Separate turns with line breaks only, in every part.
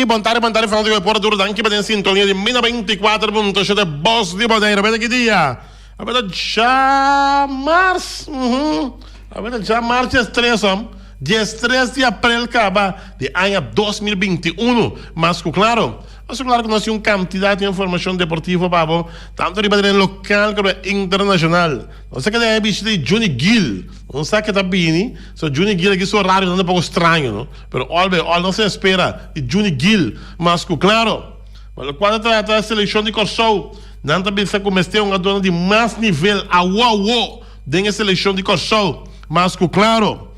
Bontare, Fernando di Porto Duro, anche per in sintonia di Mina 24.7 Boss di Bonaire. Avete che dia? Avete già março. Avete già março estresso. Dia 3 de abril acaba de ano 2021. Mas claro que nós temos quantidade de informação deportiva para tanto de maneira local como internacional. Não sei que é bicho de Johnny Gill. Não sei que tá bem, so Johnny Gill aqui só raro, não é um pouco estranho, não? Pero olha, não se espera de Johnny Gill. Mas claro, quando trata a seleção de Corsou, não também se comece uma dona de mais nível a uau dentro da seleção de Corsou. Mas claro,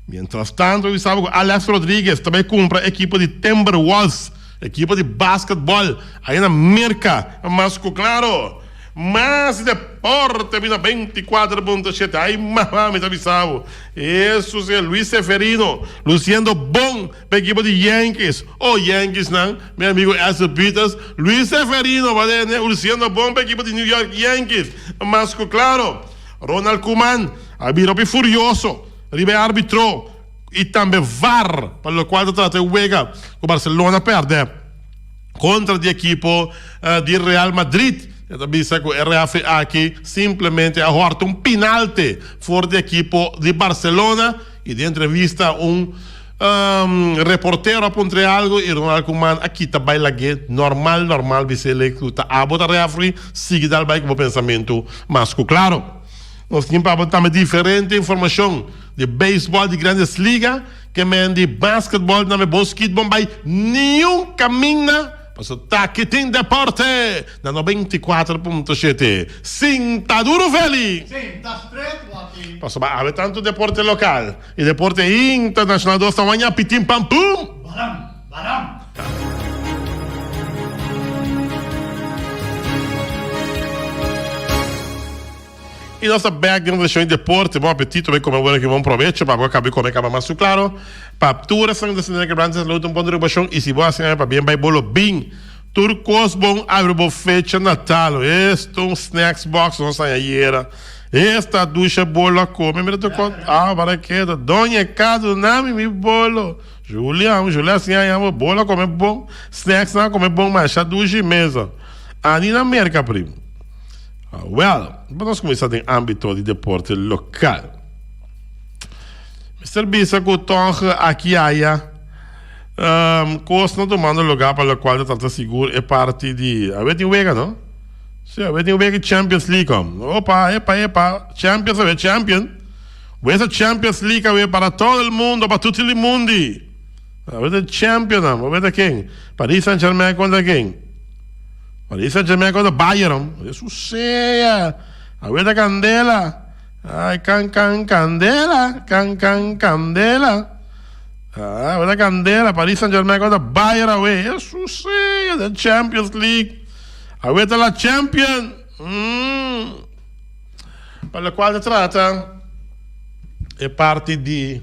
mientras tanto, eu sabe que Alex Rodrigues também compra a equipe de Timberwolves, equipe de basquetebol, aí na América. Mas claro, mais deporte, mina 24.7. Aí, mamãe, tá avisado. Isso é Luis Severino, luciendo bom para a equipe de Yankees. Yankees, não? Meu amigo Ezra Peters, Luis Severino, né? Luciendo bom para a equipe de New York Yankees. Mas claro, Ronald Koeman, a furioso. Ribe arbitrou e também VAR, para o qual trata o Wega, o Barcelona perde contra a equipe de Real Madrid. E também sei que o RF aqui simplesmente ha horto penalti fora da equipe de Barcelona e de entrevista reportero apontou algo e Ronald Koeman aqui está bailando normal vai ser eleito a botar refri sigue dal baile com o pensamento mas claro nós temos para botar diferente informação de beisebol de grandes ligas que de basquetebol não é basquetebol vai nenhum caminho para o taque tem deporte na 94.7 Sinta duro velho
Sinta estreito aqui
para há tanto deporte local e deporte internacional do tamanho pitim pam pum
baram
e nossa bag de deixou em deporte, bom apetite, bem como é que vamos proveito, para acabar com acaba mais claro, para tudo sangue da cidade que branca luta ponto de baixão e se boa assim para bem vai bolo bem, turcos bom abre bo fecha Natal, snacks box não sai aí esta ducha bolo come, me tô para que dona Cado nome me bolo, Julia assim aí bolo come bom, snacks não come bom, mas a ducha mesa, ali na América primo. Vamos começar em âmbito de deporte local. Mr. Bisa que o Tonge aqui há costa tomando lugar para o qual está seguro é parte de a ver Wega, não? Sim, a ver Wega Champions League. Opa, Champions, a ver Champions. Essa Champions League é para todo mundo, para todo o mundo. A ver Champions, a ver quem? Paris Saint-Germain contra quem? Paris Saint-Germain contra Bayern. Isso ceia. A ver da Candela. Ai, Candela. A ver da Candela. Paris Saint-Germain contra Bayern. Isso ceia. Da Champions League. A ver da Champions. Para o qual se trata é parte de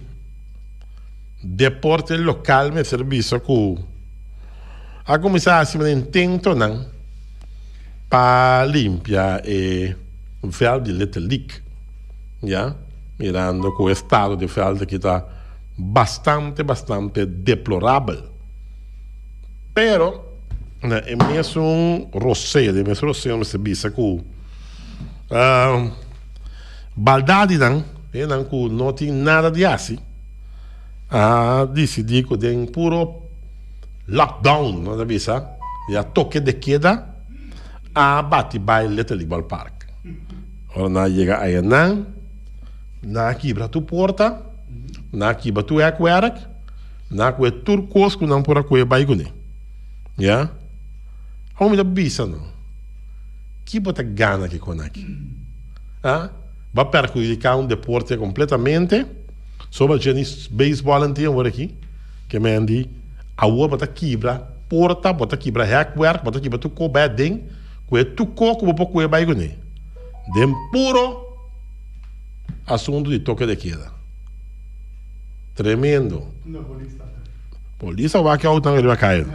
deporte local, me serviço com a começar assim, não tento não. Para limpiar o veld de Little League, mirando com o estado de veld que está bastante deplorável. Pero, é mesmo roceio, me serviço com baldade não tem nada de assim. Decidi que tem puro lockdown, não sabe isso? Já toque de queda. Bate by Little League Ball Park. Ora na chega aí na quebra tu porta, na quebra tu aquarek, na que turcos que não por aqui baigune. Já? Como da bisa não? Que bota gana que com aqui? Vai perjudicar deporte completamente. Sobre o genis beisebol antigo por aqui, que me andi a rua bota quebra porta, bota quebra aquarek, bota quebra tu cobedem. Que tu coco pouco é baigune. Dem puro assunto de toque de queda. Tremendo. Polícia vai que a outra ele vai cair.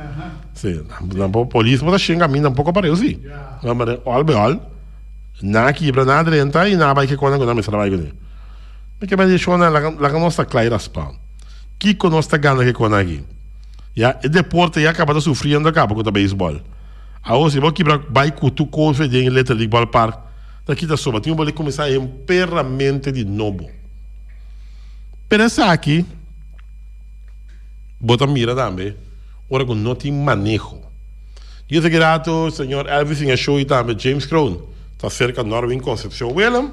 Sim, não polícia mas xinga a mim um pouco pareu sim. Mas olha, na quebra na adrenta e na vai que quando não me será baigune. Porque me deixou na nossa clara spa. Que conosco gana que com aqui. Ya, o deporte ya acaba sofrendo acaba com o beisebol. Agora, se você vai com tu coisa de Little League Ballpark, daqui da soba, tem que começar imperamente de novo. Pensa aqui, bota mira também, ora que não tem manejo. Eu sei que o senhor Elvis em show e também James Crown, está cerca de Norwin Concepción Willem,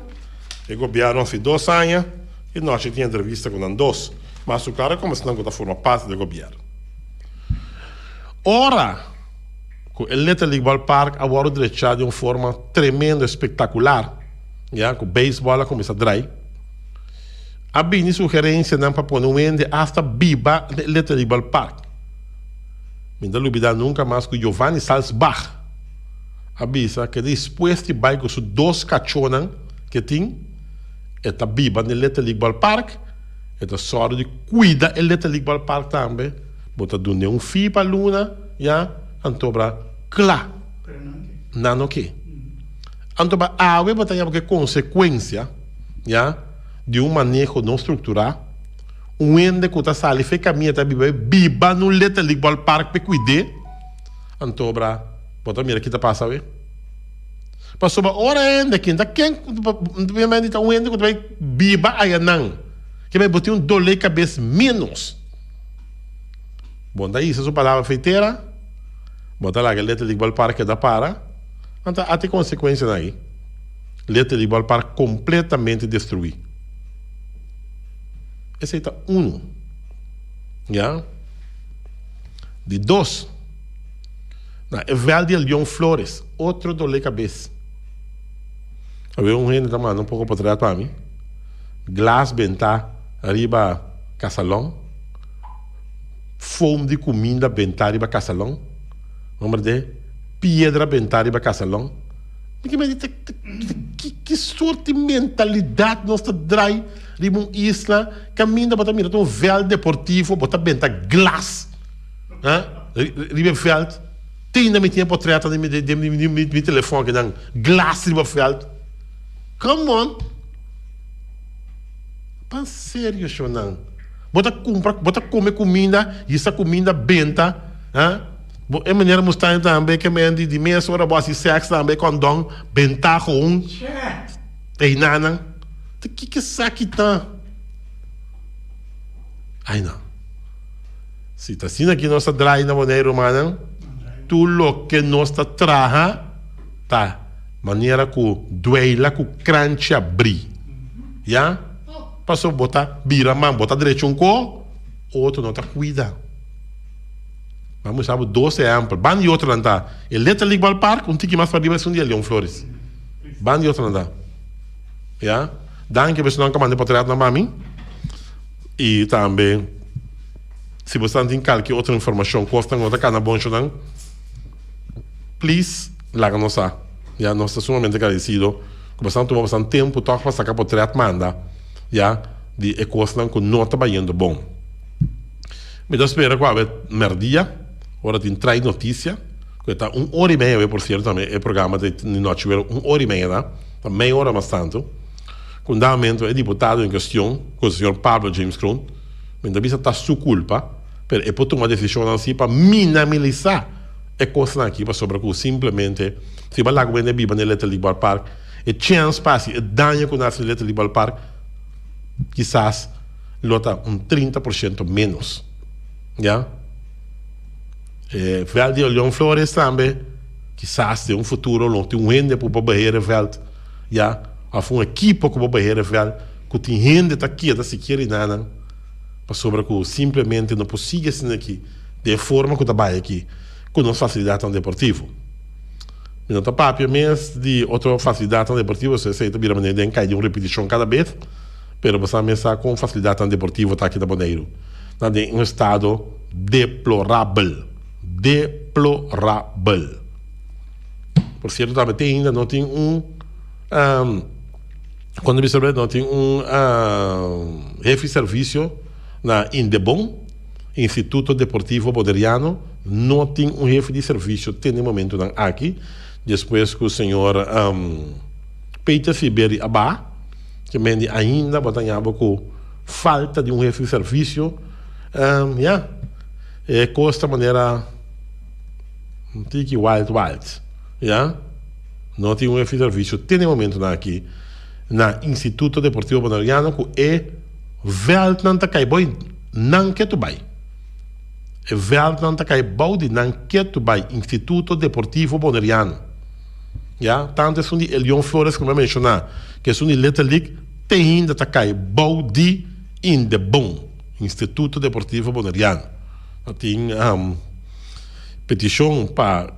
e governo há 2 anos, e nós tínhamos entrevista com os dois, mas o cara começou a formar parte do governo. Ora, com o Little League Ballpark agora dirigado de uma forma tremenda, espetacular, já, com o beisebol começa a drive. A minha sugerência não para pôr um ende hasta biba no Little League Ballpark. Me não olvidar nunca mais que Giovanni Salzbach avisa que depois de vai com os 2 cachorros que tem, esta biba no Little League Ballpark, esta sorte de cuida o Little League Ballpark também. Bota donde um fio para a luna, já, antobra, claro, não que. Antobra, a web tem uma consequência, já, de um manejo não estruturado, um ende que está sali, fez caminho, tá biba no Little League Ballpark para cuidar, antobra, bota mira que está passando, ver? Passou para hora ainda, quem, obviamente, um ende que vai biba aí não, que vai botar dor de cabeça menos. Bom, daí, essa é a palavra feiteira. Bota lá que o Little League Ballpark é da para. Então, há consequências aí. Little League Ballpark completamente destruído. Esse é um. Já? De 2. É Verde Leão Flores. Outro dor de cabeça. Havia um rende também, um pouco para trás para mim. Glass Bentá, arriba Casalão. Fome de comida bentar para casalão, vamos dizer, pedra bentar para casalão. Que sorte de mentalidade nós traz de uma isla, caminha para mira, um velho deportivo, bota bentar glass, ribe veld, tem na minha portreta de meu telefone que dá glass ribe veld. Come on, pas sério, Shonan. Bota comprar, bota comer comida, e essa comida benta, é maneira mostrar também que me de meia hora boa sexo também com dom benta com ei nana, que saque tá? Ai não. Se tá assim aqui nossa drai na maneira humana, tu lo que nós tá traha, tá? Maneira que duela com crunch abrir, já? Passou botar, vira mão, botar direito um co, outro não está cuida. Vamos saber 12 exemplos. Ban e outro não está. E Little League Ballpark, um tique mais para cima, um dia Leão Flores. Ban e outro não está. Já? Dan que você não comanda para tirar na mami. E também, se você não tem qualquer outra informação, custa outra cana bom chão, please, larga nos a. Já, nós estamos sumamente agradecidos. Começamos a tomar bastante tempo, toca para sacar para tirar manda. Já, de economia que não está indo bom. Me dá espera que vai merdia, hora de entrar em notícia, que está 1h30, por certo, também é programa de noite, 1h30, tá meia hora mais tanto. Com o é deputado em questão, com o senhor Pablo James Crown, mas também está sua culpa, para ele tomar uma decisão assim para minimizar a coisa aqui, para sobre que simplesmente, se vai lá com a biba no Little League Ballpark, e chance passe, e dano com o Little League Ballpark, quizás lota 30% menos. Já? Velde Leão Flores também, quizás de futuro, não tem ende para o Barreira Velde. Já? Há uma equipe para o Barreira Velde, que tem gente aqui, da sequer nada, para sobre que simplesmente não possível assim aqui, de forma que trabalha aqui, com nossa facilidade deportiva. Não está papel mesmo de outra facilidade deportiva, você sei que vira maneira de cair de uma repetição cada vez. Pero você pensar com facilidade deportiva está aqui da Boneiro. Está em um estado deplorável. Deplorável. Por certo, também tem ainda, não tem quando me soube, não tem jefe de serviço na Indebon, Instituto Deportivo Boderiano, não tem jefe de serviço, tem no momento aqui, depois que o senhor Peter Siberi Abá, que ainda botanhava com falta de jefe de serviço, Costa maneira não tem que wild, já? Não tem um serviço, tem momento aqui, na Instituto Deportivo Bonaiano, que é veld não tá cai boi, não que tu vai. É veld não tá cai boi de não que tu vai, Instituto Deportivo Bonaiano. Já? Tanto são de Elion Flores, como eu mencionei, que são de Little League, tem ainda tá cai boi de in the bom, Instituto Deportivo Bonaiano. Tem petição para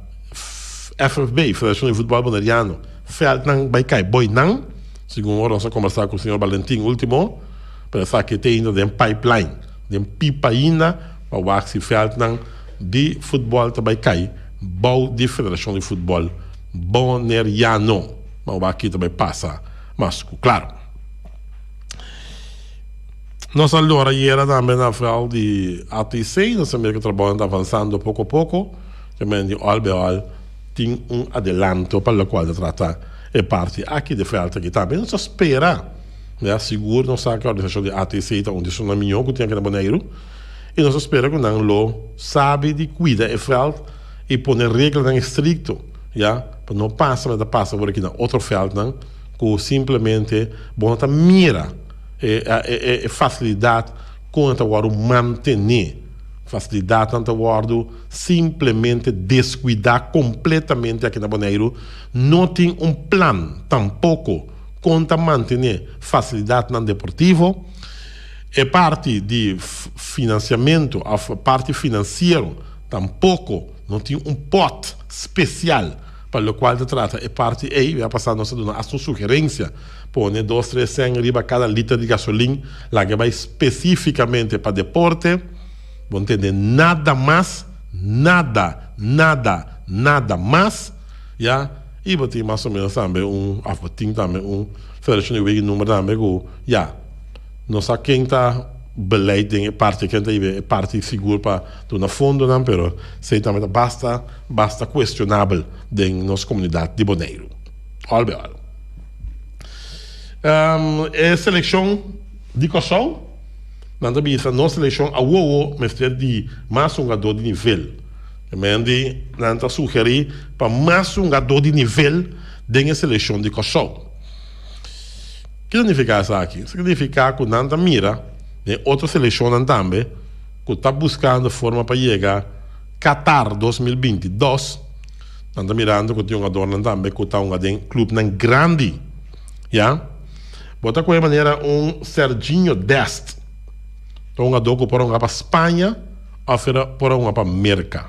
FFB, Federação de Futebol Bonaiano, veld não vai cai boi não. Segundo nós conversar com o senhor Valentim último, para que tem ainda um pipeline, um pipa ainda para o axi Feldman de futebol também cai, bom de Federação de Futebol Bonaiano, mas o aqui também passa, mas claro. Nós agora era também na final de ATC, nós sabemos que o trabalho está avançando pouco a pouco, também de Albeol tem adelanto para o qual trata é parte aqui de Felta que também não se espera, né? Seguro não sabe que a organização de ATC está onde são na minha que tem aqui na Bonaire e não se espera que não lo sabe de cuidar e Felta e pôr regras não estricto, já para não passar mas passa por aqui na outro Felta não que simplesmente bom tá mira facilidade quanto agora manter facilidade tanto agora simplesmente descuidar completamente aqui na Bonaire não tem plano tampouco quanto manter facilidade no deportivo e parte de financiamento a parte financeira tampouco não tem pote especial para o qual se trata e parte aí vai passar nossa a sua sugerência pôr 2, 3 cents riba cada litro de gasolina lá que vai especificamente para deporte vão entender nada mais nada mais já e vou ter mais ou menos também federação de wege número também já não sei quem está beleid parte quem está parte seguro para do na fundo não pero sei também basta questionável de nossa comunidade de Bonaire olha a seleção de Kosovo nanda bisa nossa seleção a mestre de mais jogador de nível Mendi nanta sugerir para mais jogador de nível da seleção de Kosovo. O que significa isso aqui? Significa que nanta mira de outra seleção também que está buscando forma para chegar Qatar 2022 nanta mirando que tem um jogador também que está um clube grande já bota com a maneira Serginho Dest então um jogador que para para Espanha ou para para América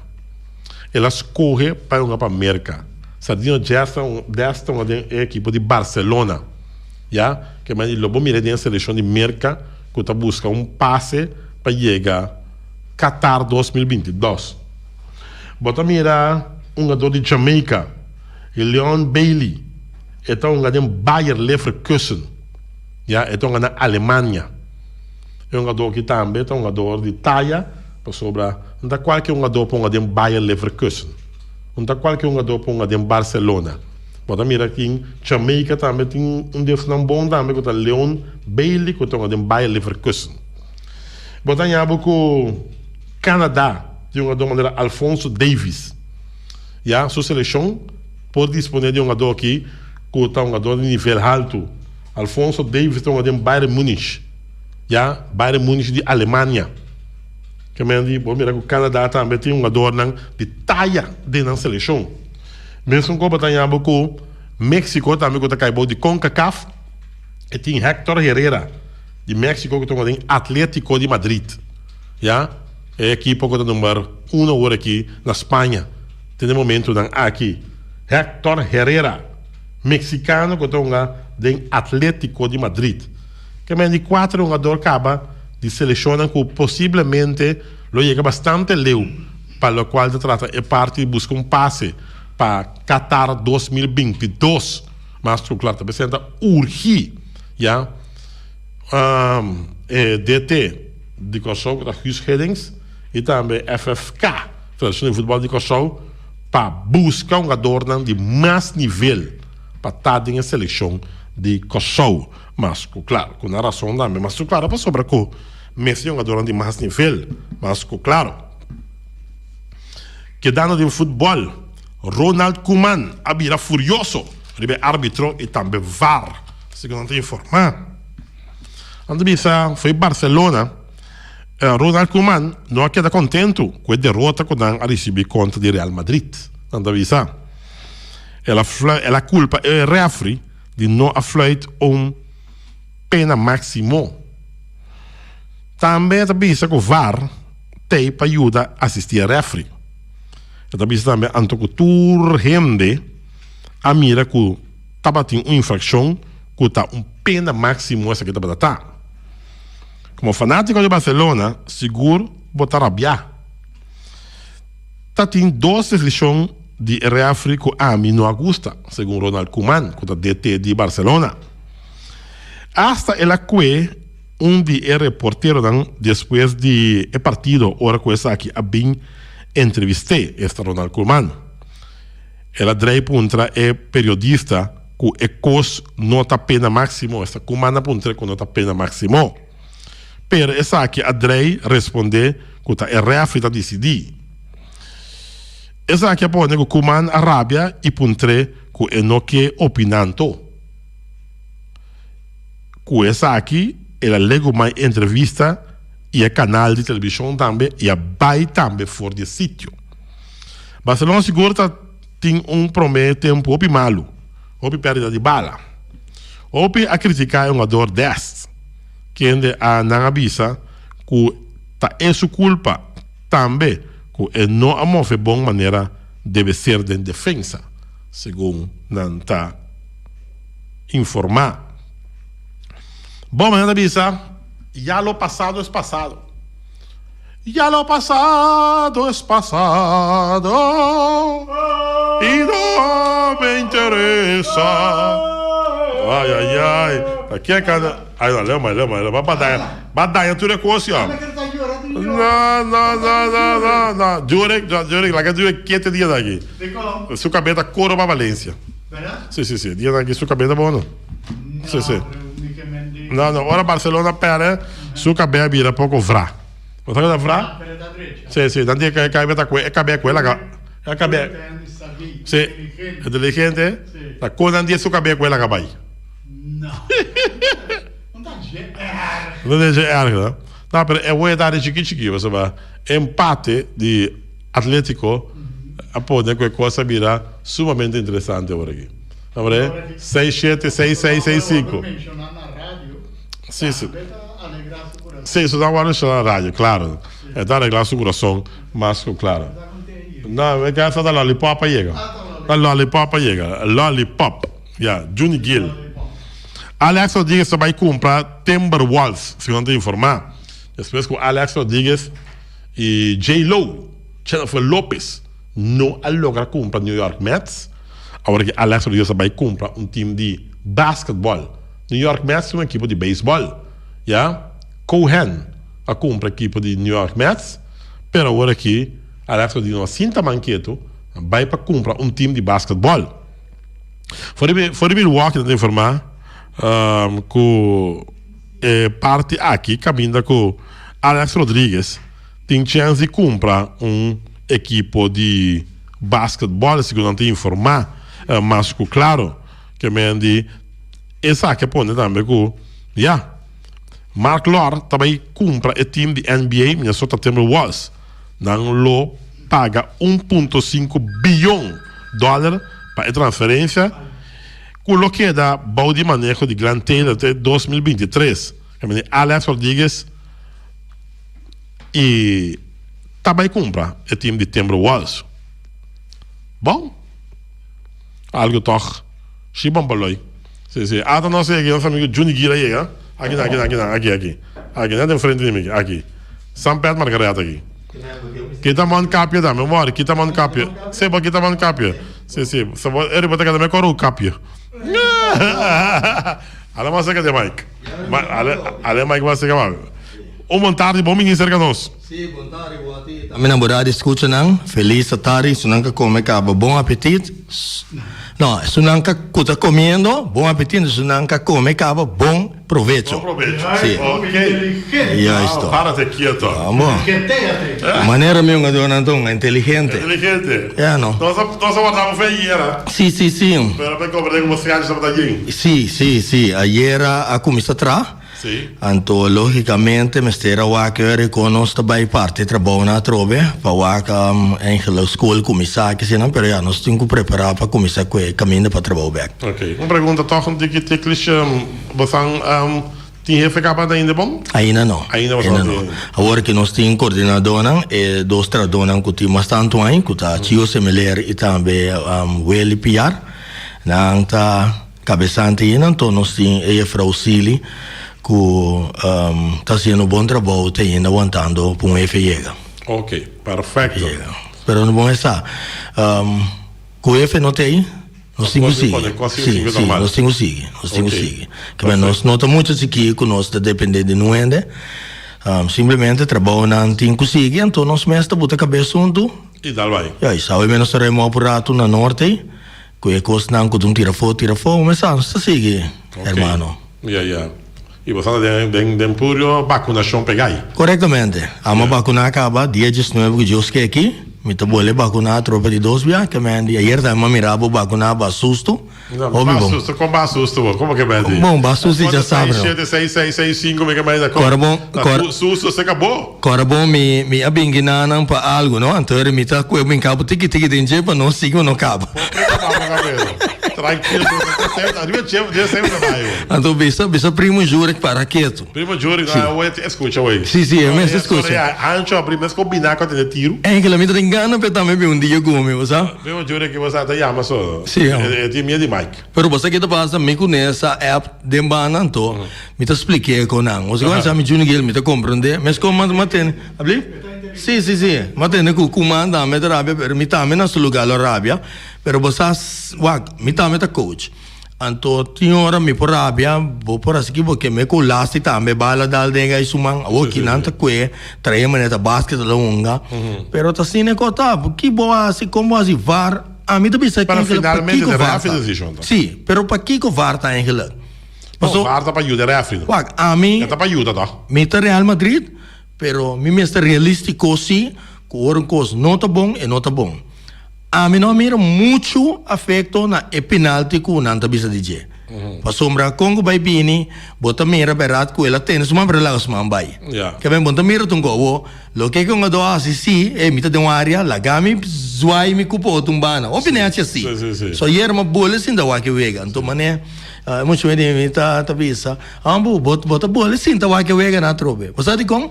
ela escorre para para América Serginho Dest é uma equipe de Barcelona já que mas ele lobo mira de seleção de América que está buscando passe para chegar Qatar 2022 bota mira jogador de Jamaica Leon Bailey então um jogador Bayer Leverkusen já então na Alemanha é um jogador que também é um jogador de Itália para sobrar não está qualquer jogador para um jogador Bayer Leverkusen não está qualquer jogador para um jogador Barcelona bota mira aqui em Jamaica também tem desses não bom também que é Leon Bailey que é um jogador Bayer Leverkusen bota em abo com Canadá tem um jogador maneira Alphonso Davies já sua seleção pode disponer de um jogador aqui que é um jogador de nível alto Alphonso Davies é um jogador Bayern Munique já Bayern Munique de Alemanha que me diz bom mira que o Canadá também tem um jogador de taia dentro da seleção mesmo como está em com México também que está caindo de CONCACAF e tem Héctor Herrera de México que está em Atlético de Madrid já é a equipe que está número 1 hora aqui na Espanha tem momento aqui Héctor Herrera mexicano que está em Atlético de Madrid que me diz 4 jogadores acaba de selecionar que possivelmente lo chega bastante leu para o qual se trata é parte de buscar passe para Qatar 2022 mas claro também senta urgir já DT de Kosovo da Guus Hiddings e também FFK Federação de Futebol de Kosovo para buscar jogador de mais nível para estar na seleção de Kosovo mas claro com a razão também mas claro para sobrar com mesmo jogador de mais nível mas claro Quedando de futebol, Ronald Koeman abira furioso, ribe árbitro e também VAR, segundo te informar. Andabisa foi Barcelona. Ronald Koeman não queda contento com a derrota que han recebido contra o Real Madrid. Andabisa. Ela culpa o referee de não afluir pena máximo. Também andabisa que o VAR tem para ajudar a assistir a referee. Andabisa também anto que gente a mira que estava tendo uma infração que está pena máximo essa que está para dar. Como fanático de Barcelona, seguro botar rabiar. Tá tem 2 decisões de referee que a mim não gusta, segundo Ronald Koeman, que é DT de Barcelona. Hasta ela que de reportero depois de partido, hora que essa aqui a bem entrevistei esta Ronald Koeman. Ela drei contra periodista que é cos nota pena máximo, esta Koeman apunta com nota pena máximo. Pero essa aqui a Drey responder que a referee está decidir. Essa aqui aponta que Koeman a rabia e puntre que é no que opinando. Que essa aqui ela lego mais entrevista e a canal de televisão também e a vai também fora de sítio. Barcelona seguro tem promete tempo opi malo, opi perda de bala, opi a criticar um jogador deste. Que a Nangabisa que é sua culpa também que não a move boa maneira deve ser de defesa, segundo não está informar. Bom, mas Nangabisa, já lo passado é passado. Já lo passado é passado e não me interessa. Ai, ai, ai. Aqui é cada. Ai, não, leu, mas. Badaya, tudo é coisa, ó. Não. Jurek, lá que eu 7 dias daqui. Sua cabeça coro para Valência. Sim. Dia daqui, sua cabeça é bom, não? Sim. Não, ora Barcelona, pera, sua cabeça vira pouco vrá. Você está vrá? Sim, não tem que cabeça com ela. É cabeça. Sim, inteligente. Tá quando dia sua cabeça com ela acabai. Não deixa erro, né? Não, mas é o dar de chiqui, você vai. Empate de Atlético, pode que coisa virá sumamente interessante agora aqui. Agora 6-7, 6-6, 6-5. Sim. Sim, isso dá uma mencionar na rádio, claro. É dar alegrar o coração, mas claro. Não, é que essa da Lollipop chega. A Lollipop chega. Lollipop. Juni Gill. Alex Rodrigues vai comprar Timberwolves, segundo informar. Depois que o Alex Rodrigues e J-Lo, Jennifer Lopez, não logra comprar New York Mets. Agora que Alex Rodrigues vai comprar time de basquetebol. New York Mets é uma equipe de beisebol. Cohen a compra a equipe de New York Mets. Pero agora que Alex Rodrigues não sinta manqueto, vai para comprar time de basquetebol. Fora de Milwaukee, não informar. Que parte aqui caminha com Alex Rodrigues tem chance de comprar equipe de basquetebol, segundo te informar, mas claro que mendi essa que põe também com Mark Lord também compra o time de NBA Minnesota Timberwolves, não lo paga 1,5 bilhão dólares para a transferência. Quello che da Baudi manejo di Grand Taylor del 2023. Alex Rodrigues e também compra o time de Timberwolves. Bom, algo toch. Se bom baloi. Sim. Até nós aqui, nosso amigo Juni Gira aí, aqui. Aqui, não tem frente de mim, aqui. São Pedro Margareta aqui. Kita mon capio da memória, kita mon capio. Sebo kita mon capio. Sim. Sebo ele bota cada me coro capio. Ale mas que de Mike. Ale Mike mas que mal. Bom tarde, bom ministro que nós.
Sim, bom tarde, boa tarde. A minha namorada escuta não. Feliz tarde, se não que come cabo, bom apetite. Não, se não que está comendo, bom apetite, se não que come cabo, bom provecho.
Provecho.
Sì.
Ok.
Ya isto.
Párate quieto.
Vamos. Maneira meu nga dona então inteligente.
Inteligente.
Ja, no.
Nós guardamos feira.
Sì, sì, sì.
Pero per comprare come si chiama da gente.
Sì, sì, sì. Ayer a começar tra.
Sì.
Anto logicamente me stera waka reconosce bij parte trabalho na trobe pa waka eigenlijk school commissar que senão pero já nós temos que preparar para começar com caminho para trabalho back.
Ok. Uma pergunta toch um que te clichê você tinha ficado ainda bom?
Ainda não.
Ainda
não. Agora que nós temos coordenador e dois tradores que temos bastante aí, que tá tio semelhante e também Willy PR, na tá cabeçante aí, então nós temos a Frau Sili que está fazendo bom trabalho, está ainda aguantando para um F.
Ok, perfeito.
Pero não vamos estar. Com o F não tem, nós temos que seguir. Sim, nós temos que seguir. Nós notamos muito aqui que nós dependemos de nuende. Simplesmente trabalho não tem que seguir, então nós mesmo bota a cabeça junto.
E dá vai.
E aí, sabe, menos seremos apurados na norte, que é coisa não que tira foto, mas está seguir, irmão.
Yeah. E você tem puro vacunação pegar?
Corretamente. A vacuna acaba dia 19 de julho aqui. Me tá bolé vacunar a tropa de 2 dias, que me ayer também mirava vacunar ba susto.
Susto, como ba susto, como que vai dizer?
Bom, ba susto já sabe.
665, como que vai dizer? Susto, você acabou?
Agora bom, me abinguinando para algo, não? Então, me tá com o cabo, tiki tem para não seguir no cabo.
Tranquilo, dia sempre trabalho.
Então, bisa primo jura que para quieto.
Primo jura, escuta hoje.
Sim, eu mesmo escuto.
Antes eu abri, mas combinar com o tiro.
É que lá me engana, mas também um dia como, sabe?
Primo jura que você está chama só.
Sim.
É de minha de Mike.
Pero você que tá passando, me conhece a app de Bana, então, me tá expliquei com não. Você vai saber Júnior Gil, me tá compreender, mas como manda tem, abli? Sim. Mas tem que comanda, me dá rabia, pero me tá me nas lugar la rabia, pero você, me tá me tá coach. Então, tinha hora me por rabia, vou por assim porque me colaste tá, me bala dal denga isumang, o que não tá que, traia maneta basquete longa, pero tá assim ne cota, que boa assim como assim var, a mim também sei que
finalmente de rápido decision.
Sim, pero para que var tá eigenlijk.
VAR tá para ajudar rápido.
A mim,
tá para ajudar, tá?
Me tá Real Madrid, pero me está realístico sim, que o coisa não tá bom e não tá bom. A mim não mira muito afeto na penalti que o Nanta bisa DJ. Pa sombra Congo vai bini, bota mira berat que ela tem uma relação mambai. Que bem bota mira tungo, lo que com a doa si mita de uma área, lagami zuai mi cupo tumbana. Opinião assim. Só hier uma bola assim da wake wega. Então mané muito bem mita tabisa. Ambo bota bola assim da wake wega na trobe. Você de com?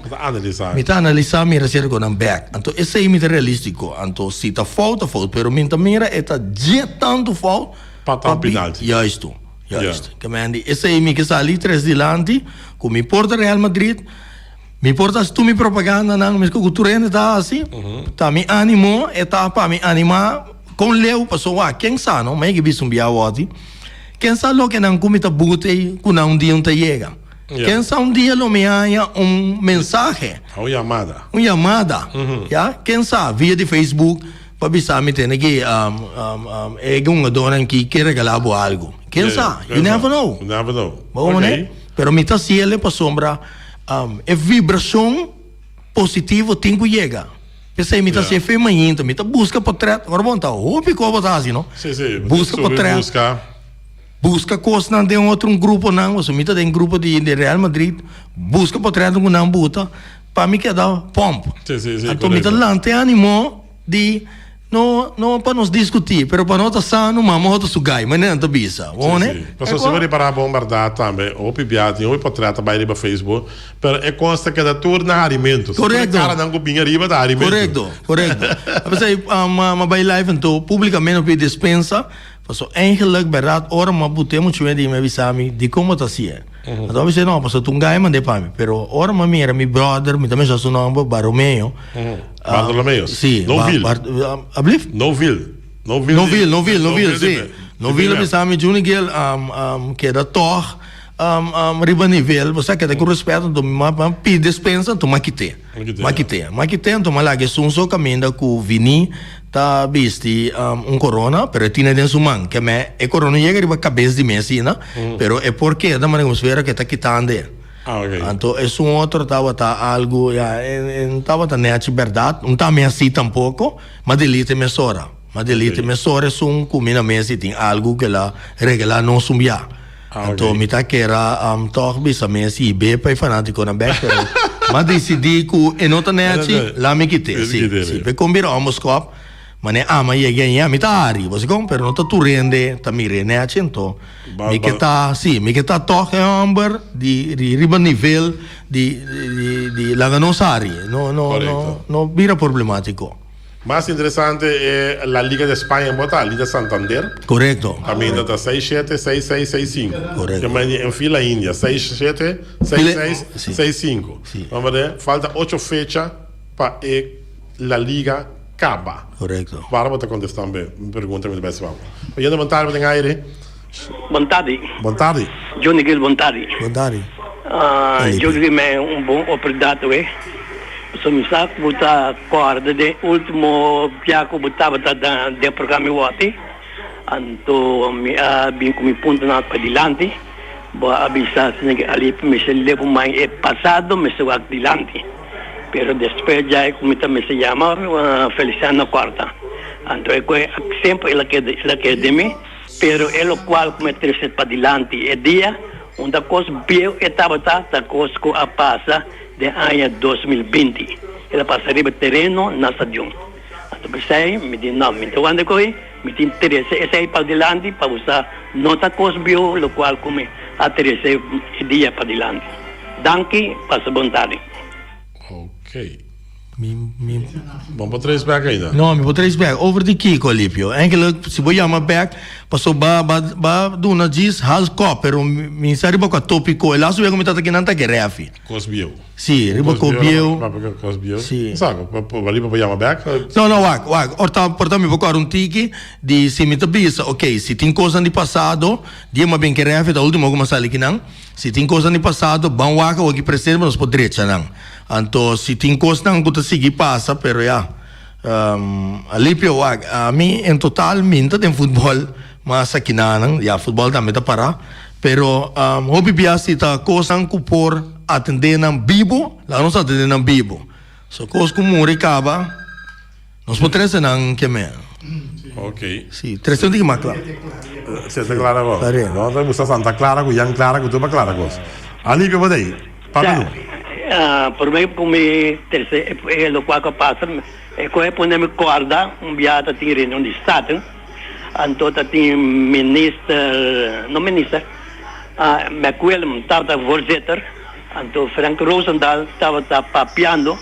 Mita analisar mira ser com um back. Então esse é mita realístico. Então se tá falta, pero minta mira eta je tanto falta
para penalti.
Ja isto. Que mandi, esse aí me que sali 3 dilante, com me porta Real Madrid, me porta tu me propaganda não, mas que o turene tá assim, tá me animou, tá para me animar com leu passou quem sabe não, mas que bicho bia wati, quem sabe lo que não comita bute, com um dia chega. Quem sabe dia lo me haya mensagem,
uma
chamada, quem sabe via de Facebook para avisar me tem que é uma dona que quer regalar algo. Quem sabe? You never know. Bom, né? Pero me tá se ele para sombra é vibração positiva tem que chegar. Pensei me tá se feminino, me tá busca portrait. Agora bom tá, o pico botar assim, não?
Sim.
Busca portrait. Busca coisa não tem outro grupo não, você me tá tem grupo de Real Madrid, busca portrait com não buta, para me quedar pomp.
Sim.
Então me tá lá tem animou de não para nos discutir, pero para nós sano, mas outro sugai, mas não tá bisa, né?
Passou sempre para bombardar também, ou pibiati, ou portreta vai riba Facebook, pero é consta que da turna alimentos.
Correto.
Cara não copinha riba da alimentos.
Correto. Você uma by live então publicamente op dispensa, passou eigenlijk berat ora maar botemos chuva de me avisar-me de como tá assim. Então você não, passou tungai mande para mim, pero ora ma mira mi brother, me também já seu nome Baromeu.
Bartolomeu.
Sim.
Noville, sim.
Noville, avisar-me Junior Gil que da Thor, riba nível, você quer com respeito, tu pi dispensa, tu maquite. Maquite, tu malagi sunso caminho com vini, tá visti corona, pero tinha den suman, que é corona chega riba cabeça de medicina, pero é porque da maneira como que tá quitando.
Ok.
Então, é outro tava algo, tava net verdade, não tá meio assim tampouco, mas delite mesora. Mas delite mesora é comida mesmo, tem algo que lá regula não sumbia. Então, me tá que era toch bisa mesmo, e bem para fanático na back, mas decidi que é nota net, lá me quitei, sim, para combinar a Moscou. Mas é ama e ganha me tá ari você compra não tá tu rende tá me rende então me que tá toque amber de riba nível de la ganosari no vira problemático.
Mais interessante é a Liga de Espanha, bota a Liga Santander.
Correto.
Também está 6-7, 6-6, 6-5.
Correto.
Também em fila Índia, 6-7, 6-6, 6-5. Vamos ver, falta 8 fechas para a Liga acaba.
Correto.
Para botar contestar bem, pergunta-me do pessoal. Olhando boa tarde, tem aire.
Boa tarde.
Boa tarde.
Johnny Gil, boa tarde.
Boa tarde.
Johnny Gil é bom oportunidade, so mi sa buta corda de último piaco botava de programa wati anto mi bin com punto na padilante boa abisa se ali me se levo mais é passado me se adilante pero después já como também se chama Feliciano Corta anto é sempre ela que de mim pero é o qual como trece padilante é dia onde coisa bio estava da coisa que a passa de ano 2020. Ela passaria o terreno na estação. Então, pensei, me disse, não, me estou andando com ele, me interessa, esse aí para adelante, para usar nota cosbio, o qual como interessa o dia para adelante. Danke, passa boa tarde.
Ok. Vamos para 3 back ainda.
Não, me vou 3 back. Over de Kiko, Olímpio. Eigenlijk, se vou chamar back, passou ba duna diz, hal cop, pero me sai riba com a tópico. E lá subia como está aqui não tá que reafi.
Cosbio.
Sim, riba cosbio.
Cosbio.
Sim.
Sabe, ali para chamar back?
Não, wag. Portanto, me vou com um tiki de se me tabisa, ok, se tem coisa de passado, dia uma bem que reafi, da última como sali que não. Se tem coisa de passado, bom waka, o que presente, mas por direita não. Então, se tem coisa não, que seguir passa, pero Alípio, a mim, em total, minta tem futebol, mas aqui não, futebol também está para, pero, hobby biasi tá coisa que por atender não vivo, lá não atender não vivo. So, coisa como um recaba, nós podemos não que me.
Ok.
Sim, 300 que mais claro.
Você está clara agora? Não, você está Santa Clara, com Yang Clara, com tudo clara agora. Alípio, pode ir. Papi.
Por mim, como é o qual passa, é que põe-me corda, viado tem reunião de Estado, então tem não ministro, McWilliam estava voorzitter, então Frank Roosendaal estava papiando,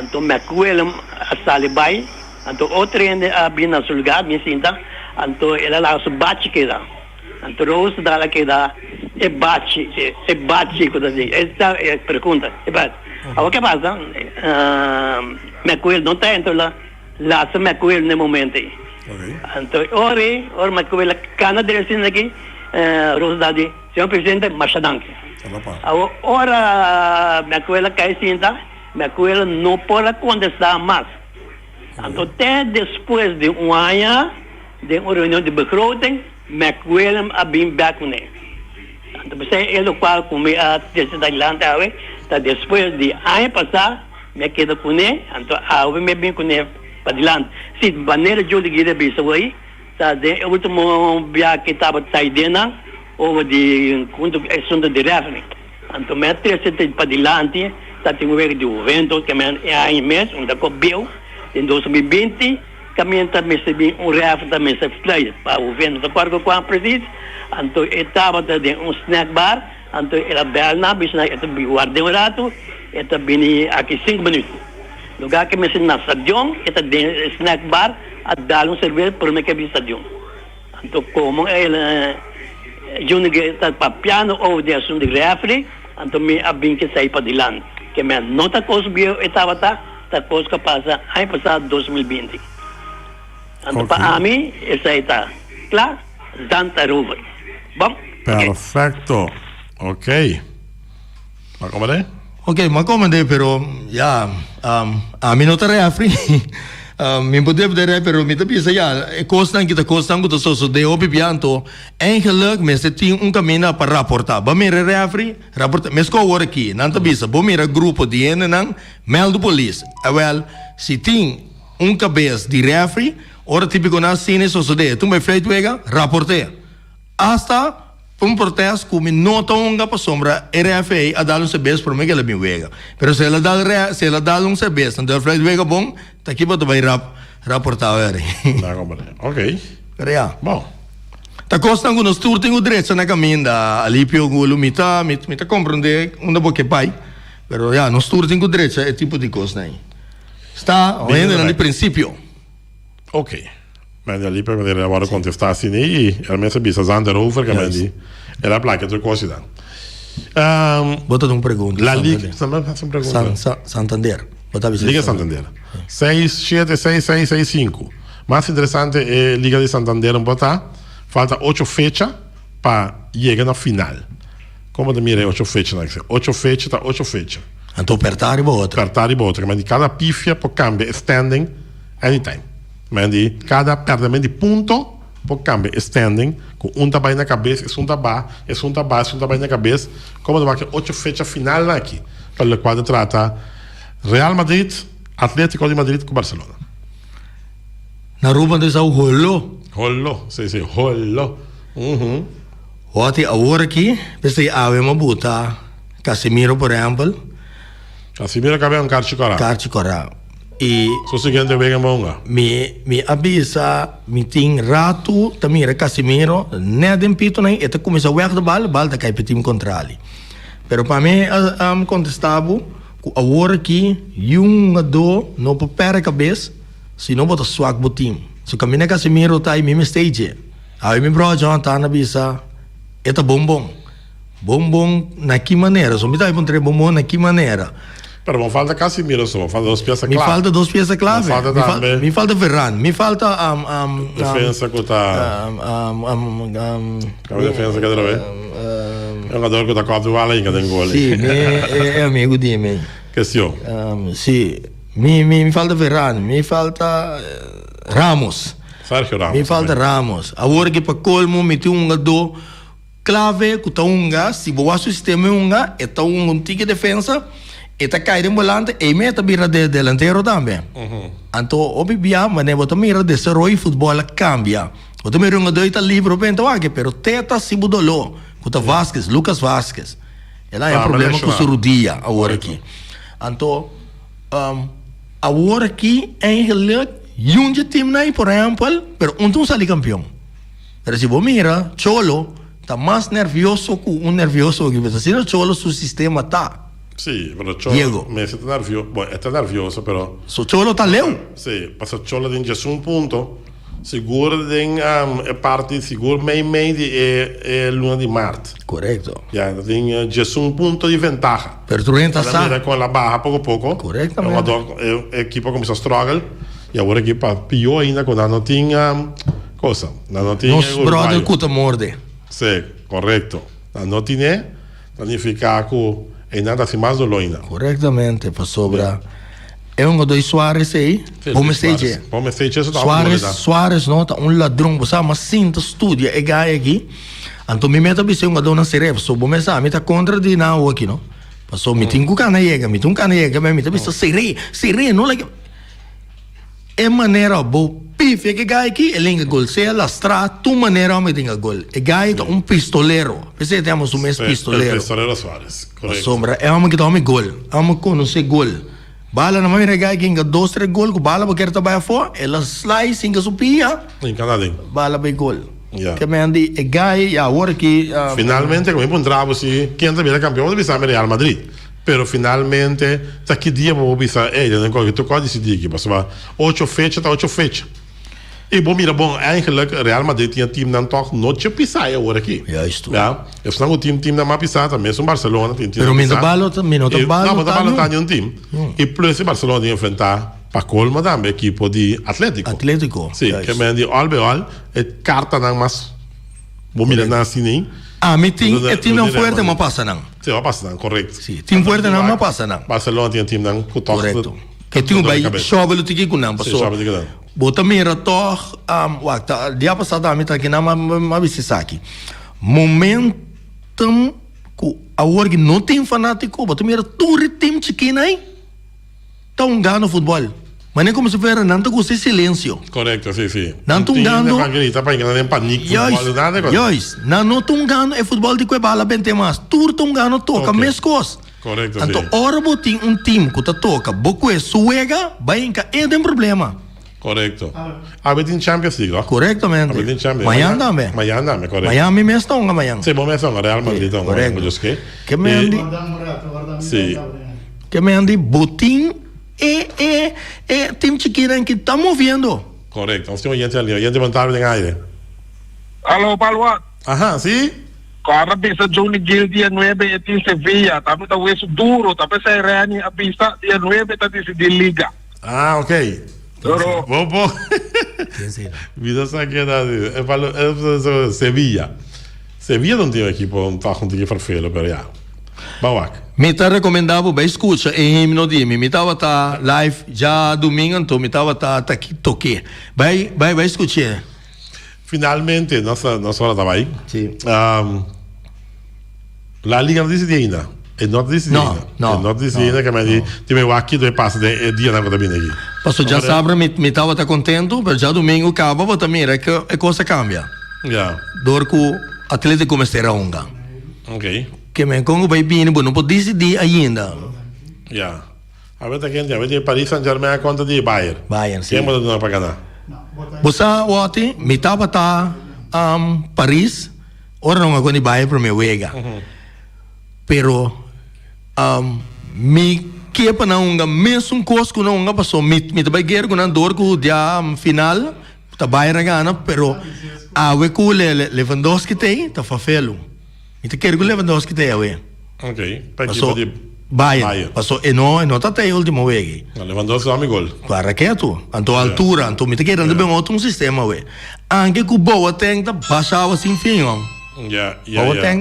então McWilliam salibai, então outro ainda abri na sua lugar, me sinta, então ela lá se bate que dá, então Roosendaal que dá, é bate, coisa assim. Essa é a pergunta. O que passa? McQueen não está entrando lá se McQueen no momento. Então, ora McQueen, cada direção aqui, Rosadade, senhor presidente, Machadanque. Ora, McQueen cai cinta, McQueen não pode contestar mais. Então, até depois de ano, de uma reunião de begroting, McQueen a bem back com ele. Então, você é o qual como a terceira adelante, tá depois de ano passado, me queda com ele, então a me bem com ele para adelante. Se maneira de olhar de bisa aí, tá de último viagem que estava saída, ou de quando é assunto de referência. Então, me terceira para adelante, tá tem um evento de evento que é aí mesmo, onde eu viu em 2020. Kami também recebi referência também se fly para o evento da quarta com a presidente. Então, estava de snack bar, então ela bela na bisna, então guardei um rato, então vim aqui 5 minutos. Lugar que me na stadion, então de snack bar, a dar cerveja para me que vi stadion. Então, como ela Júnior está papiando ou de assunto de referee, então me abin que sair para dilante. Que me nota coisa bio estava tá coisa que passa ano passado 2020. Então, para mim, isso aí está claro. Santa Ruben. Bom?
Perfecto. Ok. Ma come è?
Ok, ma come de pero ja, a mim não tá refri. Mi poder vedere pero mi te pensa ja, costan kita so de opi pianto. Eigenlijk mes te ting caminho para rapportar. Ba mi refri, rapporta. Mes ko work aqui, não te pensa. Bo mi grupo de ene nang meldo police. Well, si ting cabeça de refri, ora típico na cine so de. Tu me freit wega, rapporte. Hasta protesto que não tão para sombra RFA a dar um serviço para mim que ela me vega. Pero se ela dá um serviço, então ela vega bom, tá aqui para vai rapportar agora.
Ok.
Pero ja.
Bom.
Tá costando nos tour tenho direito na caminho da alipio gulo mita compreende uma boa que pai. Pero ja, nos tour tenho direito é tipo de coisa aí. Está ainda no princípio.
Ok. Men ali per vedere lavoro contestati e almeno se bisa Zander over che mendi e la placa tu così dan.
Bota uma pergunta.
La Liga, sempre uma pergunta.
Santander. Bota
Liga Santander. 6-7-6-6-6-5. Mais interessante é Liga de Santander um botar. Falta 8 fechas para chegar na final. Como de mira 8 fechas, 8 fechas tá 8 fechas.
Então apertar e outra.
Apertar e outra, mas cada pifia pode cambiar standing anytime. Men cada perdimento de ponto pode cambiar standing com tabai na cabeça, tabai na cabeça, como de que 8 fechas final aqui, para o qual trata Real Madrid, Atlético de Madrid com Barcelona.
Na Ruben de Sao Holo.
Sim, Holo.
Wat a hora aqui, pensei ave uma buta, Casemiro por exemplo.
Casemiro cabe um Carchi
Corral. E
so seguinte vega monga.
Mi avisa, mi ting rato, tamira Casemiro, neden pito nem, eta começa a weg de bal da cai para time contrário. Pero para mim, contestavo, a hora aqui, do não pode perder a cabeça, se não bota swag pro time. Se camina Casemiro tá aí mesmo stage. Aí mi bro John tá na visa, eta bombom na que maneira, so mi tá aí bombom na que maneira.
Pero não falta Casemiro só, falta duas peças
clave. Me falta duas peças clave.
Me
falta Varane, me falta
defesa que tá qual defesa que deve? É um jogador que tá quase igual aí que tem gol.
Sim, é amigo de mim.
Questão.
Sim, me falta Varane, me falta Ramos.
Sergio Ramos.
Me falta Ramos. Agora que para colmo me tem jogador clave que tá se boa sistema é tá antiga defesa. Eta cair volante e meta bira de delantero também. Então, obvia, mas não mira desenvolver futebol cambia. Você mira dois tá livre bento aqui, pero teta se mudou. Kuta Vasquez, Lucas Vasquez. Ela é problema com o Rudia agora aqui. Então, agora aqui é ele time aí por exemplo, pero não sai campeão. Pero se você mira, Cholo tá mais nervioso que nervioso que você. Se no Cholo seu sistema tá.
Sì, però Cholo mi è nervioso, è nervioso però.
So Cholo tá leu?
Sì, passa Cholo din un punto, sicuro din parte sicuro meio di luna di marzo.
Corretto.
Ja, din un punto di ventaja.
Per Trenta sa
con la barra poco.
Correttamente.
Equipa comincia a struggle e ora che più ainda quando non tinha cosa, non tinha
nos brother cuta morde.
Sì, corretto. Non tinha significa che e nada se mais doloina.
Corretamente, para sobra. É dois Suárez aí. Suárez nota ladrão, você mas sinta estudia é gai aqui. Então me meta bem uma dona cerebro, so bom mesa, me tá contra de não aqui, não. Passou me tinha cana chega, me tá bem seria, não like. É maneira boa. Pife que gai aqui, ele gol, se lastra, tu maneira me tinha gol. É gai pistoleiro. Pensei temos pistoleiro.
Pistoleiro Suárez. Correto.
Sombra, é que toma gol. Conhecer gol. Bala na maneira gai que 2-3 gol, que bala porque tá vai fora, ela slice inga supia.
Em Canadá.
Bala bem gol. Que me andi é gai, agora que
finalmente como encontrava se quem também campeão deve ser Real Madrid. Pero finalmente, tá que dia vou pensar, não que tu pode decidir aqui, mas 8 fechas. E bom, mira, eigenlijk Real Madrid tinha time não toch noite pisar agora aqui.
Juist.
Ja, eu não o time não mais pisar também, são Barcelona tem time.
Pero minta balo também, não
tá balo tá um time. E plus Barcelona ia enfrentar para colma também equipe de Atlético. Sim, que me andi albeal, carta não mais. Bom, mira, não assim nem.
mi ting
Lo
e team
lo
não
diremo,
fuerte
sì.
ma passa não.
Sì, ma passa, corretto.
Sì, team fuerte não ma passa não.
Barcelona tinha team não com toque.
Correcto. Que team vai chove tiki ku não
Sì,
passou.
sabe de que não.
Bota mira toch wak dia passada mi tá que na ma bisisaki. Momentum ku awor que não tem fanático, bota mira turi team chiquina aí. Tá gano futebol. Mas nem como se fosse nanto com esse silêncio.
Corretto, sì, sì.
Non tu gano.
Non grita, poi non è in panico.
Yois, não tungano é futebol de que bala bem mais. Tur tungano toca
Ok.
mes cos.
Corretto,
Então,
sì.
ora botin time que tá toca, boco é suega, vai enca é tem problema.
Corretto. Avete in Champions League, no?
Corretamente.
Avete in Champions
Miami também.
Miami, corretto.
Miami mesmo tonga Miami.
Sì, ma sono Real Madrid,
Sì,
non
corretto.
voglio che.
Que me andi,
Sì.
que me andi botin time chiquina que tá movendo.
Corretto, non stiamo niente lì, niente vantaggio in aire.
Alô, Palwa.
Ah, sì?
Cara, bisa Johnny Gill dia 9 em Sevilla. Tapi tá hueso duro. Tapi saya reani a pista dia 9 tá di Liga.
Ah, ok.
Pero,
Bobo. Vida sa che da e fallo Sevilla. Sevilla non tiene equipo, non sta con che farfelo per ya. Bawak.
Me tá recomendado para escutar em himno de mim. Me tava tá live já domingo, então me tava tá aqui toque. Vai escutar.
Finalmente, nossa estava aí.
Sim.
La Liga non decide ainda. E non decide
No,
ainda.
no,
E non decide ainda, che mi dice aqui dove passa e dia não tá bem aqui.
Pastor já sabe, me tava tá contento, mas já domingo acaba, mas também é que a coisa cambia.
Ja.
Door que o Atlético começa a onga.
Ok.
Que me congo vai bem, não pode decidir ainda.
Ja. Avete Paris Saint-Germain contra di Bayern.
Bayern, sim.
Quem manda não para ganhar?
Você, Wati, me tava tá Paris, ora não agora Bayern para me wega. Pero me kepa na unga mesmo coisa na unga passou me também quero com dor com dia final tá Bayern gana, pero awe ku Lewandowski tem tá fafelo. Me te quero com Lewandowski tem awe.
Ok. Per
Passou
equipo di
Bayern. Passou e não tá até o último wege.
Lewandowski dá gol.
Para que tu? Anto altura, anto me te quero bem outro sistema we. Anche ku boa tenta baixava assim fim, ó.
Ja,
Boa tem.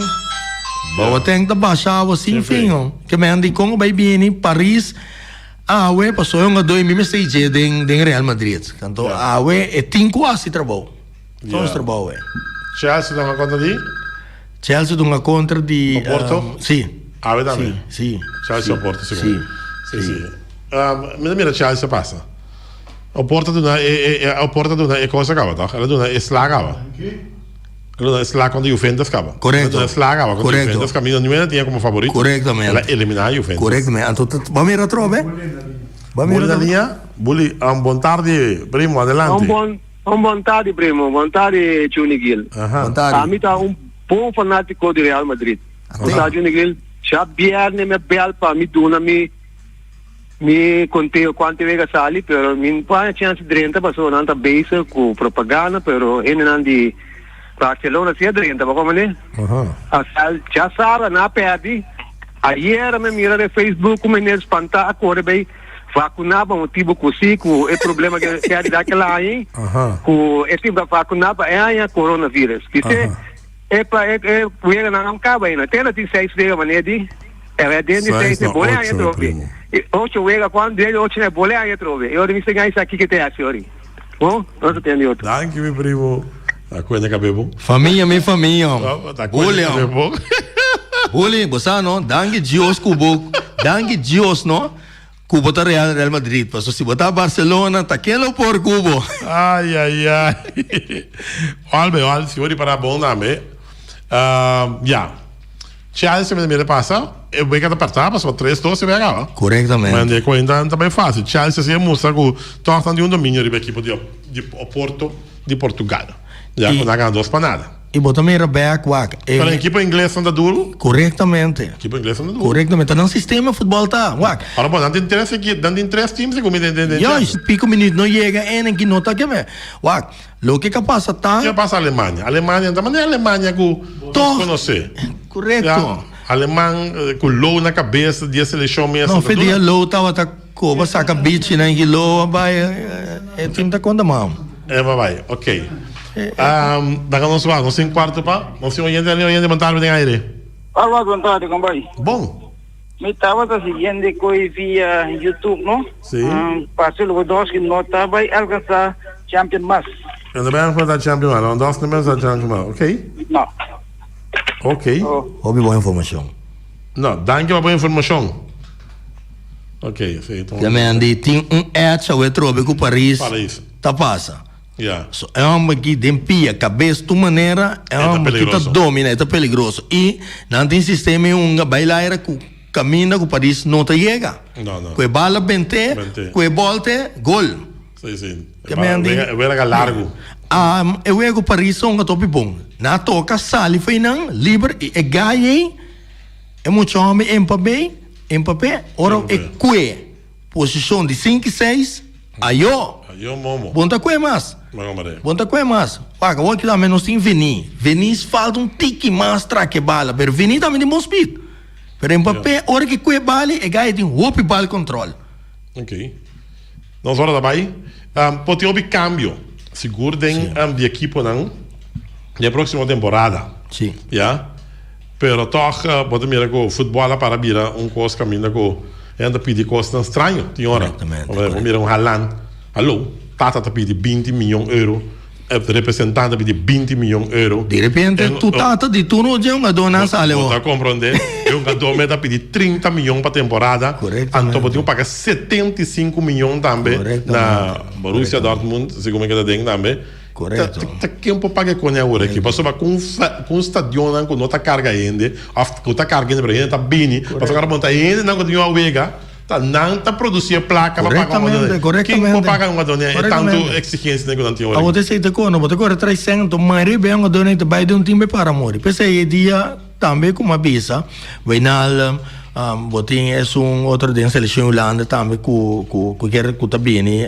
Boa tem da baixava assim fim, ó. Que me andi com o baby em Paris. We passou um 2006 de Real Madrid. Então, we é 5 quase trabalho. Só trabalho we.
Chelsea dá uma conta di?
Chelsea dunga contra di
O Porto?
Sì.
Ah, vedi?
Sì.
Chelsea o Porto, sicuro.
Sì.
Sì. Mira, Chelsea passa. O Porto duna e cosa cava, toch? Ela duna e slagava. Ela slag quando Juventus cava.
Corretto.
Ela slagava quando
Corretto.
Juventus cammino não tinha como favorito.
Correttamente.
Ela eliminar Juventus.
Correttamente. Anto vamos ir atrove? Vamos ir
Bulli da
atrove?
linha, Bulli, buon tardi, primo, adelante.
Un buon tardi, primo. Buon tardi, Johnny Gill. Kami tá bom fanático de Real Madrid. Tá, Johnny Gill, já bierne me bel pa mi duna mi conteo quante vega sali, pero min pa chance drenta passo nanta base com propaganda, pero enandi Barcelona sia drenta, como né? Asal já sara na perdi. Ayer me mira de Facebook como me espanta a cor bem vacunava um tipo com é problema que é daquela aí com esse tipo vacunava é a coronavírus que se é para puera não acaba ainda tem até 6 de maneira de é dentro de 6 de bolha aí trove 8 wega quando ele 8 é bolha aí trove eu disse que isso aqui que tem a senhora bom nós temos outro
Danke, meu primo. A coisa que bebo.
Família, minha família.
Tá coisa que bebo.
Bully, você não, dangue Dios cubo, dangue Dios não, cubo tá Real Madrid, passo se botar Barcelona, tá aquele por cubo.
Ai. Olha, senhor, para bom nome. Ja. Chelsea me passa, eu vejo que tá partida, só 3-2 se vega. Mas
Corretamente.
é coisa também fácil. Chelsea se mostra que torna de domínio da equipe de Porto de Portugal. Já quando ganha 2 para nada.
E botar meira back wak.
Para a equipe inglesa anda duro.
Corretamente.
A equipe inglesa anda duro.
Corretamente. Tá no sistema futebol tá, wak.
Ora, bom, dando interesse aqui, dando interesse times como entende.
Ja, pico minuto não chega, que não tá que me. Wak, lo que passa tá.
Que passa a Alemanha? A Alemanha também é a Alemanha que conhecer.
Correto.
Alemão com low na cabeça de seleção mesmo.
Não, fedia low tava tá coba saca beach na que low vai é time tá conta mão.
Vai. Ok. Daga não suar, não sem quarto pa, não sem oriente montar bem aire.
Alô, boa tarde, companhia.
Bom.
Me estava seguindo coi via YouTube, não?
Sim.
Passei o dos que não estava alcançar Champion Mas.
Ainda bem que está champion, não dá nem mais a champion, ok?
Não.
Ok.
Houve boa informação.
Não, danke pela boa informação. Ok, sim, então.
Também tem ad ao trobe com Paris.
Paris.
Tá passa.
Yeah.
So, é uma que dempia cabeça de maneira é uma que tá domina, é peligroso. E não tem sistema bailar com caminho com Paris não te chega.
Não.
Com bala bente, com bolte, gol.
Sim.
É
largo.
Eu ego Paris são top bom. Na toca sali foi não livre e ganhei. É muito homem Mbappé, ora é que posição de 5 e 6. Ayo
momo.
Bonta que mais. Bonta que mais. Paga, o que também nós tem Veni falta tique mais traque bala, pero Veni também tem bom speed. Pero Mbappé, ora que bala e ganha tem whoop ball control.
Ok. Nós hora daí, pode haver cambio. Seguro de equipe não. Na próxima temporada.
Sim.
Ja. Pero toch, pode mirar com futebol para virar coisa caminho com ainda pedir coisa estranho, senhora. Vamos mirar Haaland. Alô, Tata pede 20 milhões de euros. O representante pede 20 milhões de euros.
De repente, tu Tata de turno de uma dona sale.
Você compreende? Eu que está pedindo 30 milhões para a temporada. Então, pode pagar 75 milhões também na Borussia Dortmund, segundo que está dizendo também.
Correto.
Quem pode pagar com a hora aqui? Passou com um estadião com outra carga ainda, com outra carga ainda para ainda está bem, passou agora monta ainda não continua a vega, tá não tá produzir placa para pagar uma dona. Quem pode pagar uma dona é tanto exigência que não tem hora.
A outra sei te cono, mas agora 300, mas bem uma dona te vai de um time para amor. Pensei dia também com uma bisa, vai na botin é outro de seleção Holanda também com tabini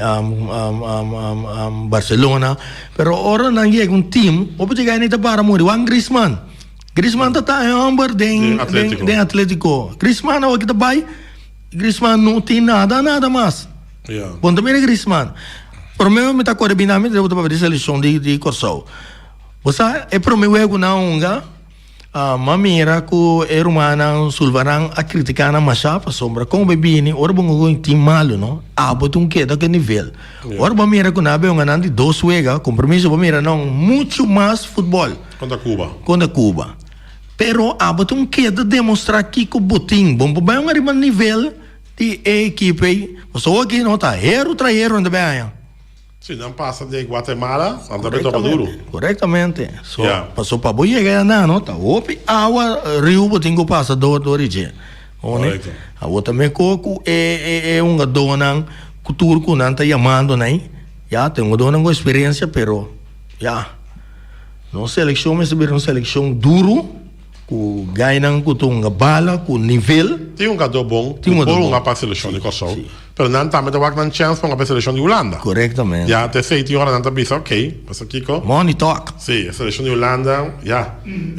Barcelona, pero ora não é um time, o pode ganhar nem para amor. O Griezmann tá em Amber de Atlético. Griezmann o que tá vai, Griezmann não tem nada mais. Bom também é Griezmann. Por mim me tá coordenando de outra seleção de Corsol. Você é por mim o não mamira ku erumana sulvaran a criticar na machapa sombra com bebini ora bongo tim malo no abotum que daquele nível ora mamira ku nabe um anandi dos wega compromisso mamira não muito mais futebol contra Cuba pero abotum que de demonstrar que com botim bom bem um arriba nível de equipe só aqui não tá traero ainda bem.
Se não passa de Guatemala, também topa duro.
Corretamente. Passou para boia ganhar não, tá. Opi, água, rio, botinho passa do origem. Correto. A outra me coco é uma dona cultura que não tá chamando, né? Já tem uma dona com experiência, pero não seleção, mas uma seleção duro, que ganham com uma bala, com nível.
Tem um jogador bom, tem uma para a seleção de Kosovo. Pero não também tem uma chance para a seleção de Holanda.
Corretamente.
Já até 7 horas não está pensando, ok, passa aqui com.
Money talk.
Sim, a seleção de Holanda,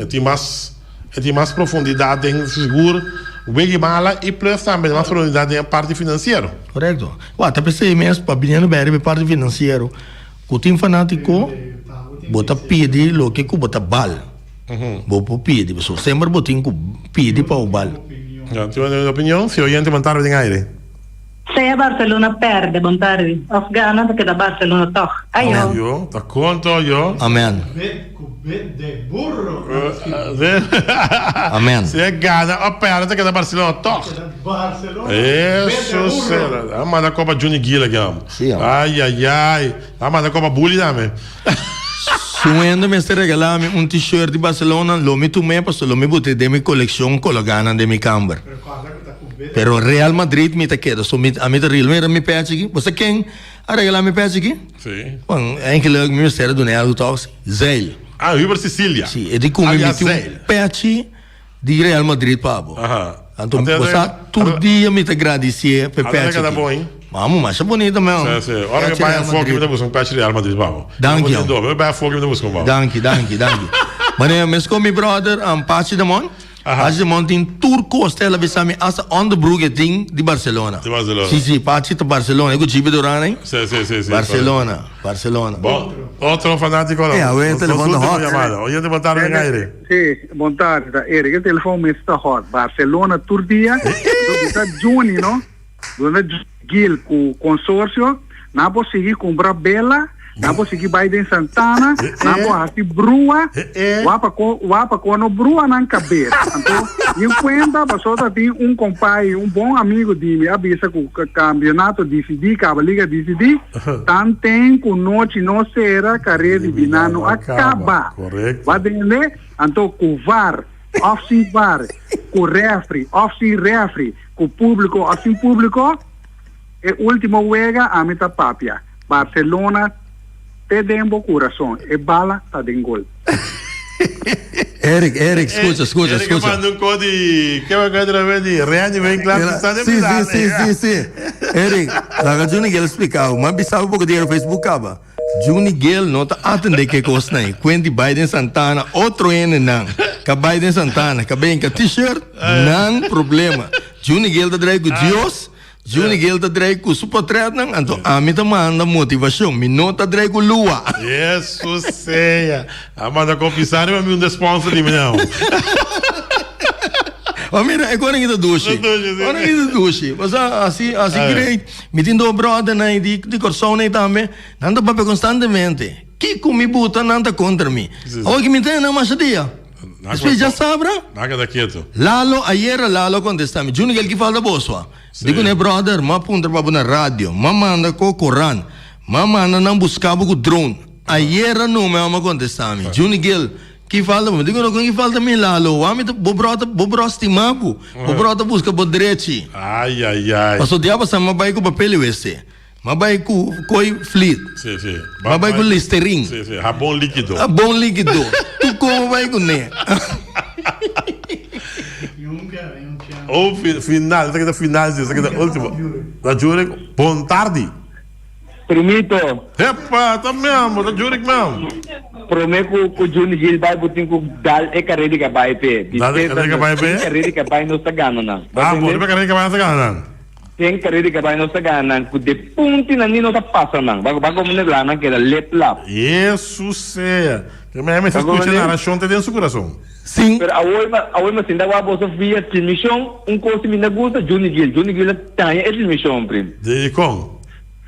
tem mais profundidade em seguro, o bala e plus também mais profundidade em parte financeira.
Correto. Até pensei mesmo para vir no BR parte financeira, o time fanático bota pedir lo que bota bala. Vou pedir, pessoal. Sempre botinho pedir para o bala.
Já tem uma opinião? Se o oriente montar em aire.
Se a Barcelona perde, bom tarde. Afgana que da Barcelona toch.
Ayo. Tá conto eu.
Amém.
De burro.
Amém.
Se gana, a perda que da Barcelona toch.
Barcelona.
Isso será. Manda a Copa Juni Gilligan. Ai. Manda a Copa Bully também.
Suendo me regalar um t-shirt de Barcelona, lo me tomei para lo me botei de minha coleção colocada de minha câmara. Pero Real Madrid me tá queda, so a me tá real, me pede aqui. Você quem a regalar me pede aqui?
Sim.
Bom, é que o ministério do Nelo tox, Zeil.
Uber Sicília.
Sim, é de como me pede de Real Madrid pabo. Então, você todo dia me tá agradecer por pede.
Até que bom, hein?
Vamos, mas é bonito mesmo.
Sim. Ora que vai a fogo me buscar um peixe Real Madrid, babo.
Danke.
Eu vai a fogo me buscar, babo.
Danke. Mas é mesmo com meu brother, parte da mão.
Aha.
Als je montin Turco stellen we samen als on the broek ding di Barcelona.
Di Barcelona.
Sì, partita Barcelona. Ego gibe dorane.
Sì.
Barcelona.
Bom, outro fanático não.
É, o telefone
Nós
hot.
chamada. Hoje de botar no aire.
Sim, boa tarde. Erik, o telefone está hot. Barcelona, Turquia. Está Juni, não? Dona Gil, com o consórcio. Não vou seguir com Brabella. Não vou seguir Biden Santana. Não vou assistir Brua. Wapa quando Brua não caber. Então, em conta, passou tem compadre, bom amigo de mim, avisa que o campeonato decidi, que a liga decidi, tantem com noite não será, carreira de binano acaba.
Correto.
Vai entender? Então, com o VAR, off-sim VAR, com o refri, off-sim refri, com o público, off-sim público, e último juega a meta papia. Barcelona, te dembo coração, e bala tá dentro gol.
Eric, escuta.
Ele que manda code, que vai ganhar de Reani vem claro, está de Milano.
Sim. Eric, laga Juni Gel explicava, mas bisava um pouco de Facebook caba. Juni Gel não tá atende que coisa nem. Quando Biden Santana, outro ene não. Que Biden Santana, que bem que t-shirt, não problema. Juni Gel tá drag com Dios. Juni Gel tá drag com Supertred não. Então a mim tá manda motivação, me não tá drag com Lua.
Jesus ceia. Amanda confissar é um sponsor de mim não.
Oh, mira, agora ainda duche. Agora ainda duche. Mas assim great. Me tindo brother na di corção nem também. Nanda papai constantemente. Que comi buta nanda contra mim. Hoje me tem na machadia. Você já sabe?
Naga da quieto.
Lalo Lalo contesta-me. Juni que falta boa. Digo né brother, ma punta para na rádio, ma manda com Coran, ma manda não buscava com drone. Ayer não me contesta-me. Juni Gil que falta, digo não que falta me Lalo, o homem bo estimado, bo busca bo direito.
Ai.
Passou dia passar ma vai com papel este. Ma vai com coi fleet.
Sim.
Ma vai com Listerine.
Sim. Bom líquido.
Bom líquido. Tu como vai com né?
O final, essa aqui é final, essa aqui é a última. Da Jurek, bom tarde.
Primito,
Epa, tá mesmo, da Jurek mesmo.
prometo que o Juni Gil vai botar com dal e carreira que vai pe.
Dal e carreira que vai pe?
Carreira que vai não está ganhando.
Bom, depois que vai essa gana.
Tem carreira que vai não está ganhando, que de ponte na nino tá passando. Bago mo nagla que era let lap.
Jesus ceia. Que me está escutando a ração dentro do seu coração.
Sim.
Pero away mas tinda wa bosa via transmissão, coisa me nagusta Juni Gil tá é transmissão prim.
De com?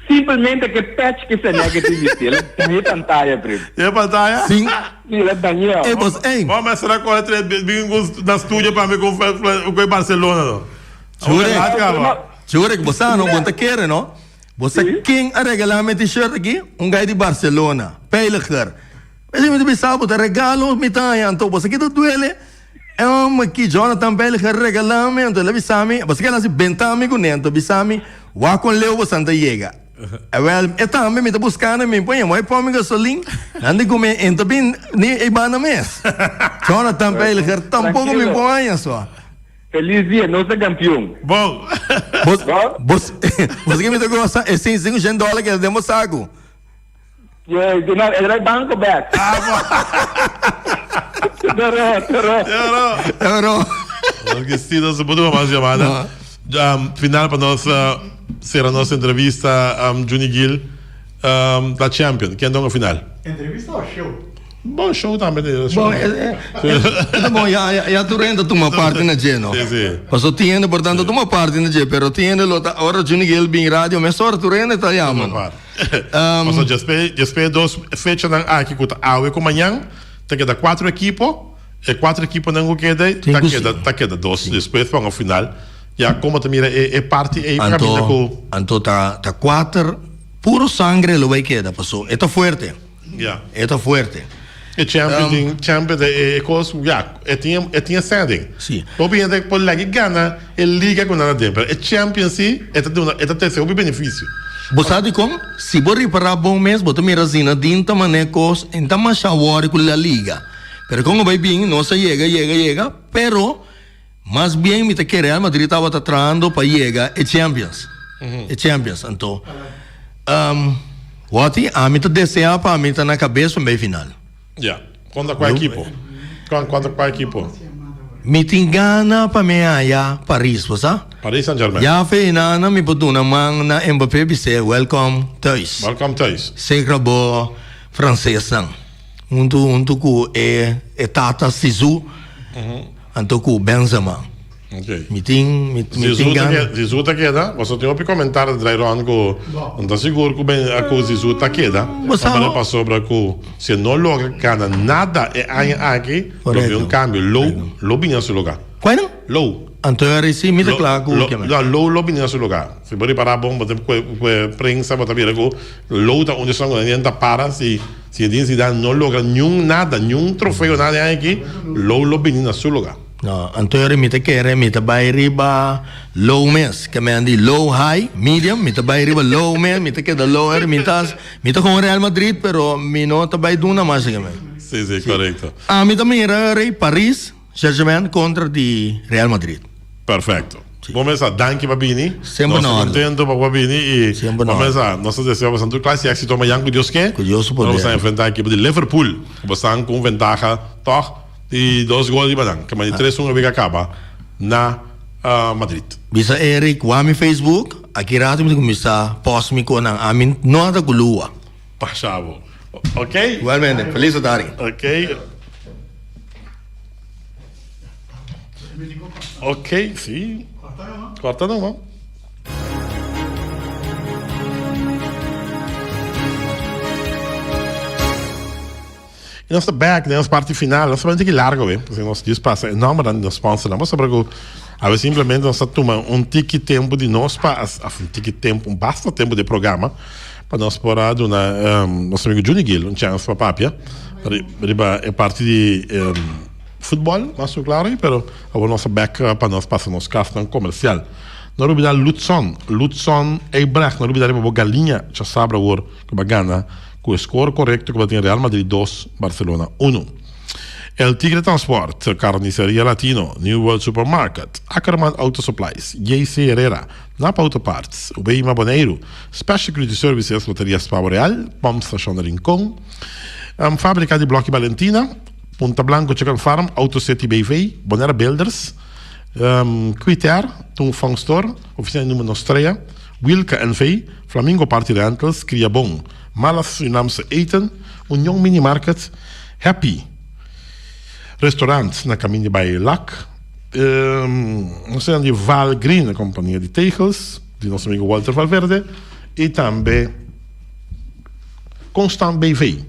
Simplesmente que patch que se negative ele tá pantalla prim.
E pantalla?
Sim.
Ele Daniel.
Ei, boss, ei.
Vamos será correr três bingos na estúdio para me com o Barcelona.
Jurek, você não conta querer, não? Você quem a regalar me t-shirt aqui? Guy de Barcelona. Peiliger. Mas eu me pensava, te regalo, me taia, então você que tu duele. Aqui, Jonathan Peiliger regalame, então ele bisami, você que ela se bentame com ele, então bisami, wa com leu você anda chega. Well, também me tá buscando, me põe, vai pôr me gasolina, ande comer, então bem, nem ibana mes. Jonathan Peiliger tampouco me põe só.
Feliz dia, não é campeão.
Bom.
Você que me tocou esse $500 que ele deu saco.
Ele é banco back.
Euro.
Porque se nós podemos mais chamada. Final para nossa ser a nossa entrevista Juni Gil da Champions. Quem dá no final?
Entrevista ou show?
Bom show também.
Bom, já tu renda uma parte na geno.
Sim.
Passou tiene, portanto, uma parte na geno, pero tiene ora Juni Gil bin radio, mas só tu renda italiano.
Mas já espera duas fechas aqui com a com amanhã, tá queda 4 equipos, e 4 equipos não queda, tá queda 2 depois para o final. Já como também é parte é caminho com.
Anto tá 4 puro sangue lo vai queda, passou. É forte. É forte.
E Champions é coisa, tinha standing.
Sim.
Obviamente por lá que gana, ele liga com nada tempo. E Champions sim, é terceiro benefício.
Você sabe como? Se você reparar bom mês, você mira assim, dinta manecos, então mais chawari com a liga. Pero como vai bem, não se chega, pero mais bem me te que Real Madrid estava tratando para chegar é Champions. É Champions, então. A mim te deseja para mim tá na cabeça bem final.
Conta com a equipe. Conta com a equipe.
Mitingana pa meaya Paris, sa?
Paris Saint-Germain.
Ja, na mi poduna mang na Mbappé bise welcome thuis.
Welcome thuis.
Zeker bo francês nang. Untu ku tata Sisu. Anto ku Benzema.
Ok.
Mitingana.
Zizou tá queda. Você tem um comentário de Drairon que não está seguro que o Zizou tá queda. Mas passou para que se não logra ganhar nada aqui, houve um câmbio. Low binha seu lugar.
Qual não?
Low.
Antoine sim, me declara que
low binha seu lugar. Se você parar bom, você prensa, você vira que low tá onde são ainda para se diz que não logra nada, nenhum troféu nada aqui, low binha seu lugar.
No, Antoine mita kere mita bay riba low mes, kami andi low high, medium, mita bay riba low mes, mita keda lower, mita com Real Madrid, pero mino tabay duna mas kami.
Sim, correto.
Mita mira rei Paris, Saint-Germain contra di Real Madrid.
Perfeito. Vamos começar, danke Babini.
Sempre
nós contento para Babini e vamos começar. Nossa decisão é que classe se toma yang com Deus que?
Com Deus poder.
Vamos enfrentar a equipe de Liverpool. Vamos com vantagem, toch? E 2 gols de Badang, que mais 3-1 vai acabar na Madrid.
Bisa Eric, wami Facebook, aqui rato me começar post me com amin nota kulua.
Pachavo. Ok?
Igualmente, feliz tarde.
Ok. Ok, sim. Corta não. E nossa back, nossa parte final, nós vamos ter que largo, porque nosso dia passa enorme de sponsor, não sobre que a simplesmente nós tomamos tique tempo de nós para tique tempo, basta tempo de programa para nós parar do nosso amigo Johnny Gill, chance para papia, é parte de futebol, mas claro, pero a nossa back para nós passar nos cartão comercial. Não olvidar Lutson Eibrecht, não olvidar a galinha, já sabe agora que bagana. Com o score correto que vai ter Real Madrid 2, Barcelona 1. El Tigre Transport, Carniceria Latino, New World Supermarket, Ackerman Auto Supplies, JC Herrera, Napa Auto Parts, Ubeima Boneiro, Special Security Services, Loterias Pavo Real, Pump Station de Rincón, Fábrica de Bloque Valentina, Punta Blanco Chicken Farm, Auto City BV, Bonera Builders, Quitter, Tungfang Store, Oficina Número Nostrea, Wilka NV, Flamingo Party Rentals, Criabon, Malas Surinaamse Eten, Union Mini Market, Happy Restaurant na caminho bij Lac, nós temos de Val Green, a companhia de tegels, de nosso amigo Walter Valverde, e também Constant BV,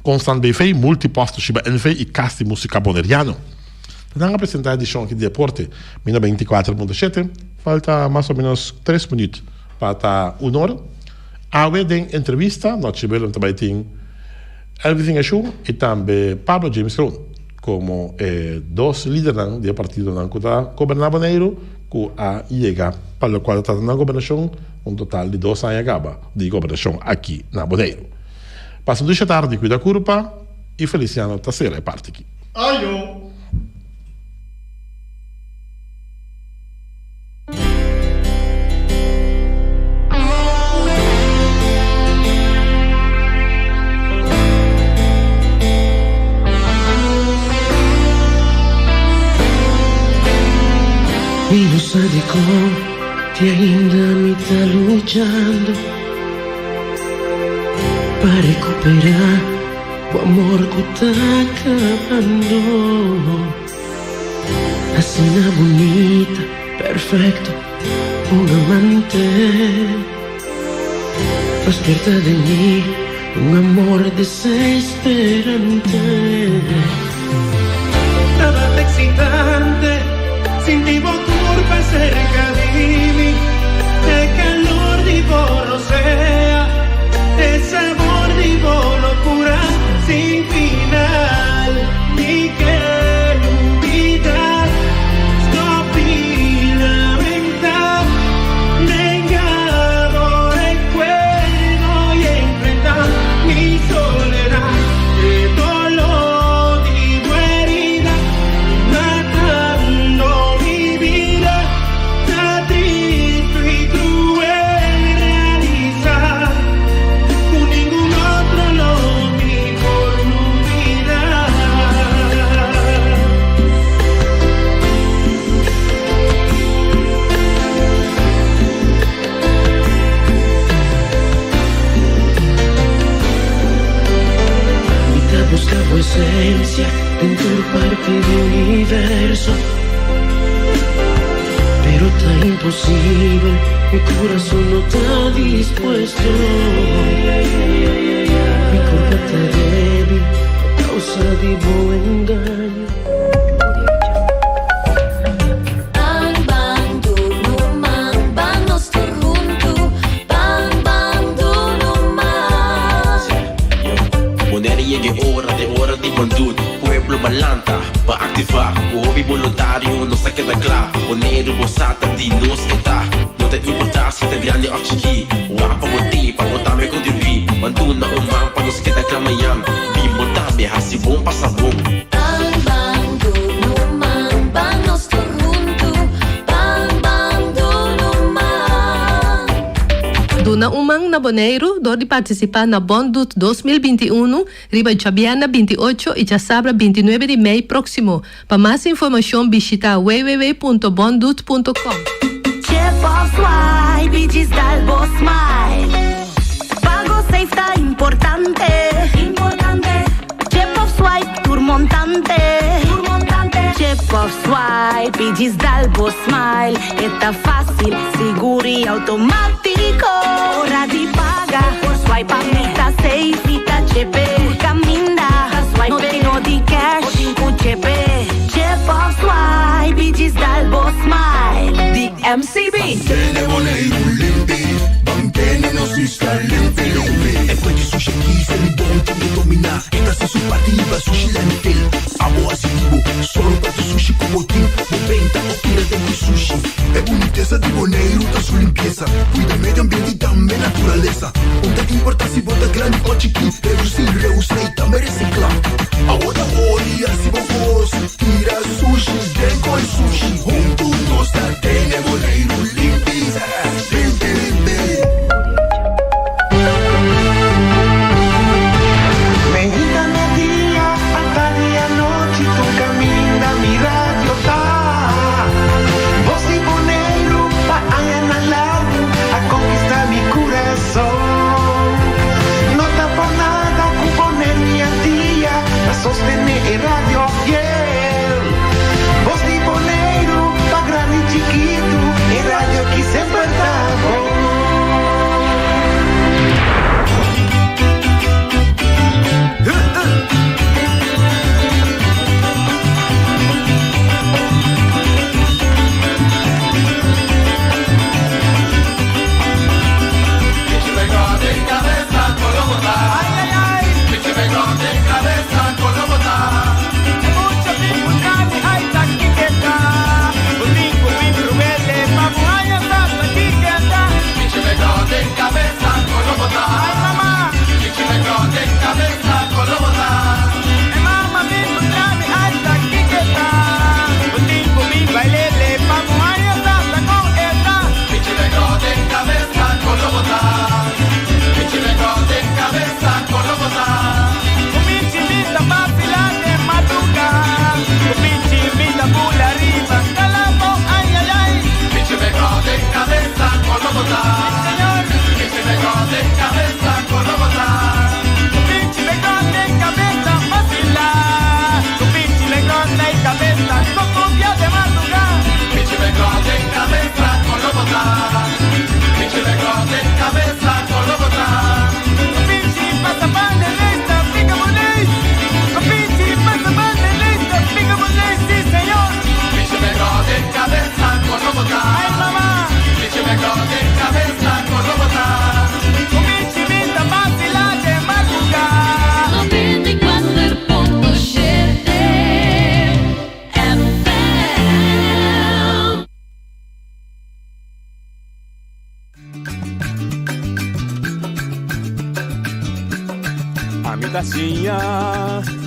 Constant BV, multiposto Shiba NV e Casti Música Boneriano. Vamos apresentar a edição aqui de deporte, mina 24.7, falta mais ou menos 3 minutos para estar 1 hora. Awe den entrevista, nós tivemos também tem Elvis Ingashu e também Pablo James Kroon, como 2 líderes do partido da Governaboneiro, que a IEGA, para o qual está na governação, total de 2 anos de governação aqui na Boneiro. Passando a tarde, cuida a curva e Feliciano Tassera é parte aqui.
Ayo!
E não sabe como que ainda me tá lutando para recuperar o amor que tá acabando. A cena bonita, perfecto, un amante. Despierta de mí un amor desesperante. Nada excitante, sin ti curva cerca de mí, el calor de vos sea, el sabor de vos locura sin final, ni que olvidar, stoppi lamentar, negado recuerdo y enfrentar mi soledad, de dolor y herida, matando mi vida, está triste y cruel realizar, con ningún otro lo esencia en tu parte de universo. Pero está imposible, mi corazón no está dispuesto. Mi cuerpo está débil a causa de buen engaño.
Bandut, pueblo balanta, para activar, hobby voluntario, no se queda claro, poner bosata, dinos está, no te importa si te grande o chiqui, guapa boti, para botarme con dirvi, bandu na umang, para no se queda clamayang, bimbo tabi, hasi bom pasa bom.
Duna umang na Bonaire, dor de participar na Bondut 2021, riba Chabiana 28 e Chasabra 29 de maio próximo. Para mais informação, visita www.bondut.com.
Pago safe está importante. Chip of swipe, tour montante. Chip of swipe e digital boss smile. Está fácil, seguro e automático. Hora de pagar por swipe, a meta safe e tá chepe. Caminda, no tenho de cash, com chepe. Chip of swipe e digital boss smile. The MCB.
Mantene nostra limpi. E poi di sushi chi se li buon che domina. E da su partiva sushi lentil. Amo asivo, solo per sushi come team. Moventa o tira del sushi. E bonitezza di Bonaire da su limpieza. Cuida medio ambiente y también naturaleza. Onde importa si bota grande o chiqui. Reusei e também reciclar. Agora olha se vos tira sushi. Denko e sushi. Junto nós da tem Bonaire limpi.
Sostener radio fiel. Voz de Bonaire, pa grande e chiquito, e radio que sempre tá bom.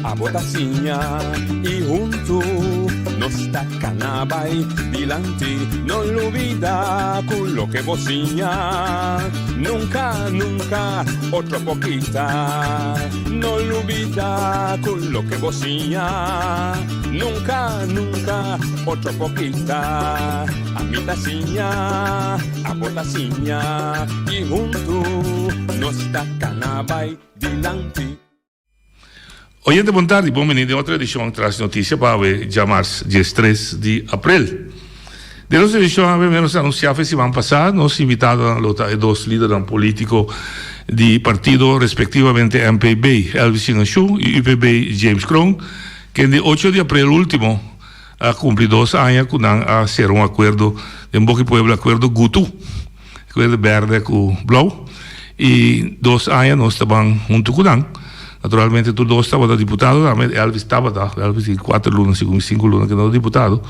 A botacinha e junto nos tacanabay dilante, no olvida con lo que vocinha, nunca, nunca, otro poquita, no olvida con lo que vocinha, nunca, nunca, otro poquita, a mi tacinha, a botacinha y junto nos tacanabay dilante.
Oyente, boa tarde, bem-vindo a outra edição traz notícia para ver dia 3 de abril. De nossa edição, nós anunciamos semana passada, nós invitamos a dois líderes políticos de partido, respectivamente MPB, Elvis Singachu, e UPB, James Krohn, que de 8 de abril último ha cumprido 2 anos com a ser um acordo de um pouco pueblo, acordo Gutu, acordo verde com blau, e 2 anos nós estamos junto com ele. Naturalmente, tu dois estava deputado, Elvis estava, Elvis de 4 lunas, 5 lunas que não é deputado,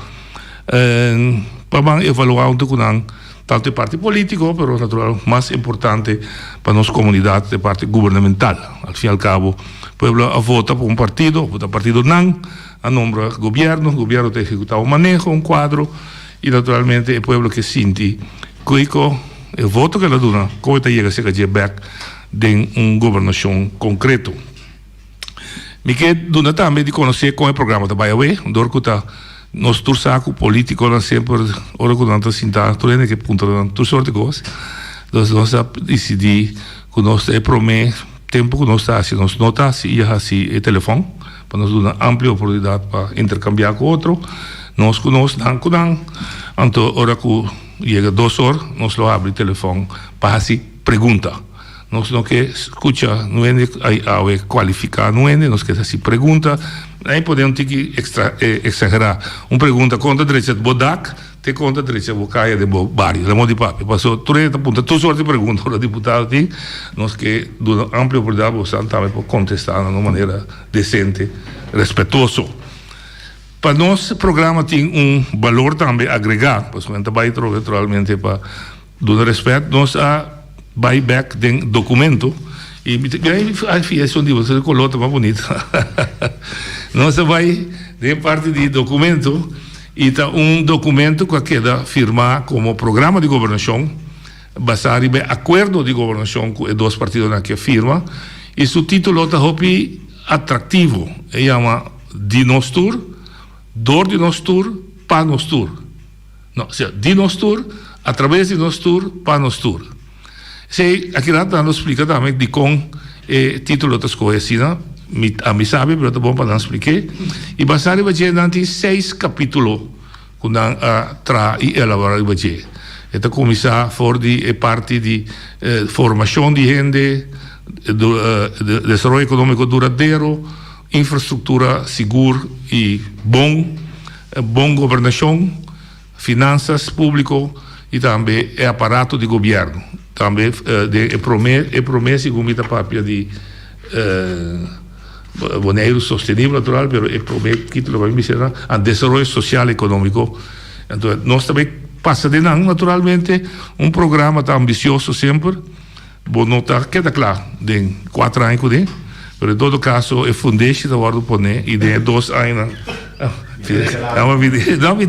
para evaluar junto com ele, tanto de parte político, mas natural, mais importante para nossa comunidade, de parte governamental. Al fim e al cabo, o povo vota por um partido, vota partido não, a nombra governo, o governo tem que executar um manejo, um quadro, e naturalmente o povo que sente que o voto que ela dá, como chega a ser back de governação concreto. Me quer dona também de conhecer como é o programa da Baiaway, onde que nós tursaco político lá sempre, ora que nós sentar, tu lembra que ponto tu sorte de coisas, nós decidimos que nós promet tempo que nós está assim, nós notas e assim o telefone, para nos dar uma ampla oportunidade para intercambiar com outro, nós que nós dan, então ora que chega 2 horas, nós lo abre o telefone para assim pergunta. Nós não que escuta, não é qualificar, não é, nós que assim pergunta, aí podemos ter que exagerar. Uma pergunta contra a direita de Bodac, tem contra a direita de Bocaia de Bari, la mão de papi. Passou 30 pontos, tu sorte de pergunta, o deputado tem, nós que dão ampla oportunidade para também para contestar de uma maneira decente, respeitoso. Para nós, o programa tem valor também agregado, porque a gente vai naturalmente para dar respeito, nós buyback de documento e aí fiz um você colota mais bonita nós vai de parte de documento e tá documento que queda firmar como programa de governação baseado em acordo de governação com os 2 partidos que firma e su título está hopi atrativo e chama Dinostur, dor de Nostur, para Nostur não, ou seja, Dinostur através de Nostur, para Nostur. Se aqui lá nos explica também de como título das coisas, a mim sabe, mas é bom para nos explicar. E basado em vai ter 6 capítulos quando tra e elaborar o budget. Então começar for de parte de formação de gente, desenvolvimento econômico duradouro, infraestrutura segura e bom governação, finanças públicas e também aparato de governo. Também promessa como a papia de boneiro sustentável natural, mas é promessa que vai me dizer a desenvolvimento social e econômico. Então nós também passa de naturalmente programa tão ambicioso sempre, vou notar que é claro, de 4 anos que mas em todo caso é fundeste da guarda poner e de 2 anos não me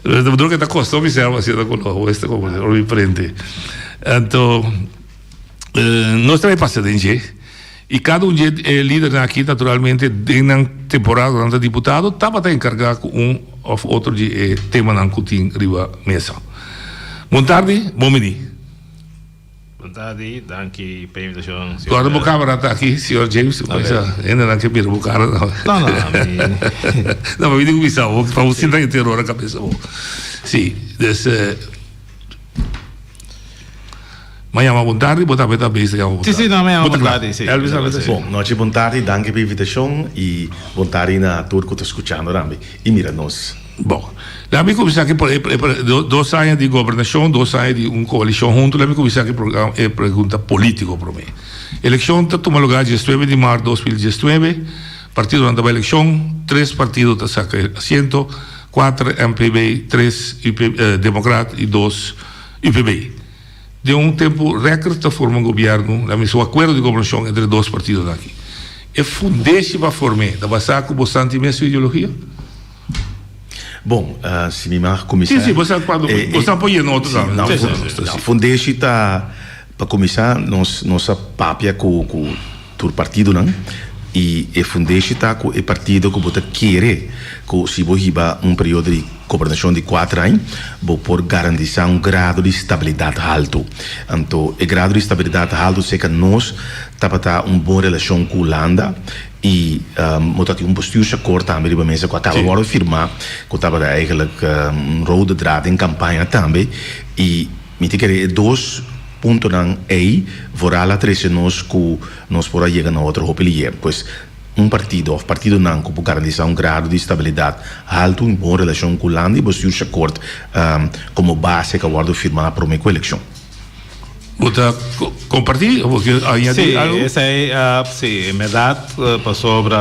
Devo que está costando observar assim da color, esta como o frente. Então, nós também passamos de e cada líder aqui naturalmente na temporada de deputado estava encarregado com ou outro de tema não cutin riba mesa. Boa tarde, bom menino.
Boa tarde, danke pela invitação.
Agora o câmera está aqui, senhor James, mas ainda não quer vir o cara. Não, mas me diga isso, para você não ter hora a cabeça. Sim, Amanhã boa tarde, boa tarde também.
Sim, amanhã boa tarde.
Bom, noite, boa tarde, danke pela invitação e boa tarde na turma que está escutando, Rambi. E mira nós.
Bom, lá me começar aqui 2 anos de governação, 2 anos de uma coalição junto, lá me começar aqui pergunta política para mim. Eleição toma lugar dia 9 de março de 2019, partido durante a eleição, 3 partidos da saca assento, 4 MPB, 3 Democrata e 2 UPB. De tempo recorde da forma de governo, la mesma acordo de governação entre 2 partidos aqui. E fundeste para formar, da base com bastante mesma ideologia?
Bom, se me marca começar...
Sim, você apoia no outro lado.
Não, fundeste está, para começar, nossa papia com o partido, não? E fundeste está com o partido que você quer, que se você vai período de governação de 4 anos, por garantir grado de estabilidade alto. Então, o grado de estabilidade alto é que nós tapata boa relação com a Holanda e moet een bestuursakkoord também bij mensen que worden firmar que estava eigenlijk rode draad in campagne também e me te querer dois pontos dan vooral a trece nos por chegar na outra hopelia pois partido não que garantizar grado de estabilidade alto em boa relação com a Holanda e bestuursakkoord como base que wordt firmar para uma eleição.
¿Vota compartir?
Sí, sí, en verdad, sobre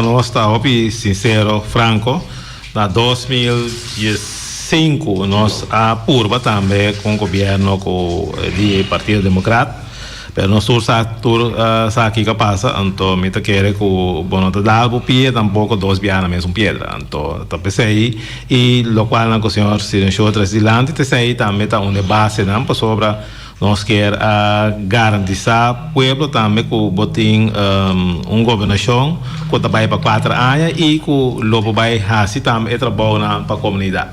no está hopi sincero, franco, na 2015 nos apurba também com o governo com o Partido Democrata, pero no sur sa aqui que passa, então me te quer que o bono te dá o pie, tampouco dois bianas mesmo pedra, então tá pensei e lo qual na que o senhor se deixou atrás dilante, te sei também tá uma base não para sobre nós quer garantizar pueblo também que botem governação que vai para 4 anos e que logo vai fazer também trabalho para a comunidade.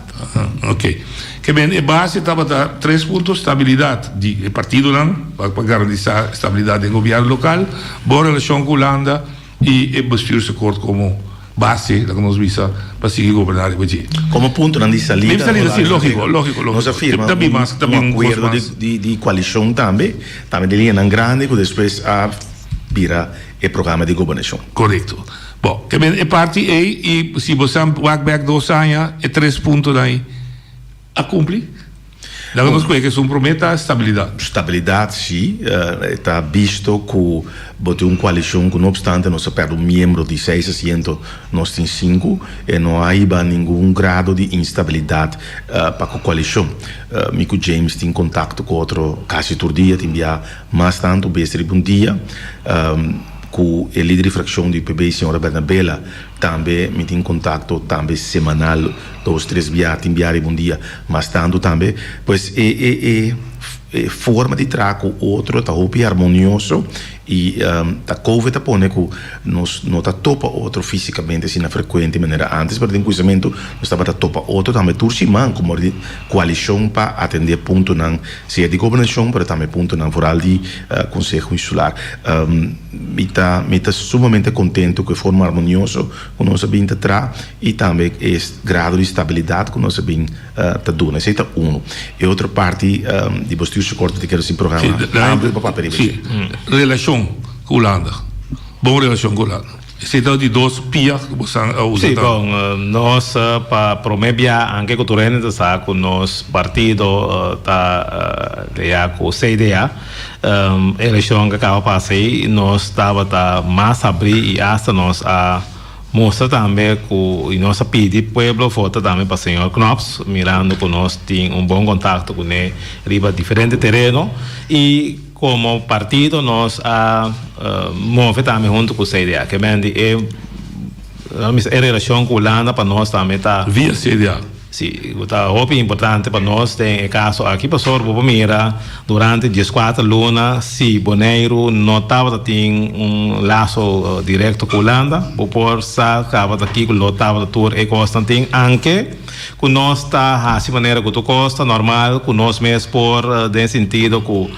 Ok. Que bem, a base estava a 3 pontos: estabilidade de partido para garantizar estabilidade do governo local, boa relação com a Holanda e bestuursakkoord como base da que nos visa para seguir governar o país.
Como ponto de salida,
sí, lógico.
Nos afirma un acuerdo de coalición también de linha grande que después vira el programa de governación.
Correcto. Bom, que bem, a parte e se você vai back 2 anos, 3 pontos daí a cumprir. Daí nos coisa que promete estabilidade.
Estabilidade, sim. Está visto que bote uma coalição que, não obstante, nós perde membro de 6 assentos, nós temos 5, e não há nenhum grado de instabilidade para a coalição. Mico James tem contato com outro, quase todo dia, tem mais tanto, bem bom dia. Com o líder de fração do PB, a senhora Bernabela, também me tem contato também semanal, 2-3 dias, tem enviar bom dia, mas tanto também, pois forma de trago outro está muito harmonioso e a COVID está pondo que nós não está topa outro fisicamente assim na frequente maneira antes, mas em conhecimento nós estava topa outro também turciman como de coalição para atender ponto não se é de governação, mas também ponto não foral de conselho insular. Me tá sumamente contente que forma harmonioso que nós bem tra e também esse grado de estabilidade que nós bem tá dando. Essa é um. E outra parte de bestuursakkoord que quero esse programa amplo para papel.
Relação com a Holanda. Boa relação com a Holanda. Você está de 2 pias que você usa.
Sim, bom, nós para promebiar anche com o terreno de saco, nós partido tá com o CDA, eleição que acaba passei, nós estava mais abrir e hasta nós mostra também que nós pedimos pueblo vota também para o senhor Knops, mirando que nós temos bom contato com ele, riba diferente terreno e como partido nós move também junto com o CDA, que vende a relação com a Holanda para nós também está
via CDA.
Sim, está muito importante para nós, tem o caso aqui para o mira durante 14 lunas, se Bonaire não estava tendo laço direto com a Holanda, por sa acaba aqui com o estava tour e Constantin, anche que nós está assim maneira que tu costa normal, que nós mesmo por de sentido que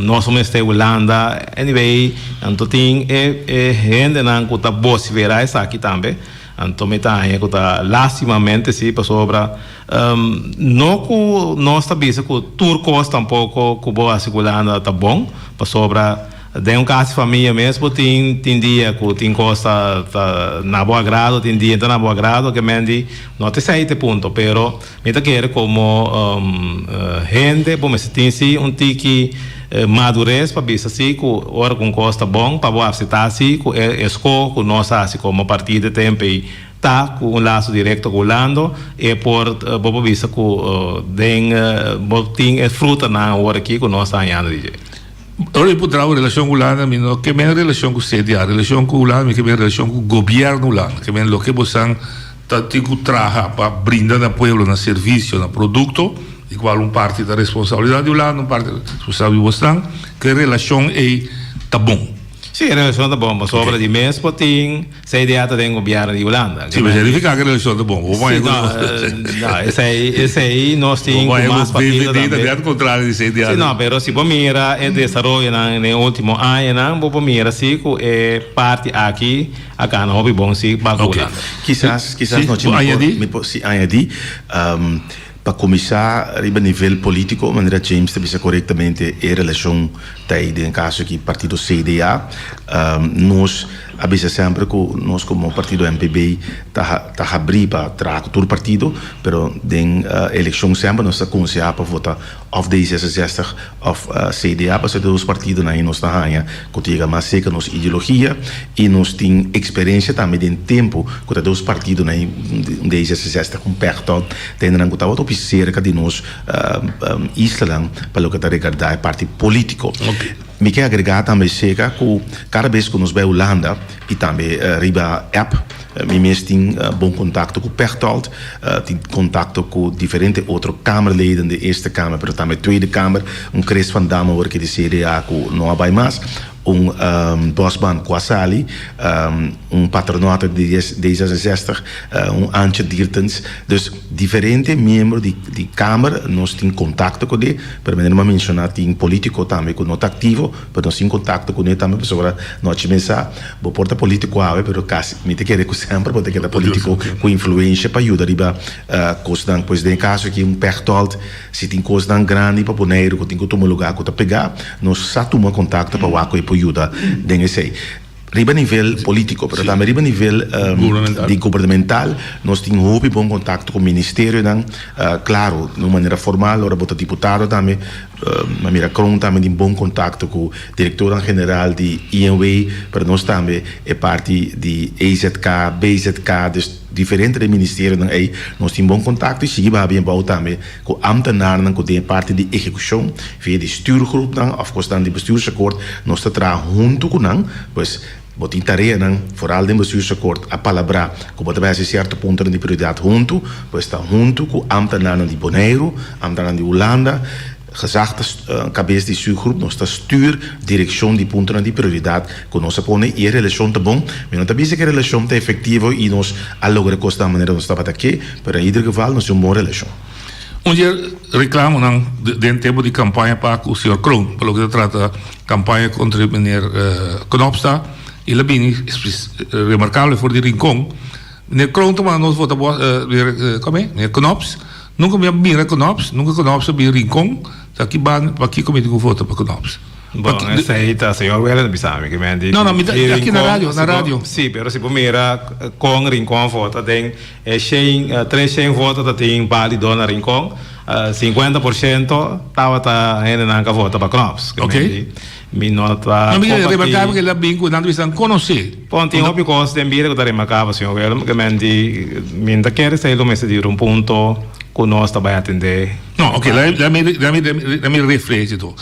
nós somos de Holanda, anyway, então tem gente não que está boa se verá isso aqui também. Então, me está aí que está lastimamente sim para sobre não que nós está vendo que turcos tampouco que boa segurando está bom para sobre de caso de família mesmo tem dia que tem costa na boa grado tem dia na boa grado que mendi não te sei te ponto pero me está querer como gente bom mas tem sim tique madurez para ver se que ora com costa bom para boa aceitar se que esco que nós assim como partido de tempo e tá com laço direto com o Holanda e por bobo vista que tem fruta na hora aqui que nós está andando
Ora eu putrava a relação com a Holanda, mas que bem a relação com o CDA, a relação com a Holanda, que bem a relação com o governo holanda, que bem o que você tem que trabalhar para brindar ao povo no serviço, no produto, igual parte da responsabilidade do Holanda, parte da responsabilidade do Estado, que a relação está bom.
Sim, a relação tá bom, mas sobre de mês, poting, CDA tem governo de Holanda.
Sim, mas verificar que a relação tá bom.
Não, esse aí nós temos mais partido também.
Ao contrário de CDA.
Sim, não, pero se mira o desenvolvimento no último ano, vou mira se é parte aqui, acá não houve bom se bagulho.
Quizás nós tínhamos añadir para começar a nível político, de maneira James deve ser corretamente a relação daí em caso aqui partido CDA, nós a vezes sempre que nós como partido MPB tá abrir para trazer todo partido, pero den eleição sempre nós aconselhamos para votar of D66 of CDA para ser dois partidos aí nós tá ganha, que tiga mais seca nos ideologia e nós tem experiência também de tempo que dois partidos aí D66 com perto tem não que tá outro cerca de nós Island para o que tá regardar parte político. Me quer agregar também seca que cada vez que nós vai Holanda e também riba app me mesmo tem bom contato com Pertold, tem contato com diferentes outros Kamerleden de Eerste Kamer, mas também Tweede Kamer, Chris van Damme que de CDA que não vai mais, Bosman Kwasali, patronato de D66, Antje Diertens, dus diferentes membros de Kamer, nós temos contato com ele, para mim não mencionar tem político também que não está ativo, mas nós temos contato com ele também, para sobre nós pensar, o porta político mas quase me te querer que sempre pode ter político com influência para ajudar riba coisa dan pois em caso que pertold se tem coisa dan grande para Bonaire que tem que tomar lugar que tá pegar nós só toma contato para o e para ajudar den sei riba nível político, pero também riba nível de governamental, nós temos bom contato com o ministério, claro, de maneira formal, ora bota deputado também, Mamira Kron também tem bom contato com o diretor-geral de INW, para nós também é parte de AZK, BZK, dus diferentes ministérios aí, nós temos bom contato e seguimos bem bom também com ambtenaren que tem parte de execução, via de stuurgroep, of course dan de bestuursakkoord, nós trabalhamos junto com nós, pois botin tarefa vooral de bestuursakkoord a palabra que bota vai certo ponto de prioridade junto, pois está junto com ambtenaren de Bonaire, ambtenaren de Holanda, gezagde cabeça de stuurgroep, nós está stuur direção de pontos de prioridade que nós põe e a relação tá bom, mas não tá bem que a relação tá efetiva e nós a logra costa da maneira nós estava aqui, para em cada geval nós temos uma boa relação.
Dia reclamo dentro tempo de campanha para o Sr. Kroon, pelo que trata campanha contra o meneer Knopsta, ele é bem remarcável por de Rincon. Meneer Kroon também nós votamos como é? Meneer Knops, nunca me mira Knops, nunca Knops bem Rincon, aqui como eu voto para Knops.
Bom, essa aí tá, senhor Wellen Bisami, que me diz.
Não, aqui na rádio.
Sim, pero se mira com Rincon vota tem 300 votos tem válido na Rincon, 50% tava ainda não vota para Knops.
Ok.
Mi nota.
Não me remarcava que ele bem cuidando de conhecer.
Bom, tem uma coisa de mira que tá remarcava, senhor Wellen, que me diz, minta quer sair do mês de ponto que nós tá vai atender.
Não, ok, lá me reflete então.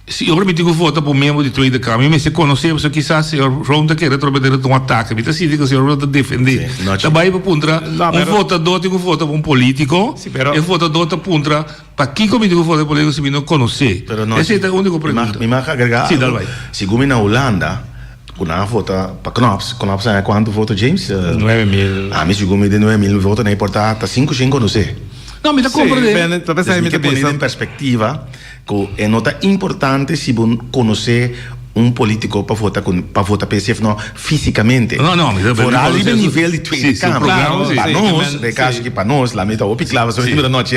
Se eu permitir que eu vote para o membro de Tweede Kamer, mas se conhecer, você quizás se eu ronda que retrometer um ataque, mas assim digo se eu ronda defender. Também para puntra votador tem que votar para um político, e votador tem puntra para quem comete que votar político se não conhecer. Esse é o único pergunta.
Me marca agregar. Sim, dá vai. Se como na Holanda quando vota para Knops é quanto vota James?
9.000.
Mas se como de 9.000 votos não importa, tá 5 sem conhecer.
Não, me dá compreender.
Tem que poner em perspectiva que é nota importante se você conhecer político para votar PSF não fisicamente.
Não,
por ali no nível de Tweede Kamer. Para nós, de caso que para nós, lá meta o piclava sobre a noite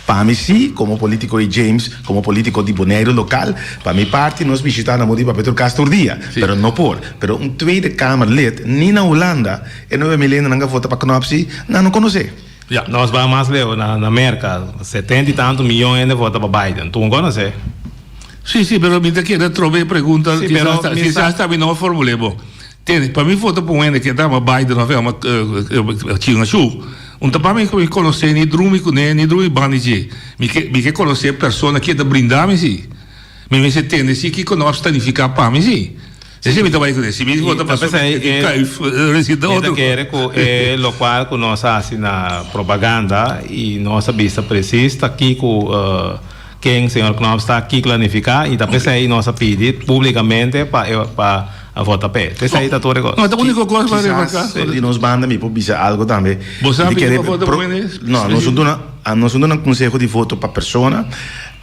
para mim sim, como político de James, como político de Bonaire local, para minha parte nós visitamos a Modiba Petro Castro dia, pero não pero Tweede Kamer lid, nem na Holanda, e 9 milhões não vota para Knops, não conhecer.
Yeah. Nós vamos mais leu na América, 70 e tantos milhões de votos para Biden. Tu não conhece?
Sim, pero me daqui eu trovei pergunta, quizás também não formulei bom. Para mim vota para um que estava Biden, não é uma tinha chu. Para mim que conhecer nem drumi baniji, me que conhecer pessoa que da brindar me sim. Me se tende se que conosco significa para mim sim. Esse me trabalha com esse me volta para
residente que lo qual que nós assim na propaganda e nossa vista precisa aqui com quem o senhor Knops está aqui clarificar e também aí nós pedir publicamente para a votar pé. Isso aí está todo.
Não, a única coisa para remarcar.
E nos manda me por dizer algo também.
Você sabe que voto
não, nós não consegue de voto para persona.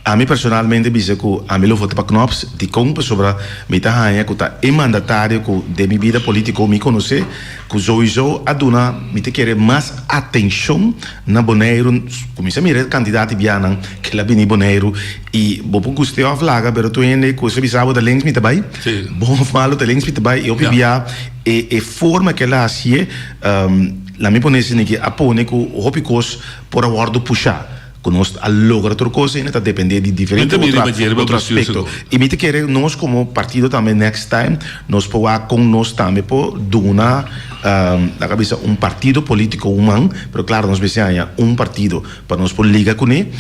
A mim personalmente dizer que a mim eu voto para Knops de como sobre me tá ranha que tá mandatário que de minha vida política me conhecer que sowieso a dona me te querer mais atenção na Bonaire como se mira candidato bianan que lá bem Bonaire e bom gostei a flaga pero tu ainda que se bisabo da links me também bom falo da links me também eu bibia e forma que ela assim la me ponesse que apone que o hopicos por a guardo puxar nós a logra outra coisa ainda depende de diferentes outro aspecto e me te querer nós como partido também next time nós podemos com nós também por dona na cabeça partido político humano pero claro nós precisamos partido para nós por liga com ele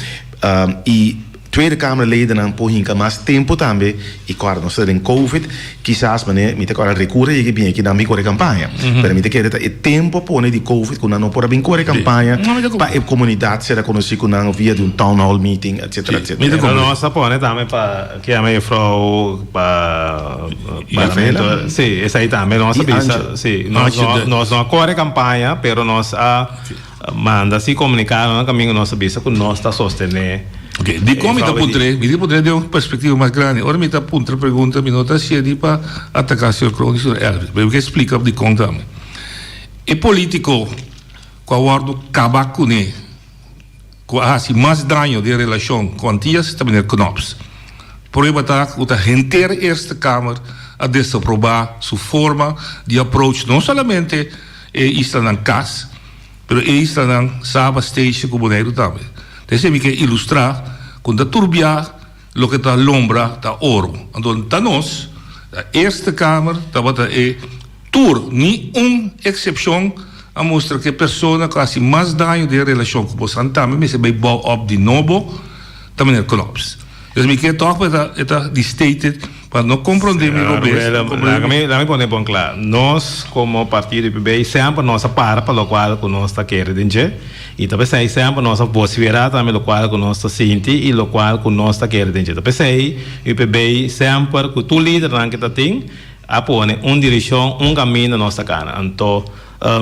e Tweede Kamerleden aan pohinka mais tempo também e claro nós temos Covid quizás mané me te agora recurre e que bem que na minha campanha pero me te quer e tempo pone de Covid quando não pode bem correr campanha para a comunidade será conhecido com via de town hall meeting etc etc
nós pone também para que a minha frau para sim essa aí também nós sim nós não corre campanha pero nós manda se comunicar no caminho nossa bisa com nós está sostener.
Ok, di come da potrei dar uma perspectiva mais grande. Ora me tá ponto a pergunta, me nota se é para atacar o senhor Crowley sobre Elvis. Eu que explica de conta. E político, com o acabar com ele, com assim mais dano de relação com antigas, também é Knops. Por isso tá o a inteira Eerste Kamer a desaprovar sua forma de approach, não somente está na casa, mas está na Saba Station como Bonaire também. Então, me quer ilustrar quando a turbia, o que está lombra, está ouro. Então, está nós, a Eerste Kamer, está tour, nenhuma exceção, a mostrar que a pessoa que faz mais dano de relação com você, também, mas se vai bouw op de novo, também é Knops. Então, me quer tocar para stated, para não compreender meu problema.
Lá me pone bom claro. Nós, como partido do PBI, sempre nossa para o qual nós está querendo e também sei sempre nossa possibilidade também o qual nós está sentindo e o qual nós está querendo também sei o PBI sempre que tu líder não que tem a pôr direção caminho nossa cara então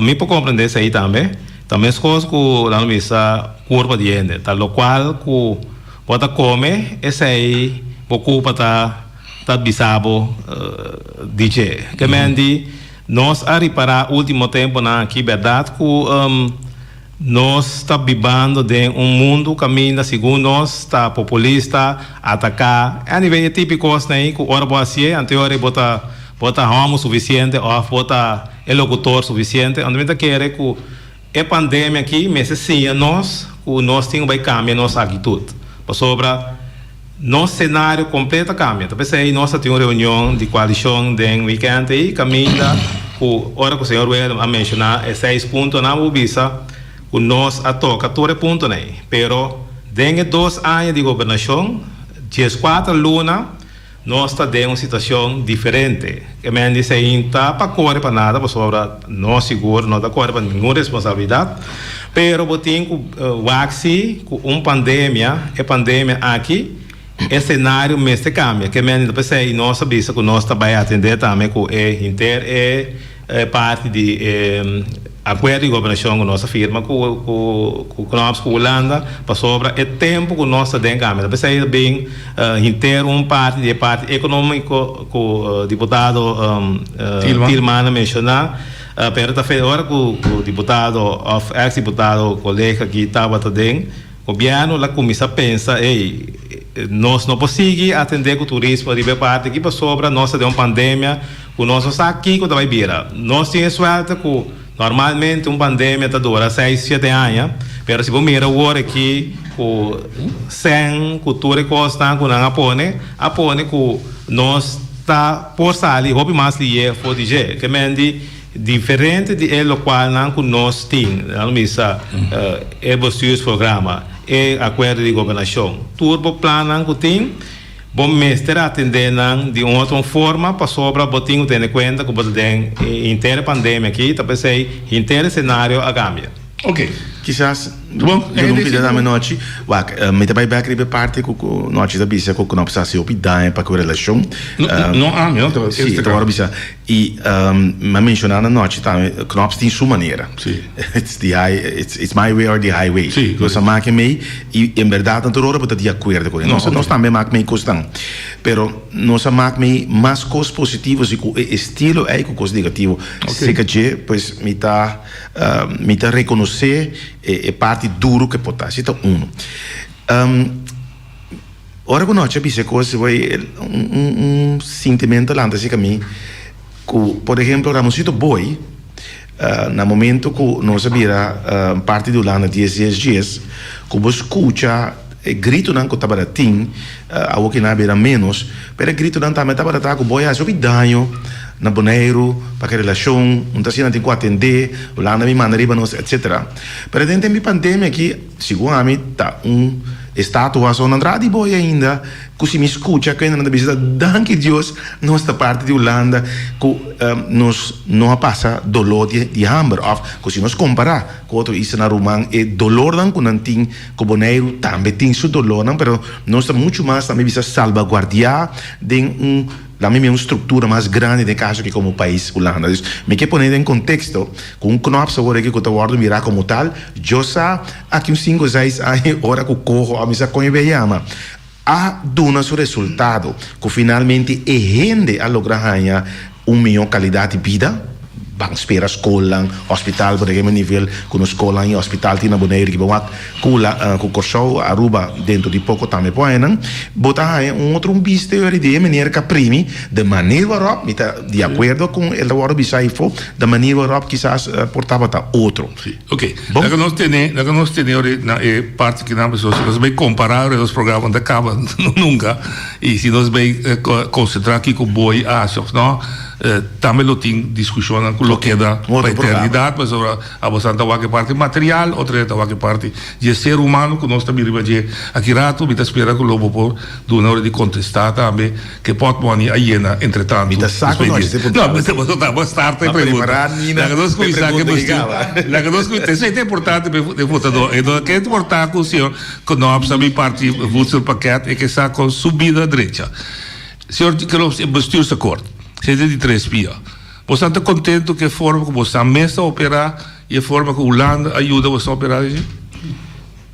me pode compreender isso aí também as coisas que lá no missa curva de ende tá o qual que pode comer esse aí ocupa tá bisabo DJ que mendi nós a reparar último tempo na aqui verdade que nós está vivendo de mundo caminho segundo nós está populista atacar a nível típico né que ora boa assim anterior bota homo suficiente ou bota elocutor suficiente onde me quer que a pandemia aqui mas sim nós temos vai cambiar nossa atitude sobra nosso cenário completo cambia talvez aí nós temos uma reunião de coalição de weekend e caminha que ora que o senhor vai a mencionar 6 pontos na ubisa nós toca 14 pontos né pero dentro de 2 anos de governação 14 luna nós está em uma situação diferente que me diz aí tá para correr para nada para sobra não seguro não está correr para nenhuma responsabilidade pero botem o axi com pandemia aqui o cenário mesmo cambia que me diz aí nós sabemos que nós está vai atender também com parte de acordo de governação com nossa firma com Knops com Holanda para sobra é tempo que nós tem câmera para sair bem inteiro parte econômico com o deputado Tilman mencionar pero tá feito agora com o deputado ex-deputado colega que estava também o governo lá começa a pensar nós não conseguimos atender o turismo de parte aqui para sobra nossa de uma pandemia o nosso está aqui que vai vir nós temos sorte que normalmente uma pandemia dura 6-7 anos mas se você mira agora aqui o sem cultura costa com a apone que nós está por sair hobby mais lié for dizer que mendi diferente de lo qual não nós tem a missa é programa e acordo de governação turbo plano que tem bom mestre atendendo de uma outra forma para sobra botinho tendo conta que você tem inteira pandemia aqui talvez aí inteiro cenário a cambia
ok
quizás
Bom,
eu não pedi
sim,
da
bom.
noite, me também vai querer parte com noite da bisa com não precisa ser opidão para com relação.
Não, então,
sim, então agora bisa e me mencionar na noite também, knops tem sua maneira.
Sim.
It's my way or the highway.
Sim,
Nós marca meio e em verdade não hora para de acordo com ele. Nós também marca meio costan, pero nós marca meio mais coisas positivas e com estilo é com coisas negativas. Se que pois me tá reconhecer é parte duro que pode ser então ora quando nós bisa coisa vai sentimento lá assim que mim por exemplo Ramosito Boy no momento que nós sabia parte do ano 10 dias que você escuta grito não que estava assim a o que não era menos pero grito não também estava tá com boy acho que danho na Bonaire para que relação não está sendo tem atender lá na minha maneira etc pero dentro da pandemia aqui seguramente tá estátua só não entrada e boy ainda que se me escuta que ainda não visita danke Deus nossa parte de Holanda que nós não passa dolor de hambre que se nós comparar com outro isso na Romã é dolor não que não tem que Bonaire também tem seu dolor não pero nós está muito mais também bisa salvaguardar de la mesma estrutura mais grande de caso que como país Holanda. Me que poner em contexto com knops agora que eu estou mirar como tal, eu sei aqui uns 5 ou 6 anos hora que corro a missa com Ibeyama a dona seu resultado que finalmente rende a lograr melhor qualidade de vida. Bang espera escola, hospital, por exemplo, nível com escola e hospital tinha Bonaire que bom com Corsou, Aruba dentro de pouco também poenan, botar outro visto de maneira que primi de maneira Europa, de acordo com el Europa bisaifo, de maneira Europa quizás portava tá outro.
Ok. Lá que nós temos na parte que nós vai comparar os programas da Caba nunca e se nós vai concentrar aqui com boi achos, não? Também lo tem discussão com o que da para a eternidade, mas a você está a parte material, outra está a parte de ser humano que nós também ribaje aqui rato, me espera que o lobo por do na hora de contestar também que pode money a hiena entretanto.
Me saco nós,
não, mas você tá bastante pergunta. Lá que nós conversamos que lá que nós conversamos é importante de votador, então que é importante que o senhor que nós também parte voto paquete e que está com subida direita. Senhor que nós bestuurs acordo. Seja de 3 pia. Você está contente que a forma que você começa a operar e a forma que a Holanda ajuda você a operar?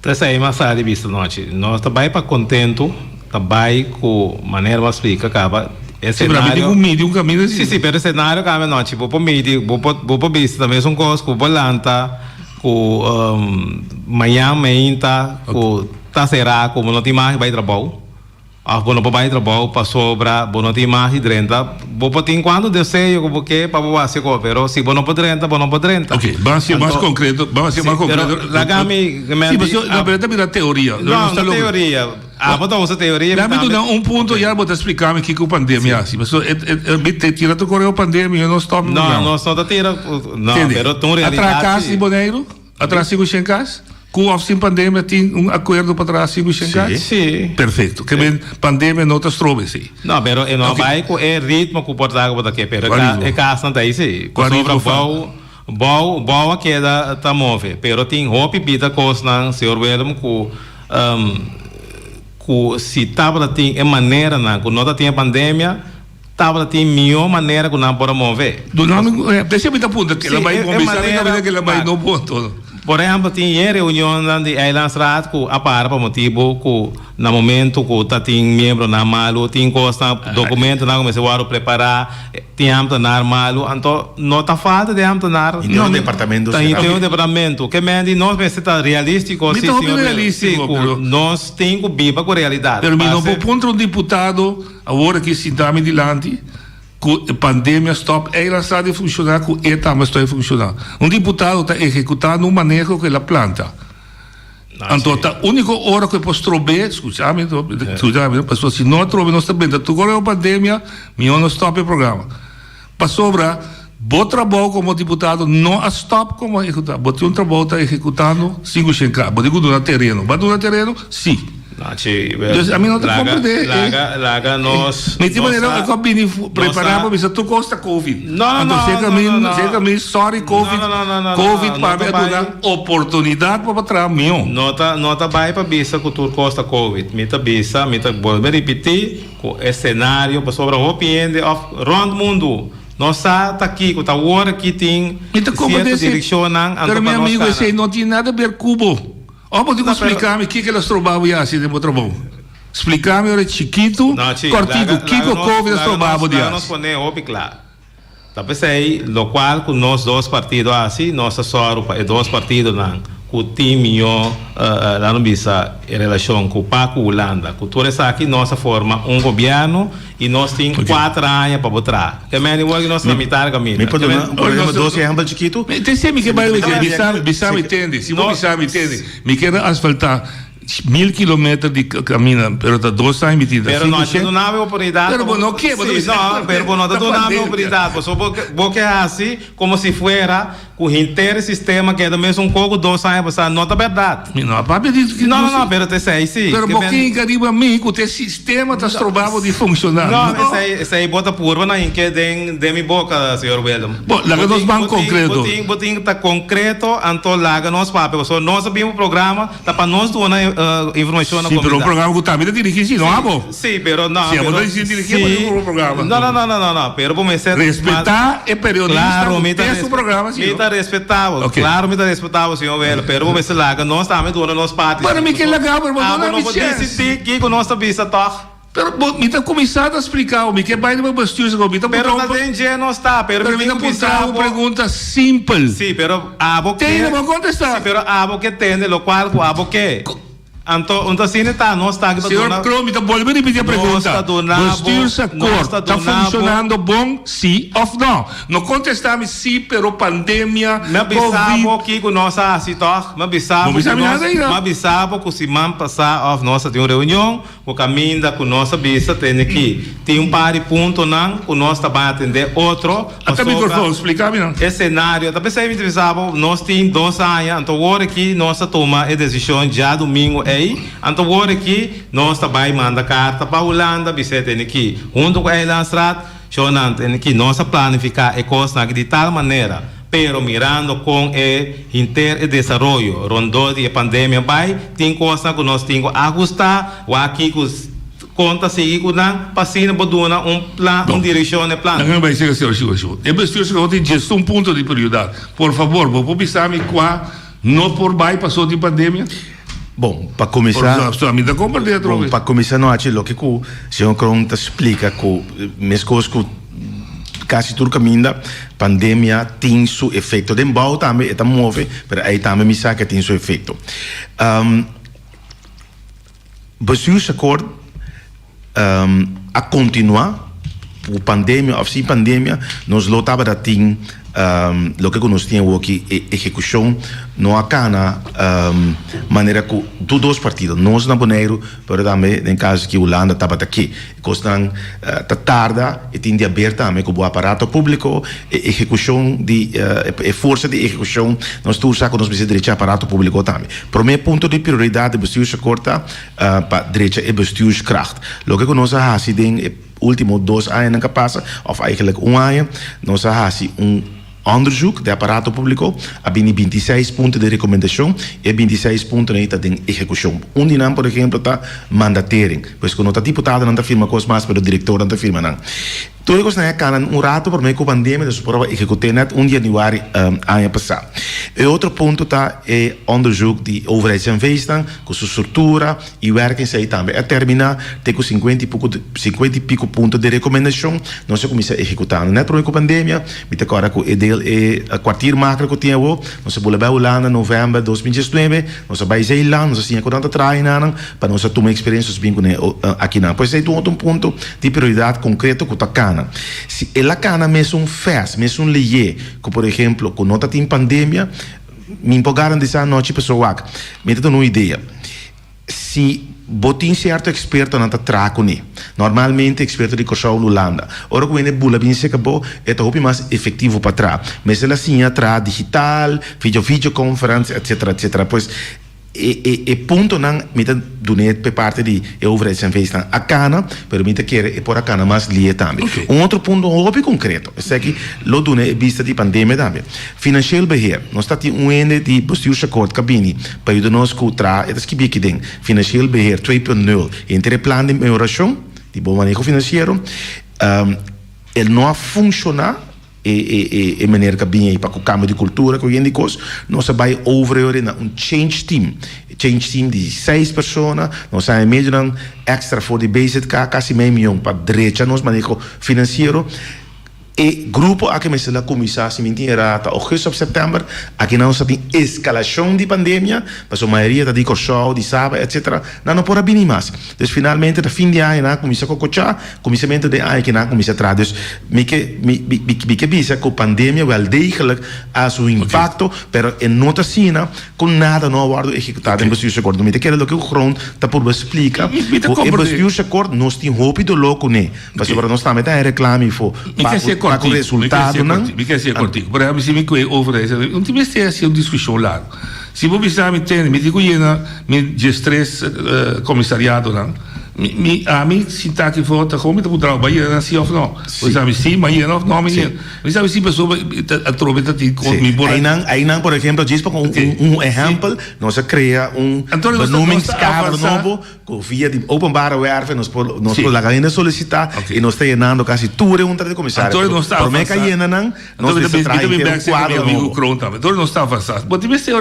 Essa é uma série de vista noite. Nós também para contento, também com maneira mais explica acaba.
Sim, um caminho assim.
Sim, pero o cenário acaba noite. Vou para mídia, vou para vista também são coisas com Bolanta, com Miami, com Taserá, como não tem mais vai trabalhar. Bono para trabalho para sobra, bono tem mais de 30. Bono tem quando desejo porque para boa se coopero, se bono para 30, bono para 30.
Ok, vamos ser mais concreto, vamos ser mais concreto.
La gami,
sim, mas na verdade é teoria.
Não, não teoria. Botar uma teoria.
Dá-me ponto e vou te explicar aqui que o pandemia assim. Mas tira tu correu a pandemia, não stop.
Não, não só tira. Não, pero tu realidade.
Atrás de Bonaire, atrás de Xencas. Com a pandemia tem acordo para trás de Xencas?
Sim.
Perfeito. Que a pandemia não está trove, sim.
Não, pero não vai com o ritmo que pode dar para aqui, pero é caso não tem sim. Sobre bom que tá move, pero tem roupa vida coisa não, senhor William com se tava tem é maneira não, quando não tinha pandemia tava tem melhor maneira que não pode mover.
Do nome, deixa-me dar ponto que ela vai mover, que ela vai no ponto.
Por exemplo, tinha reunião de Islands Rat com a para motivo que no momento que tem membro na malu, tem coisa documento na começar a preparar, tem amto na malu, então não tá falta de amto na.
Tem um departamento.
Tem um departamento que mende nós precisa realístico,
sim, realístico.
Nós tem que viver com realidade.
Pero não vou ponto um deputado agora que se dá me dilante. A pandemia stop, ela está de funcionar, com ela está a funcionar. Um deputado está executando um manejo que ela planta. Então, a única hora que posso trover, escutame, pessoal, se não trover, não está bem. Tu agora é a pandemia, não stop o programa. Para sobrar, bom trabalho como deputado, não stop como executar. Bom trabalho está executando, 5 Xencas. Bom digo, no terreno. Mas no terreno, sim. Dus a mim não te compreende.
Laga nós.
Mas de maneira que eu vim preparar para isso, tu gosta Covid.
Não.
Chega a mim, sorry Covid. Covid para mim é uma oportunidade para trás, meu.
Nota vai para bisa que tu gosta Covid. Mita bisa, mita volver repetir o cenário para sobre a opinião de round mundo. Nós está aqui, com a hora que tem certa direção.
Pero meu amigo, esse não tem nada a ver com Cubo. Pode explicar-me o que elas trovavam assim de outro bom? Explicar-me, era chiquito, cortido, o que o Covid elas trovavam de
nós podemos claro. Talvez aí, lo qual com nós dois partidos assim, nossa só é dois partidos não. O time lá no bisa em relação com o Paco Holanda, com toda essa aqui nossa forma governo e nós temos 4 anos para botar. Que é melhor que nós na metade do caminho.
Me pode dar um doce exemplo chiquito?
Tem sempre que vai dizer, Bisa me entende, se você me entende, me quer asfaltar 1000 kilometros de caminho, pero está 2 anos metida.
Pero não é oportunidade.
Pero não que,
pero não é oportunidade. Porque é assim, como se fuera o inteiro sistema que é do mesmo pouco 2 anos, não é verdade.
Não, papai diz que
não, pero te sei sim.
Pero porque cariba a que o teu sistema está trovando de funcionar.
Não, esse aí bota purva na que de minha boca, senhor William.
Bom, lá nós vamos concreto.
Botinho está concreto, então lá nós papai, só nós sabemos o programa, tá para nós doar informação na comunidade.
Sim, pero o programa que também dirige, não é bom?
Sim, pero não.
Sim, vamos dirigir o programa.
Não, pero vamos ser
respeitar é periodista.
Claro,
me o programa, sim.
Me respetável. Claro, me respetável, senhor Vela, pero vamos ser lá, nós também doando nós partes.
Para mim que é legal, pero
não pode decidir que com nossa vista toca.
Pero me está começando a explicar o que vai no bastilho com
pero na gente não está, pero
me está uma pergunta simples.
Sim, pero abo que
tem não contestar.
Sim, pero abo que tem, lo qual abo que então assim está, nós está aqui.
Senhor Crow, me está voltando a repetir a pergunta. Bastilho Sacor está funcionando bom, sim ou não? Não contestamos sim, pero pandemia,
me bisabo aqui com nossa situação, me bisabo que se man passar of nossa tem uma reunião, o caminho da com nossa bisa tem aqui. Tem par de ponto não, com nós tá vai atender outro.
Até microfone, explica-me não.
Esse cenário, tá pensando me bisabo, nós tem 2 anos, então agora aqui nossa toma a decisão já domingo aí, então agora aqui nós tá vai mandar carta para Holanda, bisa tem aqui, junto com a Elanstrat, Shonan tem aqui nossa planificar e coisa de tal maneira. Pero mirando com o interdesenvolvimento, rondou de pandemia, vai, tem coisa que nós temos que ajustar, ou aqui que conta seguir com a passinha boduna plano, direção de plano.
Não vai ser senhor. É preciso que tem gestão ponto de prioridade. Por favor, vou pensar me qua não por vai passou de pandemia.
Bom, para começar,
para
começar não acho lo que o senhor Kron te explica que mesmo que quase tudo caminho pandemia tem seu efeito de embalo também está move, mas aí também me sabe que tem seu efeito. Bestuursacord a continuar o pandemia ou sem pandemia nós lotava da tem lo que nós temos aqui execução não há cana maneira que dois partidos nós na Bonaire pero também em caso que Holanda estava aqui costam tarda e tem de aberto também com o aparato público execução de força de execução nós todos sabemos que nós precisamos direito aparato público também para mim ponto de prioridade bestuursakkorta para direito e bestuurskracht lo que nós fazemos último 2 anos que passa of eigenlijk 1 ano nós fazemos onderzoek de aparato público a 26 pontos de recomendação e 26 pontos de execução. Dinam, por exemplo, está mandatering. Pois quando está deputado não está firma coisas mais, mas o diretor não está firma não. Tudo isso é canan rato por meio da pandemia, nós prova executar net 1 de januari ano passado. E outro ponto está é onderzoek de overheidsinvesting, com sua estrutura e werking sei também. A terminar tem com 50 e pico pontos de recomendação, nós começamos a executar. Net por meio da pandemia, me te agora com o quartier macro que tinha o, nós vamos para Holanda em novembro de 2019, nós vamos para Zeeland, nós vamos para trabalhar para nós tomar experiências bem aqui não. Pois é outro ponto de prioridade concreto que está cana. Se ela cana mesmo faz, mesmo lhe, como por exemplo, quando nós tem pandemia, me empolgaram dessa noite pessoal, me dá uma ideia. Se botin certo experto na tracone, normalmente experto de coxão Holanda. Ora quando é bula bem se acabou, é tá mais efetivo para trás. Mas ela sim atrás digital, videoconferência, etc. Pois e punto não me donet per parte de overheidsinvesting a cana, pero me quer e por a cana mais lie também. Outro ponto hobby concreto, é que lo donet vista de pandemia também. Financieel beheer, nós está tem ende de bestuursakkoord cabine, para ajudar nós contra, é que bique ding, financieel beheer 2.0, entre plan de melhoração, de bom manejo financeiro, ele não funciona e maneira que bem para o cambio de cultura que hoje coisa nós vai over change team de 6 pessoas nós sai meio extra for the basic quase meio milhão para direita nós manejo financeiro e grupo aqui me se la comissão se mentira até agosto ou setembro aqui não se tem escalação de pandemia mas a maioria da dico show de sábado etc não pode bem mais então finalmente no fim de ano na comissão cococha começamento de ano que na comissão traduz me que bisa que a pandemia wel degelijk a seu impacto pero em nota sina com nada não guardo executado em bestuursakkoord me que é o que o grond tá por explica o bestuursakkoord nós tem hope do louco né mas agora nós também tá reclame for
para o resultado, não? Me quer ser contigo. Por exemplo, se me coe over isso, não tive essa discussão larga. Se você precisar me ter, me digo me gestres comissariado não. A mim se está aqui fora, como eu vou trabalhar assim ou não? Você sabe sim, mas não, mas sabe se pessoa aproveita de
aí não, por exemplo, diz para um exemplo, nós cria benoemingskader novo, via de openbare werven, nós por lá ainda solicitar e nós está llenando quase tudo um de comissário. Por mim que ainda não, nós traz um quadro novo.
Então não está avançado. Mas deve ser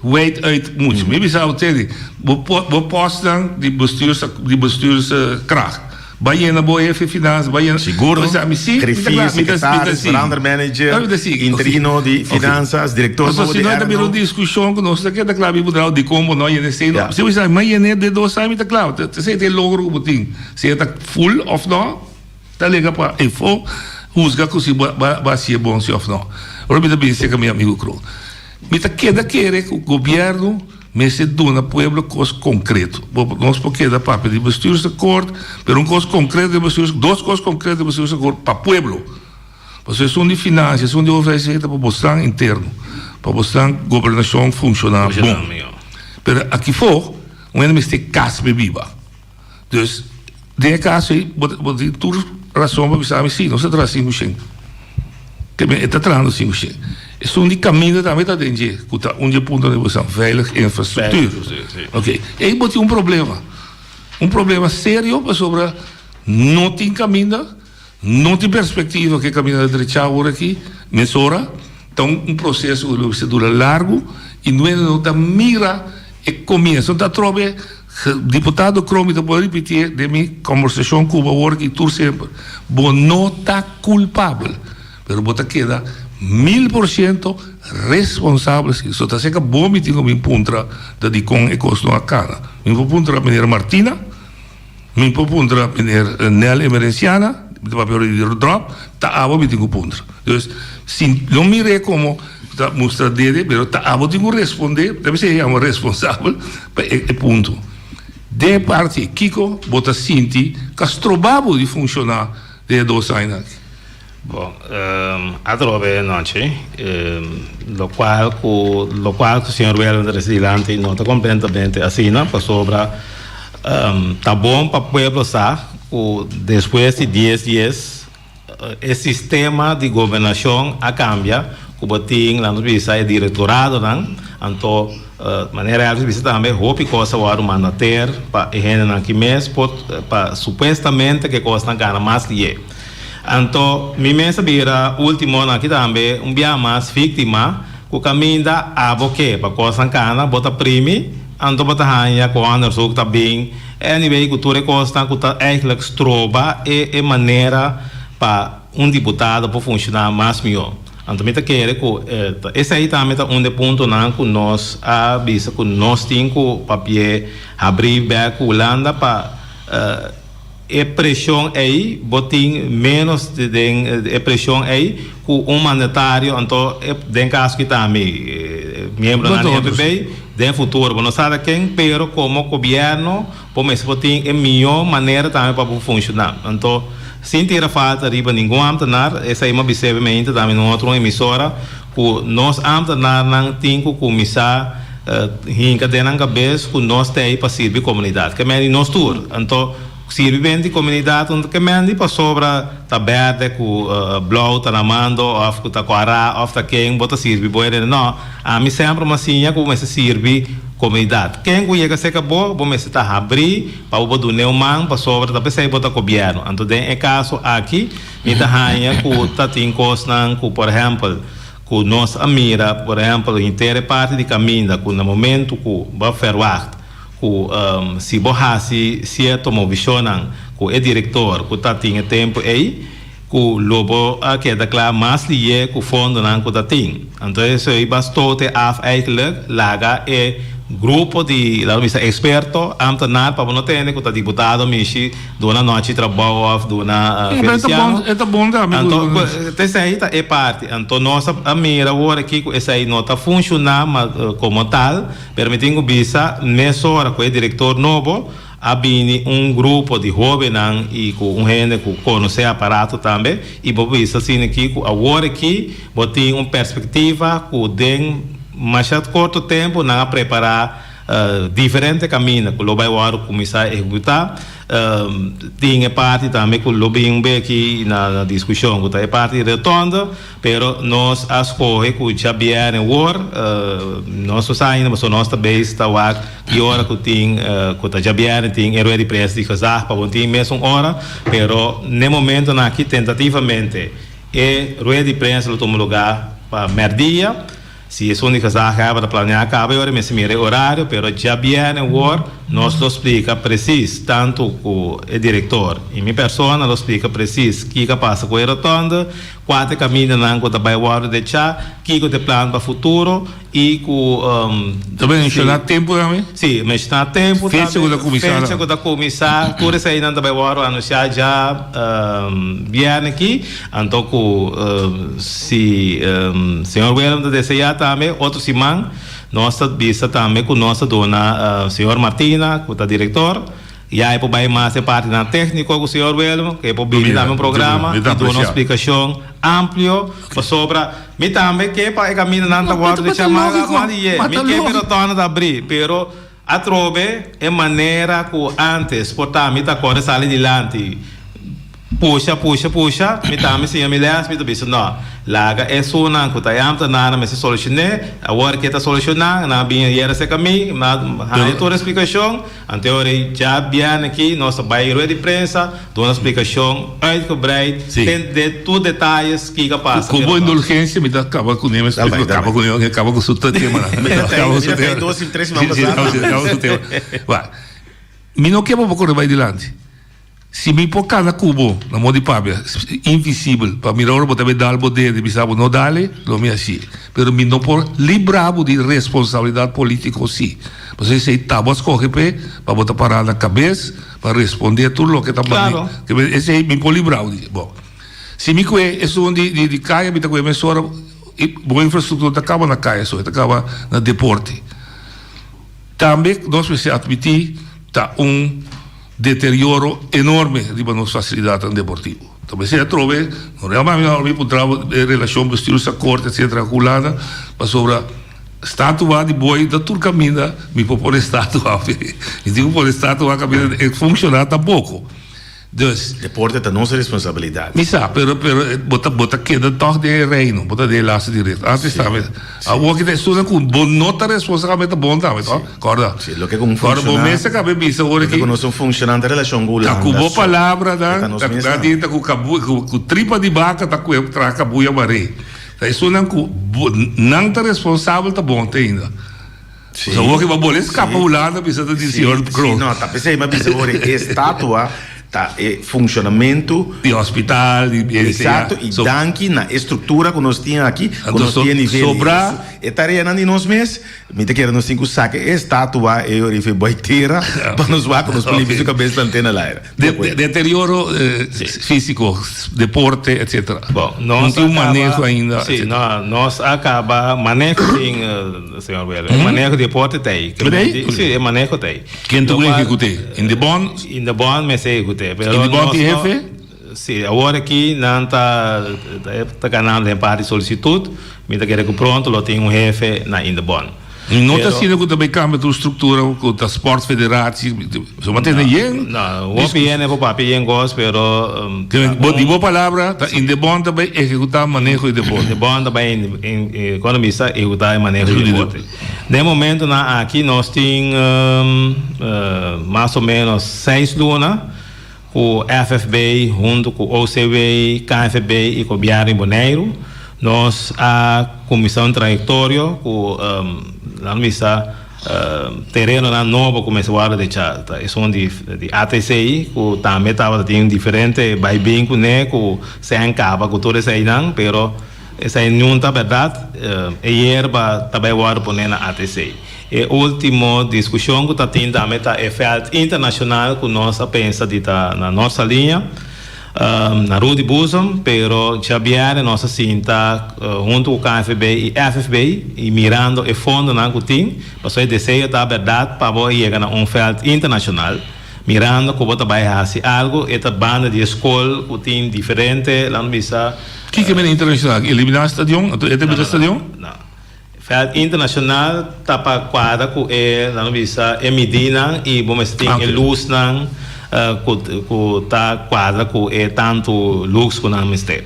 wait out muito. Me bisa ter, vou postar de bestuurskracht. Bij een boy even finance, bij een
seguro, secretaris, verander manager, interino de finanças, diretor
de se nós também uma discussão conosco, que é claro, mudar de como nós ia ser. Se você sabe, mas é de 2 anos, tá claro. Se tem logro o botim, se é full of não, tá legal para info, usga que se vai ser bom se of não. Ora me também se que meu amigo Cro. Me tá queda querer o governo mas se dona pueblo coisa concreto. Nós porque da parte de bestuursakkoord, pero coisa concreto de bestuursakkoord, 2 coisas concretas de bestuursakkoord para pueblo. Você são de finanças, são de oferecer para o interno, para a governação funcionar bom. Pero aqui fora, onde me casa me viva. Dus de caso aí, você tudo razão para pensar assim, não se traz assim muito. Que me está trazendo assim muito. É um caminho também está dentro, onde ponto de você veilig infraestrutura. Ok. E aí tem um problema sério sobre não tem caminho, não tem perspectiva que caminho de direita agora aqui, mesura. Então processo que dura largo e não está mira e começa. Então trove deputado Cromi da pode repetir de minha conversação com o work e tudo sempre. Bo não está culpável, pero bota queda 1000% responsáveis. Isso está sendo bom, me tenho me puntra da de com e costo a cana. Me puntra a menina Martina, me puntra a menina Nel Emerenciana, de papel de drop, tá abo me tenho puntra. Então, se não mire como tá mostra dele, pero tá abo tenho responder, deve ser eu responsável, é ponto. De parte Kiko bota sinti castrobabo de funcionar de 2 anos.
Bom, a trove noche, lo cual o senhor Wellington Residente não está completamente assim, não, para sobra, tá bom para o pueblo saber, depois de 10 dias, o sistema de governação a cambia, como tem lá no Visa, é diretorado, não, então, maneira de visitar também, roupa coisa o ar mandater, para a gente aqui mesmo, para supostamente que coisa não ganha mais que então, me pensa vira último aqui também dia mais vítima que caminho da aboque para coisa cana bota primi então bota hanha com Anderson que tá bem anyway que tudo costa que tá eigenlijk stroba e maneira para deputado para funcionar mais melhor. Então me tá querer que esse aí também tá ponto não que nós avisa que nós temos papel abrir back Holanda para e pressão aí, botem menos de pressão aí, com mandatário, então, tem caso que também, membro da NPB, tem futuro, não sabe quem, pero como governo, por mais botem é melhor maneira também para funcionar. Então, sem ter a falta de nenhum amtenar, essa é uma observamento também em outra emissora, que nós amtenar não tem que começar hinca denang cabeça que nós tem para servir comunidade que é nós tour então servir bem de comunidade onde que é para sobra tá verde com blau tá namando of com tá quara of tá quem bota servir boa não a mim sempre uma sinha como esse servir comunidade quem que chega seca boa bom se tá abrir para o bodo neuman para sobra tá pensar botar governo então é caso aqui me tá rainha com tá tem cosnan com por exemplo com nós amira por exemplo inteira parte de caminho com no momento com vai ferwacht com se borrasse se é tomou visionan com o diretor com tá tinha tempo aí com lobo que é daquela mais lié com fundo não com tá tem então isso aí bastou ter eigenlijk laga é grupo de experto amtenar para não ter que o deputado mexe dona noite trabalho dona Feliciano
é bom também
então essa aí é parte então nossa amira agora aqui essa aí não está funcionando como tal permitindo bisa nessa hora com o diretor novo abini grupo de jovens e com gente que conhece aparato também e por isso assim aqui agora aqui botem perspectiva com den mas a curto tempo não preparar diferente caminho que o vai começar a executar tinha parte também que o bem aqui na discussão que é parte redonda pero nós as corre que já vieram nós saímos mas nós também está lá que hora que tem que já vieram tem herói de preço de casar para ter mesmo hora pero no momento aqui tentativamente é herói de preço no toma lugar para merdia se é única coisa para planear acaba agora mas mire horário pero já viene agora nós lo explica preciso tanto com o diretor e minha pessoa lo explica preciso que passa com a rotonda quatro caminhos não com vai agora deixar que o plano para futuro e com
também está tempo também
sim mas está tempo
fecha com
a comissão por isso aí não vai agora anunciar já viene aqui então com se senhor William deseja também outro semana nossa vista também com nossa dona senhor Martina com o diretor e aí por vai mais parte na técnica com o senhor William que é por vir também um programa e dar uma explicação amplo sobre me também que para caminho não tá agora de chamar me que pero torna de abrir pero a trove é maneira que antes portar me tá corre sair adiante puxa me também se me lembra me disse não laga é só não que tá amta nada mas se solucionar agora que tá solucionar na bem era esse caminho mas a toda explicação anterior já viene aqui nossa bairro de prensa dona explicação uitgebreid tem de tudo detalhes que passa
com boa indulgência me dá acaba com nem acaba com o tema acaba com tema
2 3 semanas
vai me não quer para correr vai adiante se me pôr cada cubo na mão de pábia invisível para mirar o botar dar o poder de bisabo não dale lo me assim pero me não por librado de responsabilidade política sim você sei tabas corre para botar parar na cabeça para responder tudo o que está
claro.
Que esse aí me por librado bom se me coe é só de caia me tá coe mais hora boa infraestrutura acaba na caia só acaba na deporte também nós precisamos admitir tá deterioro enorme de nossa facilidade deportiva. Então, se trove, não realmente não por trabalho de relação com estilos a corte, etc. Culada, mas sobre estátua de boi da Turcamina, me pôr estátua, e digo por estátua que funciona tão pouco. Dus
deporte é nossa responsabilidade.
Misa, pero bota queda toch de reino, bota de laço direito. Antes estava. A o que estuda com nota responsabilidade bom também, tá? Corda.
Sim, lo que como funciona.
Agora bom mês acabei bisa agora que
nós funcionando relação com
a boa palavra da dita com com tripa de vaca tá com traca buia maré. Tá isso não tá responsável tá bom ainda. Sim. Só o que vai bolar escapa o lado bisa de senhor Crow.
Não, tá pensei mas bisa agora estátua tá funcionamento
de hospital
exato e danke na estrutura que nós tínhamos aqui que nós tínhamos nível
sobra
é tarefa não de nós mês me te quero nós cinco saque estátua eu rife boiteira para nos vá com nos políticos okay. Cabeça da antena lá
deterioro físico deporte etc
bom
não tem manejo ainda
sim nós acaba manejo em senhor Belo manejo de deporte tem sim manejo tem
quem tu execute in the bond
me sei execute pero
in the bond jefe
sim agora aqui não tá ganhando em parte solicitude me tá querendo pronto lo tem jefe na in the bond
Não está sendo que também cambia a estrutura com a Sport Federatie. Só mantém aí.
Não, o PN é para PN gosto, pero
de boa palavra, em de bom também executar manejo de bom.
De bom também economista executar manejo de bom. De momento aqui nós temos mais ou menos 6 lunas com FFB junto com OCB, KFB e com Biara em Bonaire. Nós a comissão trajetória com a missa terreno na novo começou a deixar são de ATCI que também estava tendo diferente vai bem com né com se encaba com todo esse aí não, pero essa não tá verdade erba também vai pôr na ATCI. E última discussão que está tendo também é feita internacional que nós pensa de na nossa linha na Rua de Busam, pero Xavier nossa cinta junto com o KFB e FFB e mirando o fundo na Coutinho, passou a desejo da verdade para chegar a feld internacional, mirando como vai fazer algo, esta banda de escola Coutinho diferente, lá no bisa.
Que é internacional? Eliminar o estadião? É o estadião?
Não. Feld internacional tapa quadra com lá no bisa Medina e vamos ter luz na que tá quadra que é tanto luxo que não mistério.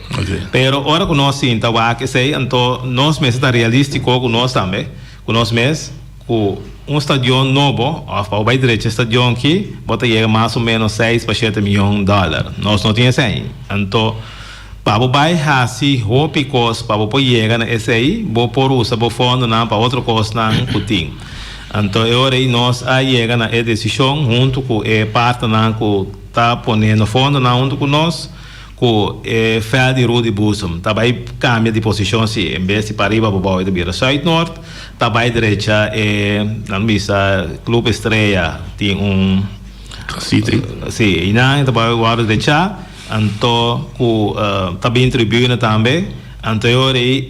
Pero ora que nós sim tá que sei então nós mesmo tá realístico com nós também, com nós mesmo com estadião novo, ou vai direito estadião aqui, bota chega mais ou menos 6 para 7 milhões de dólares. Nós não tinha assim. Então para o vai assim roupa coisa para o chegar nesse aí, vou por usa vou fundo não para outra coisa não putinho. Então, agora nós chegamos a decisão junto com a parte que está ponendo fundo junto com nós, com o Feld de Rua de Busam. Também cambia de posição, se em vez de para riba, para de Bira Sud-Norte, também direita, na missa, Clube Estrela, tem
City.
Sim, e não, também vai direita, então, também tribuna também. Anteriori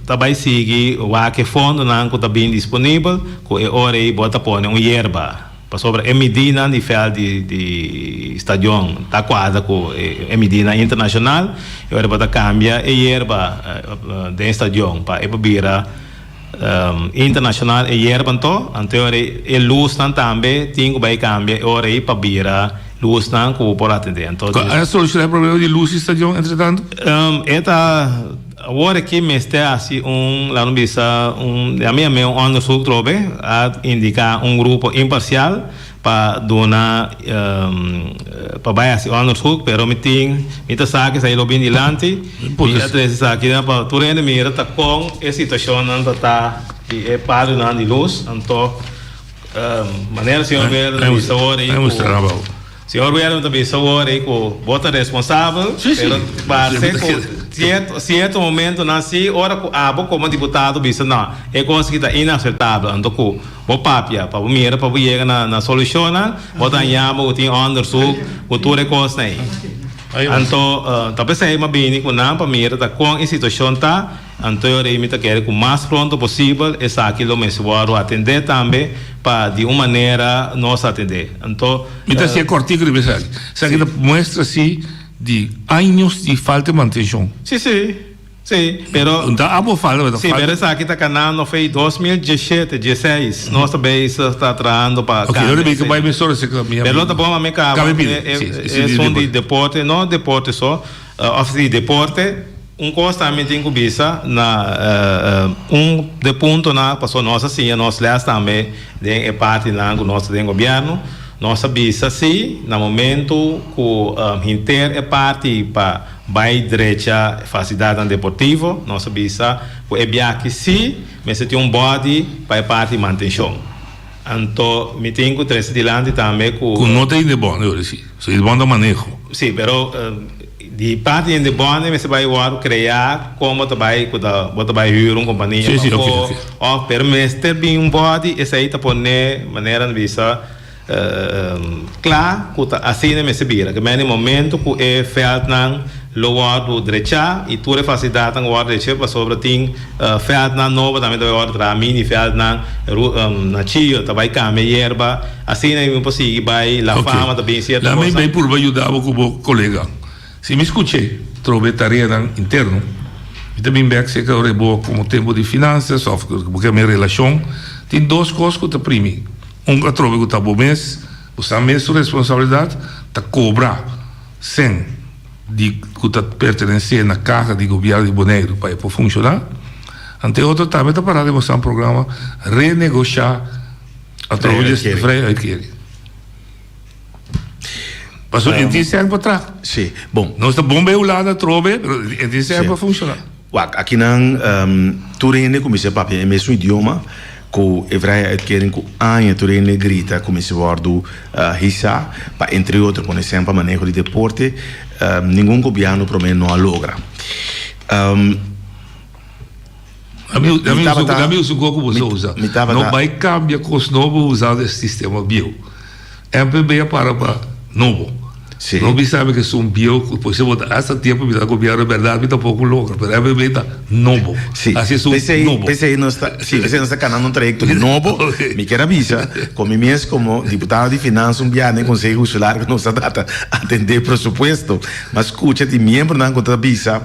também sigue o que fundo não está bem disponível, que agora bota pôr erva para sobre a Medina de fel de estadião está quase com a Medina internacional, agora bota cambia a erva de estadião para a internacional a erva então, anteriori a luz também tem que vai cambiar agora para bira luz não que por atender. Então,
a solução é o problema de luz e estadião, entretanto?
Agora que me está assim lá no bisa a minha onderzoek trobe a indicar grupo imparcial para donar para vai assim onderzoek, pero me tem muita saque sai logo dilante e até saque para tu rende mira tá com a situação não tá é para não de luz então maneira senhor ver isso agora aí senhor ver também isso agora aí com bota responsável pero para ser certo momento nasci hora que abo como deputado bisa não é coisa que está inaceitável então com o papia para mira para chegar na solução botar nhamo tem onderzoek com tudo coisa aí então talvez seja mais bem com não para mira tá com a situação tá então eu me quero que o mais pronto possível essa aquilo me se vai atender também para de uma maneira nós atender então
então se é cortico de pensar se aqui mostra assim de anos de falta de manutenção.
Sim, pero pero essa aqui está canando foi 2017, 16. Nós também está trazendo para
cá. Ok, eu bem que vai me só esse caminho.
Pero tá bom, me cabe. É som de deporte, não deporte só, oficina de deporte. Coisa também tem que visa na de ponto na passou nossa sim, nós lá também de parte lá com nosso governo. Nossa visa sim, no momento que inter é parte para vai direita facilidade deportiva, nossa visa é bem que sim, mas tem body para parte de manutenção. Então, me tenho que trazer dilante também com
não tem de bom, eu disse, se de bom da manejo.
Sim, pero de parte de bom, você vai criar como você vai ir uma companhia.
Sim, ok.
Pero mas ter bem body, essa aí tá poner maneira de visa claro que assim não me se vira que no momento que é feito não lugar do direita e toda facilidade no lugar direita para sobre tem feito não novo também do lugar da mini feito não na chia também cama erva assim não é possível vai lá fama também certo
também bem por ajudar o colega se me escutei trouxe tarefa interno e também bem que se que eu rebo como tempo de finanças ou porque a minha relação Tem duas coisas que eu primi. Que trove que tá bom mês, você tem mesmo responsabilidade de cobrar sem de que está pertencendo na carga de governo de Bonaire para funcionar. Ante outro também está parado de mostrar um programa renegociar através de freio adquire. Passou em 10 anos para trás.
Sim, bom.
Nós está bom bem o lado da trove, em 10 anos para funcionar.
Aqui não, Turene começa a é mesmo idioma, com Evraia adquirem com Anha Turene grita, começa a bordo Hissa, entre outros, por exemplo, manejo de deporte, nenhum governo para mim não logra.
A mim usa como você usa. Não vai cambiar com os novos usar esse sistema bio. MPB para novo. Não me sabe que são bio, depois você bota essa tempo me dá governo verdade, me dá pouco louco, mas MPB está novo. Assim são novo.
Pensei não está canal um trajecto de novo. Me quer avisar, como mesmo como deputado de finanças dia nem conselho solar que não está data atender presupuesto, mas escuta de membro não contra avisa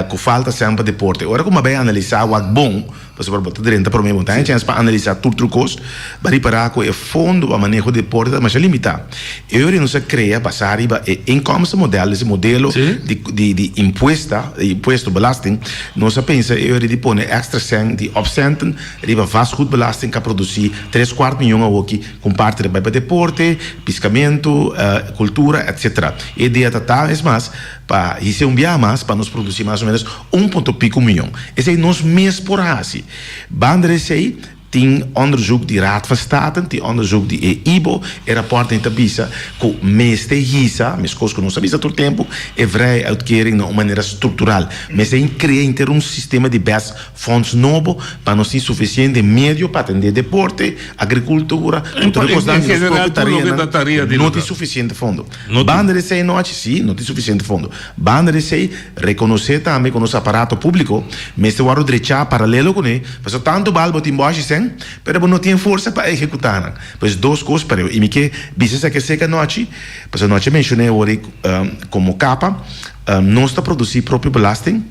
que falta sempre deporte. Agora como vai analisar o bom você pode botar direito para mim, tem chance para analisar tudo trucos, para reparar que o fundo a manejo de deporte mas é limitado. Eu não se cria passar em como esse modelo de imposto belasting, não se pensa eu de pôr extra cent de opcenten, riba fast food belasting que produzir 3/4 milhão aqui com parte para deporte, piscamento, cultura, etc. A ideia total é mais para isso mais para nos produzir mais ou menos 1,5 milhão. Esse é nós mês por assim. Bandere sei tem onderzoek die Raad van State, tem onderzoek die EIBO, rapport in Tabisa, que meeste hisa, mas coisas que não sabia todo tempo, é vrij uitkering de maneira estrutural. Mas é criar ter um sistema de best fonds novo para nós ter suficiente meio para atender deporte, agricultura, não tem suficiente fundo. Bandere sei não sim, não tem suficiente fundo. Bandere sei reconhecer também com nosso aparato público, mas o direito paralelo com ele, porque tanto balbo tem baixo sem pero não tinha força para executar. Pois duas coisas para eu. E me que bisa que seca noite, pois a noite mencionei hoje como capa, não está produzir próprio belasting,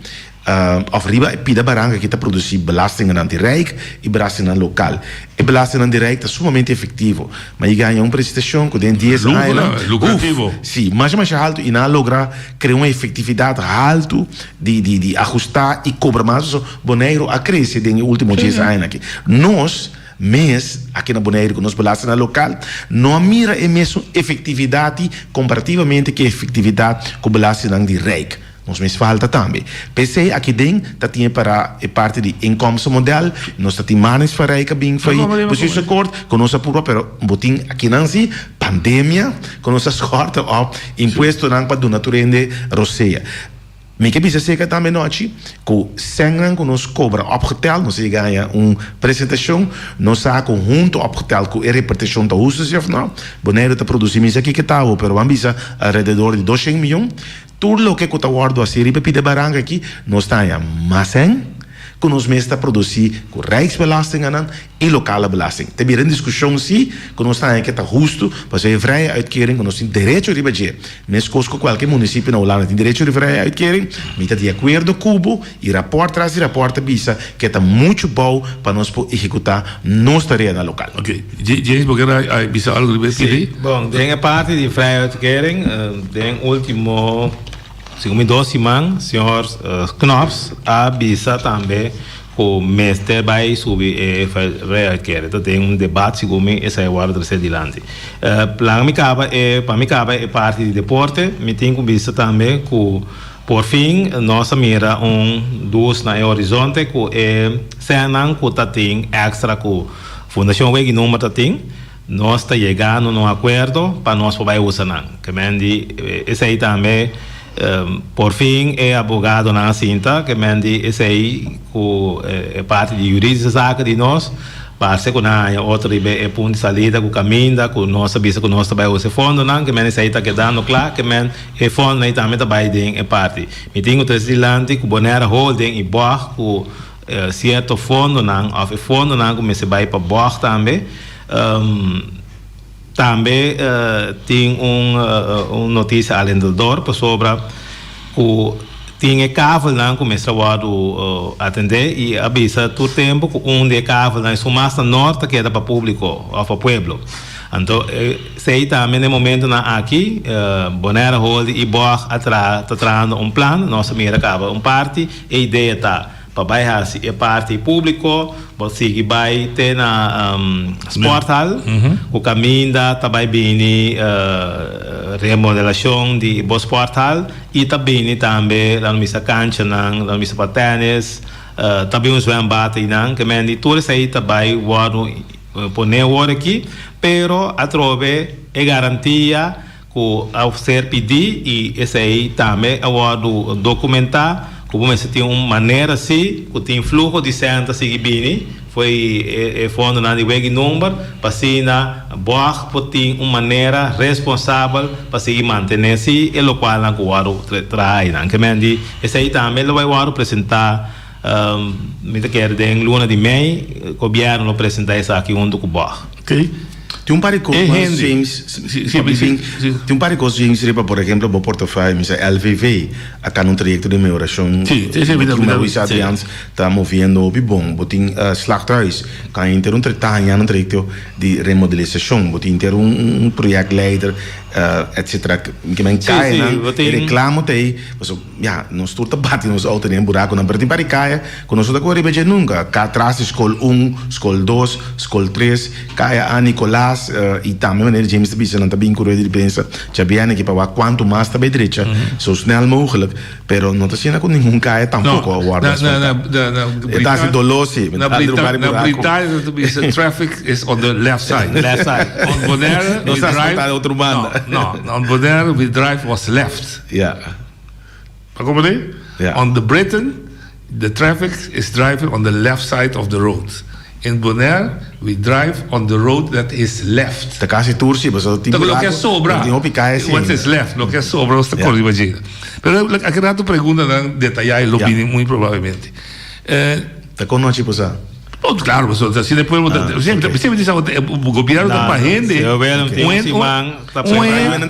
of riba pida baranga que está produzir belasting na direct e belasting na local. E belasting na direct é sumamente efetivo, mas ganha uma prestação que tem 10 anos.
Lucrativo.
Sim, mas alto e não logra criar uma efetividade alta de ajustar e cobrar mais. Bonaire a crescer nos últimos 10 anos aqui. Nós mas aqui na Bonaire, que nós belasting na local, não mira a mesma efetividade comparativamente que a efetividade que belasting na direct. Nós mesmo falta também. Pensei aqui dentro, tá tinha para a parte de income model, nós temos manes para aí que bem foi, pois acordo, com nossa pura, pero botin aqui não se pandemia, com nossa sorte, imposto não para do naturende roceia. Me que bisa seca também noite, que sem que nos cobra opgetel, nós ganha uma apresentação, nós saca conjunto opgetel com a repartição da uso se não, Bonaire tá produzindo isso aqui que tá, pero vamos bisa alrededor de 200 milhões. Tudo o que eu guardo a série para baranga aqui, nós temos mais que nós mesmos está produzindo com Rijksbelasting e local belasting. Tem uma discussão sim, que nós temos que estar justo, para ser vrij uitkering, que nós temos direito a ribager. Mas coisa que qualquer município na Holanda tem direito a vrij uitkering, mas está de acordo com Cubo e rapport traz e rapport bisa que está muito bom para nós executar nossa tarefa na local.
Ok. James, porque aí bisa algo de
sim. Bom, tem a parte de vrij uitkering, tem último segundo 2 semanas, senhor Knops avisa também que o mestre vai subir e requer. Então tem debate segundo essa é o guarda de adiante. Para mim cabe parte de deporte, me tem que vista também que por fim nossa mira duas na horizonte que é cenan que tá tem extra que fundação Wegi não tá tem. Nós está chegando num acordo para nós poder usar não. Que mendi esse aí também por fim é advogado na cinta que mende esse aí é parte de jurídica saca de nós para ser com a outra é ponto de salida com caminho com nossa visa com nós também o fundo não que mende esse aí está quedando claro que mende é fundo aí também também tem é parte me tenho o transilante com Bonaire Holding e Boa com certo fundo não of fundo não como se vai para Boa também também tem uma notícia além do dor sobre o tinha cavalo não começa a atender e avisa todo tempo que de cavalo não é mais no norte que era para público ou para pueblo. Então sei também no momento aqui Bonaire Hold e Borg atrás tá trazendo plano nossa mira acaba parte a ideia tá para baixar se parte público você que vai ter na Sporthal o caminho da também bem remodelação de Sporthal e também lá no missa cancha lá no missa patênis também uns vão bater não que men tudo isso aí também poner hora aqui pero a trove é garantia que ao ser pedir e esse aí também é documentar como você tem uma maneira assim que tem fluxo de senta seguir bem foi fundo na de web número para se na boa tem uma maneira responsável para seguir manter assim e o qual não guardo trai não que mendi esse aí também vai guardo apresentar me quer de luna de mei o governo apresentar isso aqui onde que boa
ok tem par de coisas James tem par de coisas James por exemplo o portafólio misa LVV acá no trajecto de melhoração Luís Adriano está movendo bom botin slaghuis kan ter trajecto no trajecto de remodelização botin ter projeto leider etc que men cai reclamo tem ja nós tudo bate nos auto em buraco não perdi para caia quando nós da corre bem nunca cá atrás escola 1 escola 2 escola 3 caia a Nicolás e também maneira James Bison não está bem curioso de pensar já bem que para quanto mais está bem direita so snel mogelijk pero não está sendo com nenhum caia tampouco a guarda está se dolosi
na Britânia the traffic is on the left side on Bonaire we drive
outro banda
no on Bonaire we drive was left accommodate on the Britain the traffic is driving on the left side of the road. In Bonaire, we drive on the road that is left.
Da casa turci, mas o tipo
lo que sobra. What is left, lo que sobra, você pode imaginar. Pero aqui na tua pergunta não detalhar e opinião muito provavelmente.
Tá com nós tipo ça.
Claro, mas assim depois sempre diz o governo da parrende.
Não tá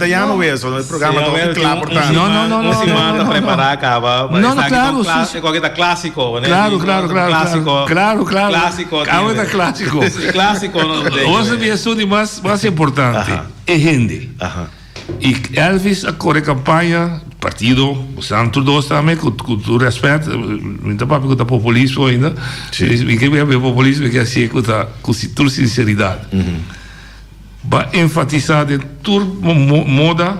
chama isso, no programa tá claro portanto.
Não, se manda preparar acaba.
Não, claro,
qualquer clássico, né?
Claro.
Clássico.
Ahora clássico.
Clássico.
Outra questão mais importante é gente. E Elvis a corre campanha partido o Santo Dos também com respeito muito papo com o populismo ainda e que é populismo que assim com toda sinceridade vai enfatizar de toda moda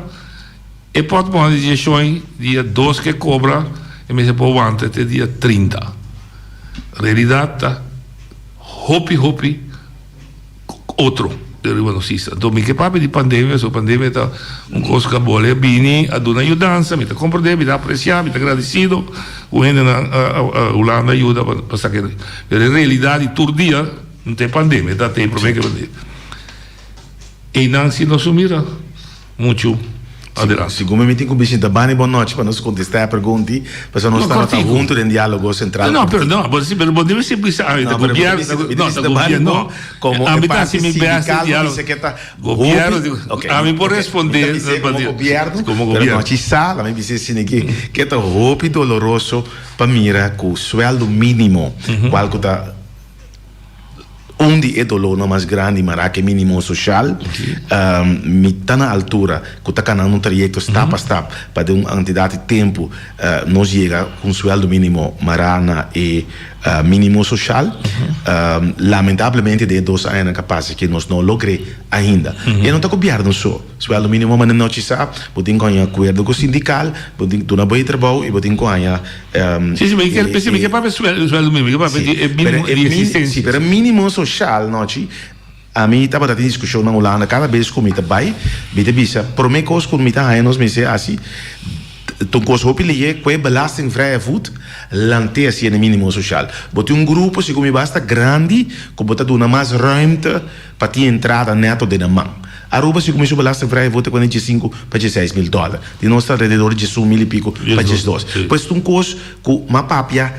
e pode tomar decisões dia 2 que cobra e me se pode aguentar até dia 30 realidade tá hopi outro então, que papo de pandemia, a pandemia está coisa que boa, bem, a dona ajudança, me está compreendendo, me está apreciando, me está agradecido, o gente na Holanda ajuda para saber. Mas na realidade, todo dia não tem pandemia, está tem problema que pandemia. E não se nos mira muito. Adelante.
Segundo me tem que bicho da bani boa noite para nos contestar a pergunta, para nós estar juntos em diálogo central.
Não, mas deve ser o governo, como a mitad se me peça diálogo. Governo, a mim por responder
como governo. Nós sabe, a mim dizer assim que é roupa doloroso para mira com o sueldo mínimo, qual que tá onde é dolor não mais grande mas que mínimo social me está na altura que está canando um trajecto step a step para uma entidade de tempo nós chega com um sueldo mínimo marana e mínimo social lamentavelmente de 2 anos capaz que nós não logramos ainda e não está coberto só sueldo mínimo mas não se sabe botem com acordo com o sindical botem com uma boa trabalho e botem com
sim, mas que para sueldo mínimo
pero mínimo social noite a mim estava tendo discussão na Holanda cada vez que me vai bisa por mim coisa que me tá aí nós me sei assim então coisa hopilie que é belastingvrije voet lante assim no mínimo social bote grupo se como basta grande que bota dona mais ruimte para ter entrada neto de na mão Aruba se começou a belastingvrije voet quando de 5 para $6 mil de nós está alrededor de 1 mil e pico para 2 pois um coisa que uma papia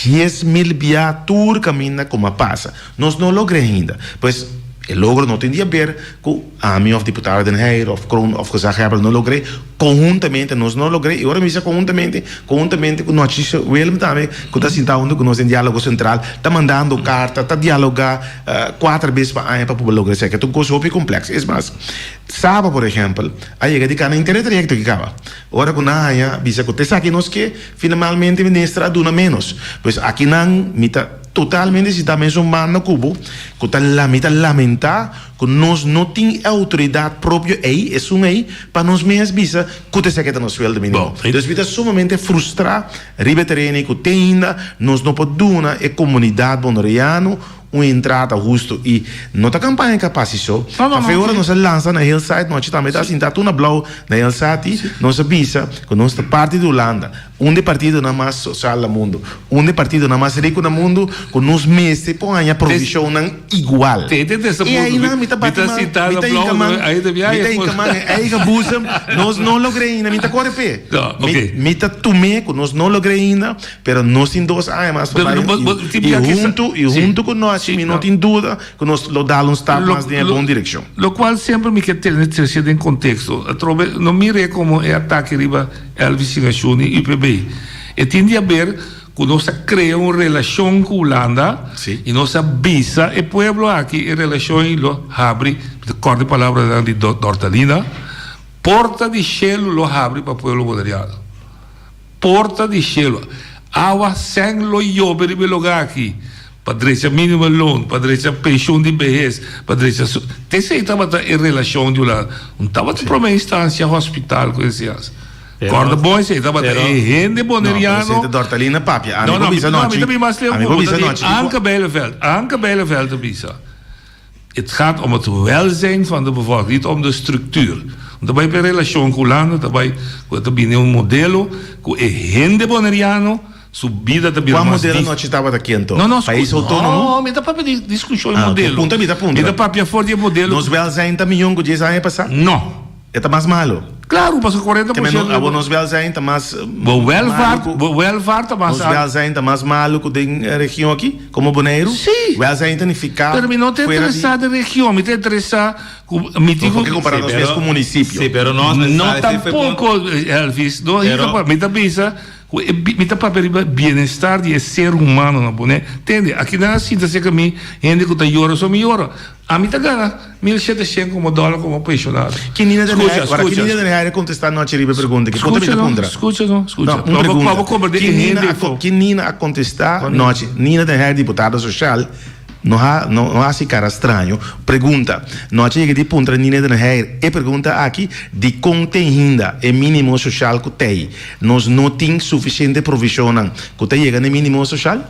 10 mil viaturas caminham como passa nós não logramos ainda pois El logro no tenía que ver con a mí of diputado Den Heer of Kroon of gezaghebber no logré conjuntamente nos no logré y ahora me dice conjuntamente con nós Willem também que está sentado com nós em diálogo central está mandando carta está dialogar 4 vezes para poder lograr isso que é uma coisa muito complexa é mais sábado por exemplo aí chega de cá na internet directo que acaba agora com a Aya diz que você aqui nós que finalmente ministra duna menos pois aqui não mita totalmente se também um man no cubo que está lamentar que nós não tem autoridade própria aí é um aí para nós mesmos bisa que te que nos sueldo mínimo então vida sumamente frustrar ribe terreno que tem ainda nós não podemos é comunidade bonoriano uma entrada justo e nota campanha capaz isso a feira nós lança na hillside nós também está assim tá tudo na blow na hillside nós avisa que nós parte do Holanda partido na mais social do mundo partido na mais rico do mundo que nós mesmos põe a provisão igual
e aí
não me tá aí que busam nós não logrei ainda me tá corre me tá tomé que nós não logrei ainda pero nós em 2 anos mais e junto com nós me não tem dúvida que nós lo damos um start mais em boa direção
lo qual sempre me quer ter em contexto não mire como é ataque riba Elvis Gachuni e IPB e tem a ver que nós cria uma relação com a Holanda e nós avisa o povo aqui em relação lo abre de palavra de Dortalina porta de cielo lo abre para o povo moderado porta de cielo água sem lo iobre de lugar aqui para direito mínimo loan, para direito pensão de vejez, para direito tem se estava em relação de lá, não estava para uma instância hospital com esses. Corda bom se estava em rende boneriano.
Não, Dortalina papia.
Não, também mais Anke Bijleveld bisa. Het gaat om het welzijn van de bevolking, niet om de structuur. Daarbij per relatie com Holanda, daarbij tem modelo que é rende boneriano subida da
qual modelo nós estava aqui então país autônomo
não me dá para discussão modelo
me dá
para fora de modelo
nos velzem tá milhão que diz aí passar
não
é mais malo
claro passa 40%
também nos velzem tá mais
o welfare tá mais
nos velzem tá mais malo que tem região aqui como Bonaire
sim
velzem tá ficar
pero não te interessado em região me te interessado me digo
que comparar nós mesmo com município
sim pero nós
não tampouco Elvis não me dá bisa me dá para bem-estar de ser humano na boné entende aqui na cidade que a mim gente que está llora só me llora a mim tá ganha $1.700 como dólar como pensionado
que ninguém deve contestar não tive pergunta que conta me contra
escuta
que ninguém a contestar não ninguém deve deputado social não há esse cara estranho pergunta não há chega de ponta ninguém deve e pergunta aqui de quanto ainda é mínimo social que tem nós não temos suficiente provisão que tem chega no mínimo social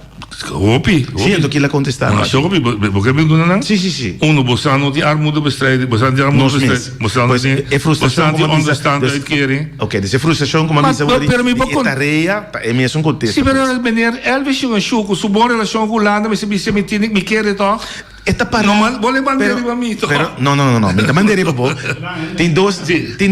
Opi.
Siento que la contestaram.
Mas eu porque me dona não?
Sim.
Uno você não tem armudo bestreide, você não tem armudo bestreide. Você não tem.
É frustração como
understand que querem.
Ok, dessa frustração como a missa é tarefa, é mesmo um contexto.
Sim, mas menino, Elvis tinha um chuco, sua boa relação com Holanda, mas se me tem me quer então.
Esta para
não vou levar para mim.
Não, me também deriva pô. Tem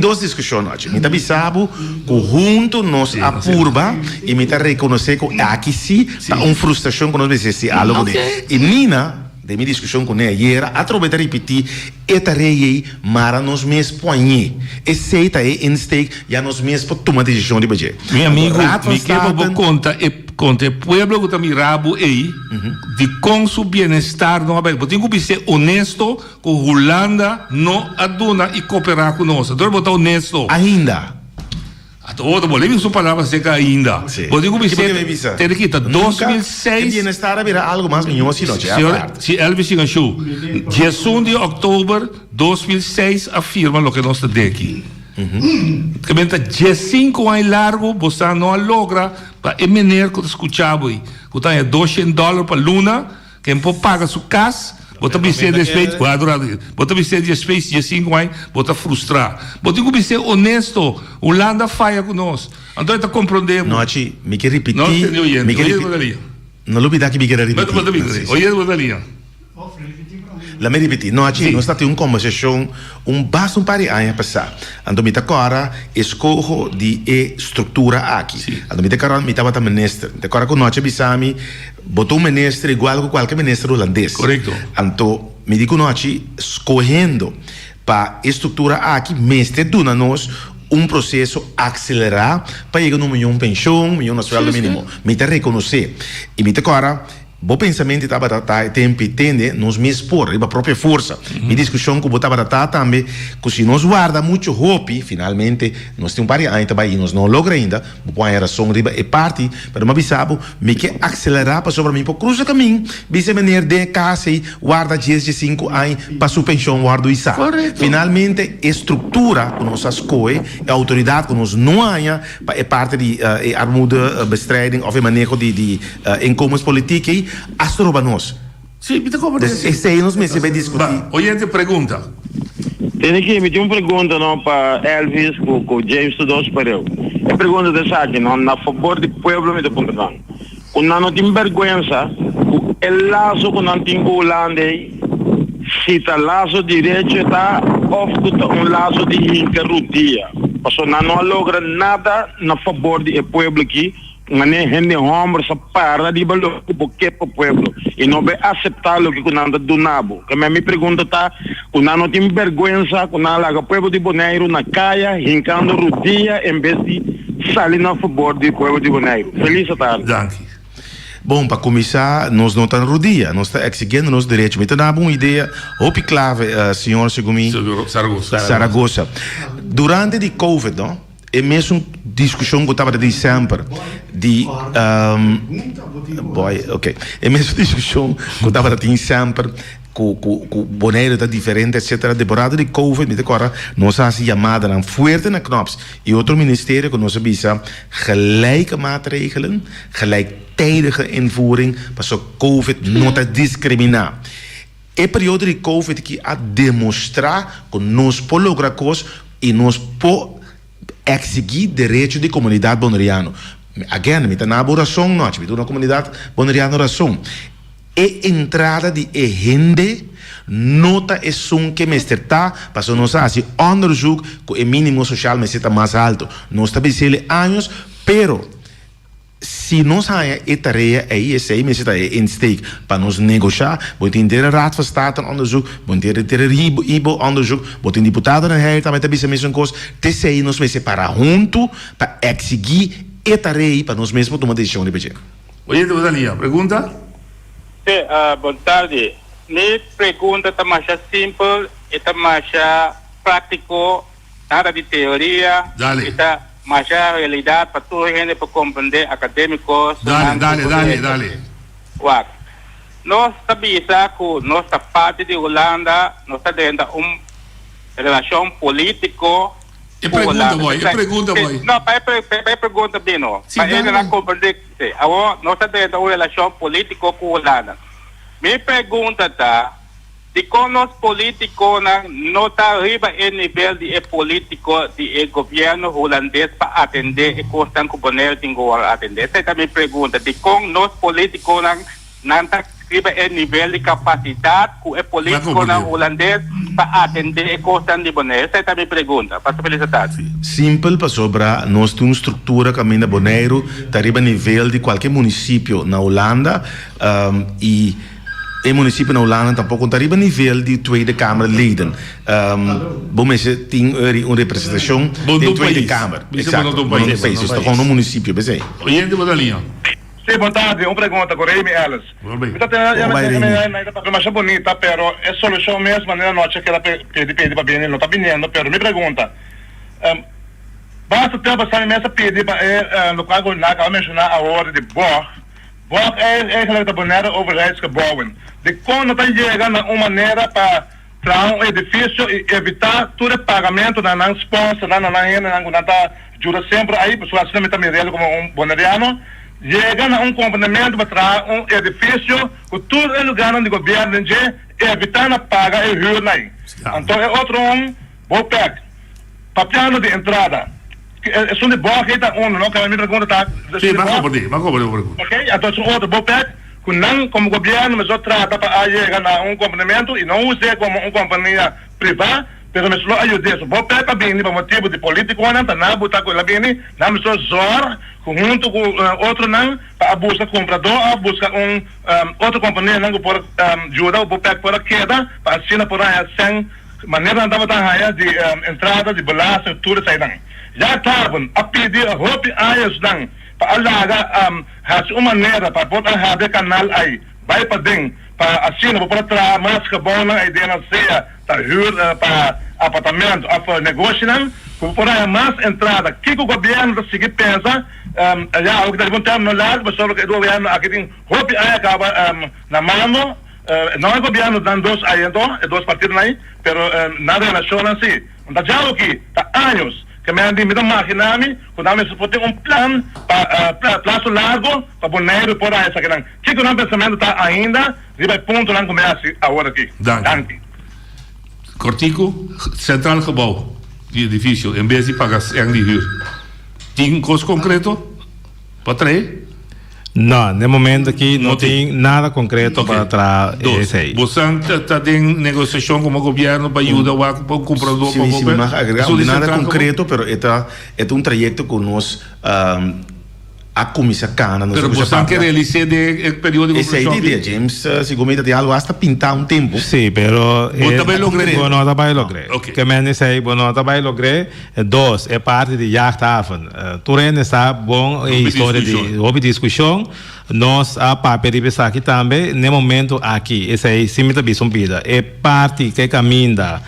duas discussões hoje. Me também sabe que junto nós apurba e me tá reconhecer que aqui sim tá uma frustração que nós vezes algo de. E Nina de minha discussão com ela era através de repetir esta rei mara nós mesmos põe aceita em stake já nós mesmos tomar decisão de budget
meu amigo me quero conta o povo que tá mirabo aí de com seu bem-estar não aberto tem que ser honesto com Holanda não aduna e cooperar conosco então botar honesto
ainda
Todo boleh sua palavra seca ainda. Pode começar. Ter que estar 2006.
Bem-estar vira algo mais melhor se não
se Elvis Gachuni, dia 1 de outubro 2006 afirma o que nós está aqui. Que menta dia 5 anos largo você não logra para eminar que escuchava aí. Que tá $200 para Luna, que pode pagar sua casa. Bota ser despeito, bota ser despeito de 5 anos, bota frustrar. Bota que ser honesto, Holanda falha conosco. Então está compreendendo.
Não, me quer repetir. Não olvidar que me quer repetir.
Oye, botaria.
La me repetir, nós está tendo uma conversação bastante par de anos passar. Então me agora escolho de estrutura aqui. Então me agora me estava ministro. Agora com nós bisami botou ministro igual que qualquer ministro holandês.
Correto.
Então me digo noite, escorrendo para estrutura aqui, mestre duna nós processo acelerar para chegar no milhão pensão, milhão na salário mínimo. Me te reconhecer e me te agora bom pensamento estava tempo entende nos me expor a própria força me discussão que botava também que se nós guarda muito hope finalmente nós temos vários anos também nós não logra ainda boa razão riba e parte para me avisar me que acelerar para sobre mim para cruzar caminho bisa maneira de casa e guarda 15 anos para sua pensão guarda isso finalmente estrutura que nós escolhe a autoridade que nós não há é parte de armuda bestrijding of manejo de incomes políticos astroba nós.
Sim, me como
esse aí nós mesmos vai discutir.
Oyente pergunta.
Tem aqui, me tem uma pergunta não para Elvis, com James Tudos para eu. A pergunta dessa aqui, não, na favor do povo me ponto não. Quando não tem vergonha, o laço que não tem Holanda, se está laço direito está off laço de interrutia. Porque não logra nada na favor do povo aqui. Mané gente homem se para de valor porque para o povo e não vai aceitar o que nada do nabo. Que me pergunta tá, quando não tem vergonha, quando não larga o povo de Bonaire na caia, hincando rodia em vez de sair na favor do povo de Bonaire. Feliz tarde.
Bom, para começar, nós não estamos rodia, nós estamos exigindo nossos direitos. Então, dá uma ideia, opi clave, senhor Segumi Saragossa. Durante a Covid, não? É mesmo discussão que eu estava de sempre de é mesmo discussão que eu estava de sempre com Bonaire está diferente etc. Deporado de Covid me agora nós fazemos chamada na forte na knops e outro ministério que nós avisa gelijke maatregelen gelijktijdige invoering para o Covid não te discriminar. É período de Covid que a demonstrar que nós podemos coisas e nós podemos exigir direito de comunidade bonariana. Again, me está na oração, não, me na comunidade bonariana oração. É entrada de gente, nota é som que me está, para nós assim, onderzoek que o mínimo social me está mais alto. Nós estabelecemos anos, pero se nós há a tarefa aí, esse aí me está em stake para nós negociar, vou ter a Raad van State onderzoek, vou ter IBO onderzoek, vou ter deputado na Heer, também tem a mesma coisa, esse aí nós me separar junto para exigir a tarefa para nós mesmos tomar decisão de budget.
Oye, Dalia, pergunta?
Sim, boa tarde. Minha pergunta está mais simples, está mais prático, nada de teoria.
Dale.
Mas a realidade para toda a gente para compreender acadêmicos.
Dale.
Nós sabemos que nossa parte de Holanda nós está dentro de uma relação política.
Pergunta, boy.
Não, para pergunta bem, não. Para ele não compreender. Nós está dentro de uma relação política com a Holanda. Minha pergunta está, de como os políticos não estão arriba em nível de político de governo holandês para atender e constante que o Bonaire tem que atender. Essa é a minha pergunta. De como os políticos não estão arriba em nível de capacidade que o político holandês para atender e constante de Bonaire. Essa é a minha pergunta. Para felicidade.
Simples para sobre nós temos uma estrutura que a Bonaire está arriba a nível de qualquer município na Holanda e o município na Holanda tampouco está a nível de Tweede Kamer leden. Bom, mas tem uma representação da Tweede Kamer. Exato, no país. Está com um município, bem.
Oyente, Bodalinha.
Sim, boa tarde. Uma pergunta, Correio Ellis. Mas é bonita, pero é solução mesmo, né? Não acho que ela pede para bem, não está vindo, pero me pergunta. Basta ter bastante mesa pedir para no caso na mencionar a hora de Borg é aquela Bonaire overheidsgebouwen. De quando está chegando uma maneira para um edifício e evitar todo o pagamento na sponsor, na ajuda sempre aí, pessoas também também como um bonariano, chegando a comportamento para um edifício que tudo é lugar de governo de evitar na paga e hyra aí. Então é outro bopec, papel de entrada. É só de boa que está não que a minha pergunta está.
Sim, vai cobrir.
Ok, então é outro bopec. Não como governo, mas eu trato para chegar a comportamento e não use como uma companhia privada, pero me só ajude isso. Vou pegar bem para motivo de político, não tá na botar com bem, não me só zor, junto com outro não, para buscar comprador, buscar outro companhia não por ajuda, vou pegar por a queda, para assinar por aí sem maneira não tá de entrada de balança tudo sai não. Já estavam a pedir a roupa aí não, para alaga uma maneira para botar a canal aí, vai para dentro. Para assinar para trás, mas que bom a ideia não seja para para apartamento, para negócio não, por aí mais entrada. Que o governo está seguir pensa, já o que está bom no lado, mas só que o governo aqui tem roupa aí acaba na mão, não é o governo dando dois aí então, dois partidos aí, pero nada relação assim. Então já o que está anos que me andi me dá máquina quando me suporte plan para prazo largo para Bonaire por aí essa questão. Que o pensamento está ainda riba ponto não começa agora aqui. Danke.
Cortico, centraal gebouw, die edifício, em vez de pagar em de huur. Tem costo concreto? Para trás?
Não, no momento aqui não tem nada concreto para trás.
Você está em negociação com o governo para ajudar o comprador?
Sim, mas agregar nada concreto, pero é um trajeto que nós a comissão cana.
Pero você quer realizar de período de
construção? Essa é a ideia, James. Se comenta de algo hasta pintar um tempo.
Sim, pero não vai lograr. Que me sei, não vai lograr. Dois, é parte de Jachthaven. Turene está bom em história de houve discussão. Nós a papel de aqui também, no momento aqui, essa é simita bisumpida. É parte que caminha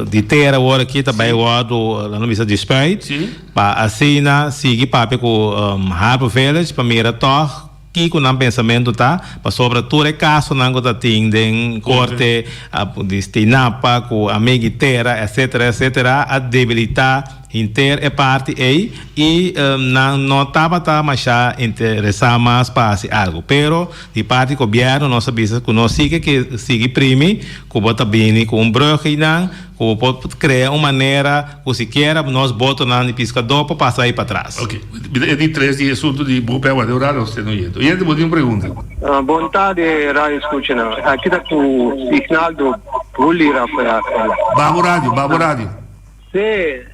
de terra agora aqui também o lado lá no Missa de Spite para assinar seguir papel com Harbour Village para mira tor que com um pensamento tá para sobre tudo é caso não está tendem corte a destinar para com amigo terra etc a debilitar inter é parte aí e não estava mais interessar mais para algo, pero de parte do governo nós sabemos que nós sigue prime que bota bem com brug e não que pode criar uma maneira que se queira nós botamos na pescador para passar aí para trás.
Ok, é de três de assunto de boa pé de horário você não ia. E ainda vou ter uma pergunta.
Boa tarde, rádio escuta. Aqui está com o signal do Puli Rafael.
Babo rádio.
Sim,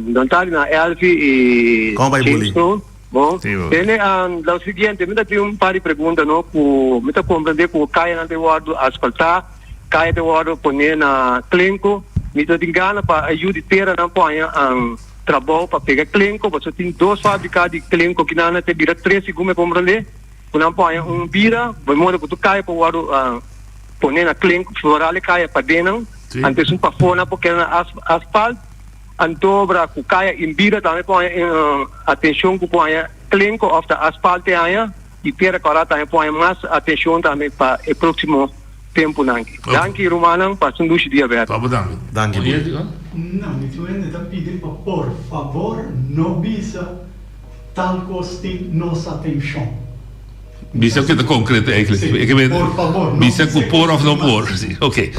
não está na Elfi e James Stone. Bom, é o seguinte, me tem um par de perguntas, não? Me está compreender que o caia não tem guardo asfaltar, caia tem guardo poner na clinco, me está engana para ajudar terra não põe trabalho para pegar clinco, você tem dois fábricas de clinco que não tem vira 3 segundos compreender, não põe vira, vai morar que tu caia para guardo poner na clinco, floral caia para dentro, antes para fora porque na asfalto antobra ku kaya imbira também põe atenção ku põe clinco of the asfalto aí e terra agora também põe mais atenção também para o próximo tempo nanki. Danke Romanang para sundush dia aberto.
Danke.
Não, me tuende da pedir para por favor não visa tal costi nossa atenção.
Bisa que é concreto eigenlijk.
Por favor.
Bisa que por of não por. Ok.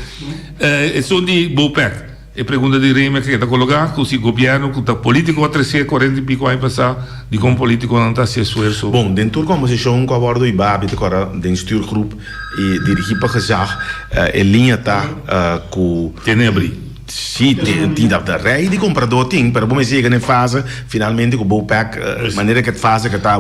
É só de Bopec. E pergunta di Rema che da collocato così il governo con il politico a 340 e pico anni passati di come politico non sta si esfuerzo.
Bom, dentro da composição com a bordo e babi agora dentro stuurgroep e dirigir para gezag linha tá com
tenebri.
Sim, tem da rei de comprador tem, para bom dizer que na fase finalmente com o Bopec maneira que fase que tá a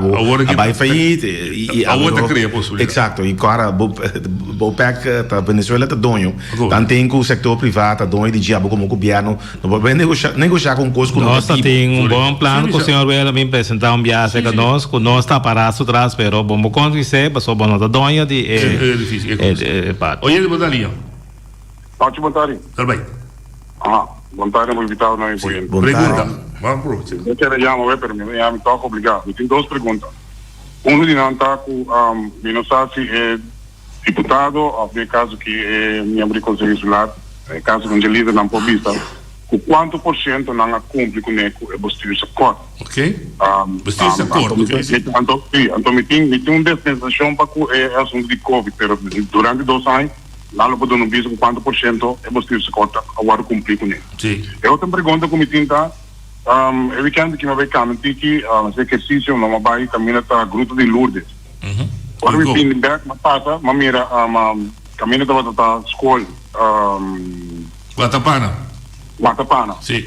vai faillite e
agora cria possibilidade.
Exato, e agora Bopec tá Venezuela tá dono. Tanto tem com o setor privado dono de diabo como o governo, não vai negociar com coisas com
nós tem bom plano que o senhor vai me apresentar viagem que nós está parado atrás, pero bom conseguir passou bom da dono de
difícil. Oye, boa tarde.
Boa tarde.
Tudo bem.
Boa tarde, vou invitar na
pergunta. Vamos pro você.
Eu quero chamar para mim, me toca obrigado. Eu tenho duas perguntas. Um de não tá com não sabe se é deputado ou é caso que é membro do Conselho Insular, é caso que o líder não pode vista. Com quanto por cento não cumpre com o vestir esse acordo?
Ok. Vestir esse acordo.
Então me tem uma dispensação para o assunto de Covid, mas durante 2 anos não pode não ver quanto por cento é vestir esse acordo agora cumprir com ele.
Sim.
Eu tenho pergunta como tem tá eu weekend que não vai caminhar que esse exercício não vai caminhar para a Gruta de Lourdes. Agora me tem back mas passa mas mira caminha para a escola
Guatapana.
Guatapana.
Sim.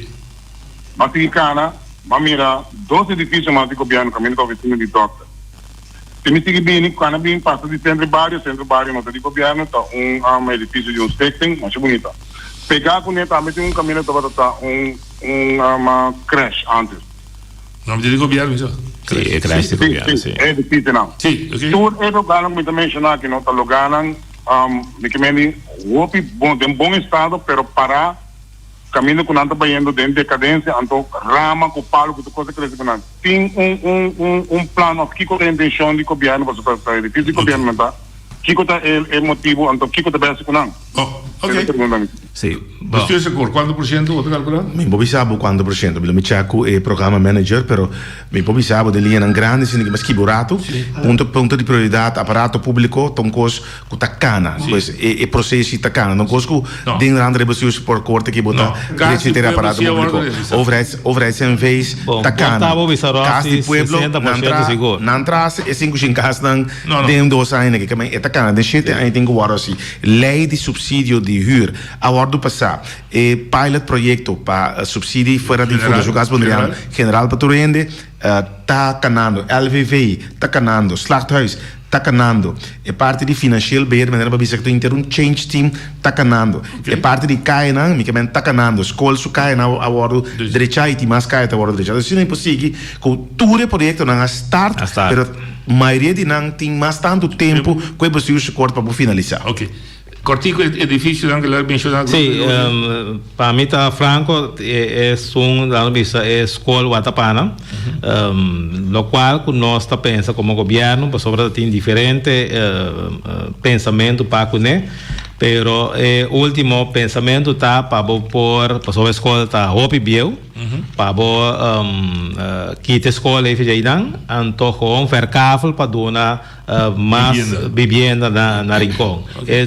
Maticana, mira, 2 edifícios mais de governo, caminho da oficina de doctor. Se me sigue bem, quando bem passa de centro barrio não tem de governo, tá edifício de Stetting, mas é bonito. Pegar com ele também tem caminho da uma creche antes.
Nome de governo, isso?
Sim, é creche de governo, sim.
É edifício não.
Sim, ok.
Tudo é lugar que me mencionar que não está lugar de bom estado, pero para caminho que não está indo de decadência, então rama com palo, com coisa que eles não tem plano aqui com a intenção de governo para edifício de governo não tá. Kiko está é motivo, então Kiko está bem com não.
Ok.
Sim.
Estou seguro, quanto por cento você calcula?
Mi pobisabo quanto por cento, mi chaco é programa manager, pero mi pobisabo de linha grande, sim, mas que burato, ponto de prioridade, aparato público, toncos com tacana, pois é processo tacana, não cosco dentro da rebelião por corte que bota, que ter aparato público, overhead sem vez tacana, casa de pueblo, não traz é 5 chincas não dentro dos anos que também é tacana, de gente aí tem que guardar assim, lei de subsídio de huur, acordo passar pilot projeto para subsídio fora de fundo jogar general para Turende está canando LVV está canando Slachthuis está canando é parte de financial beheer maneira para dizer que tem um change team está canando é parte de Kainan me que está canando escola su Kainan acordo direita e mais Kainan acordo direita isso não é possível com todo o projeto não start pero maioria de não tem mais tanto tempo que é possível se corta para finalizar.
Ok. Cortico é difícil anche la mencionar.
Sì, para mim tá franco é la vista é escola Guatapana, lo qual nós tá pensa como governo, para sobre tem diferente pensamento para né, pero último pensamento tá para por sobre escola tá hopi biel, para quita escola e fijaidan, antojo verkafel para dona mais vivienda na rincón.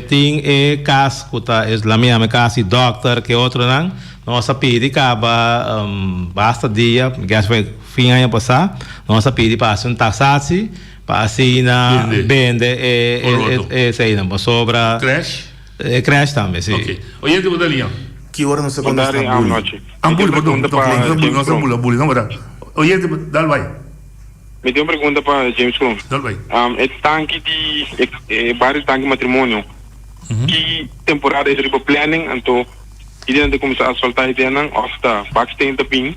Tem caso que tá la minha casa doctor que outro não, nossa pedi acaba basta dia, que foi fim ano passado, nossa pedi passa taxasse para assim na vende sei não sobra crash também sim.
Ok. Oye que botalinha.
Que hora não se pode estar
Ambul, perdão, não era. Oye, dal vai.
Me tem uma pergunta para James Krum. É tanque de vários tanques matrimônio. Que temporada é para planning, então ideia de começar a soltar a ideia não, ofta backstage também.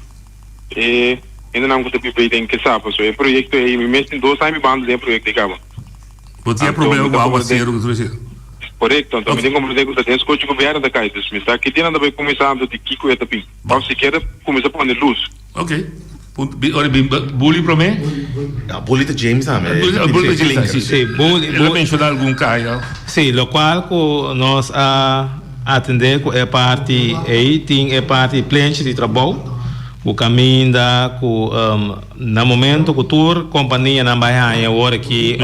Ainda não que também tem que saber, so é projeto aí, me mesmo 2 anos bando de projeto de cabo.
Pode ter problema com água zero que tu dizer.
Correto, então me tem como dizer que tem escote governo da Caitas, mas está que tem nada a começar de Kiko e também. Para se quer começar a pôr luz.
Ok. Ora bully para mim?
Bully de James também.
Bully de James, sim. Ele mencionou algum caso.
Sim, lo qual que nós atender é parte aí tem é parte plente de trabalho. O caminho da no momento que tour companhia na Bahia agora que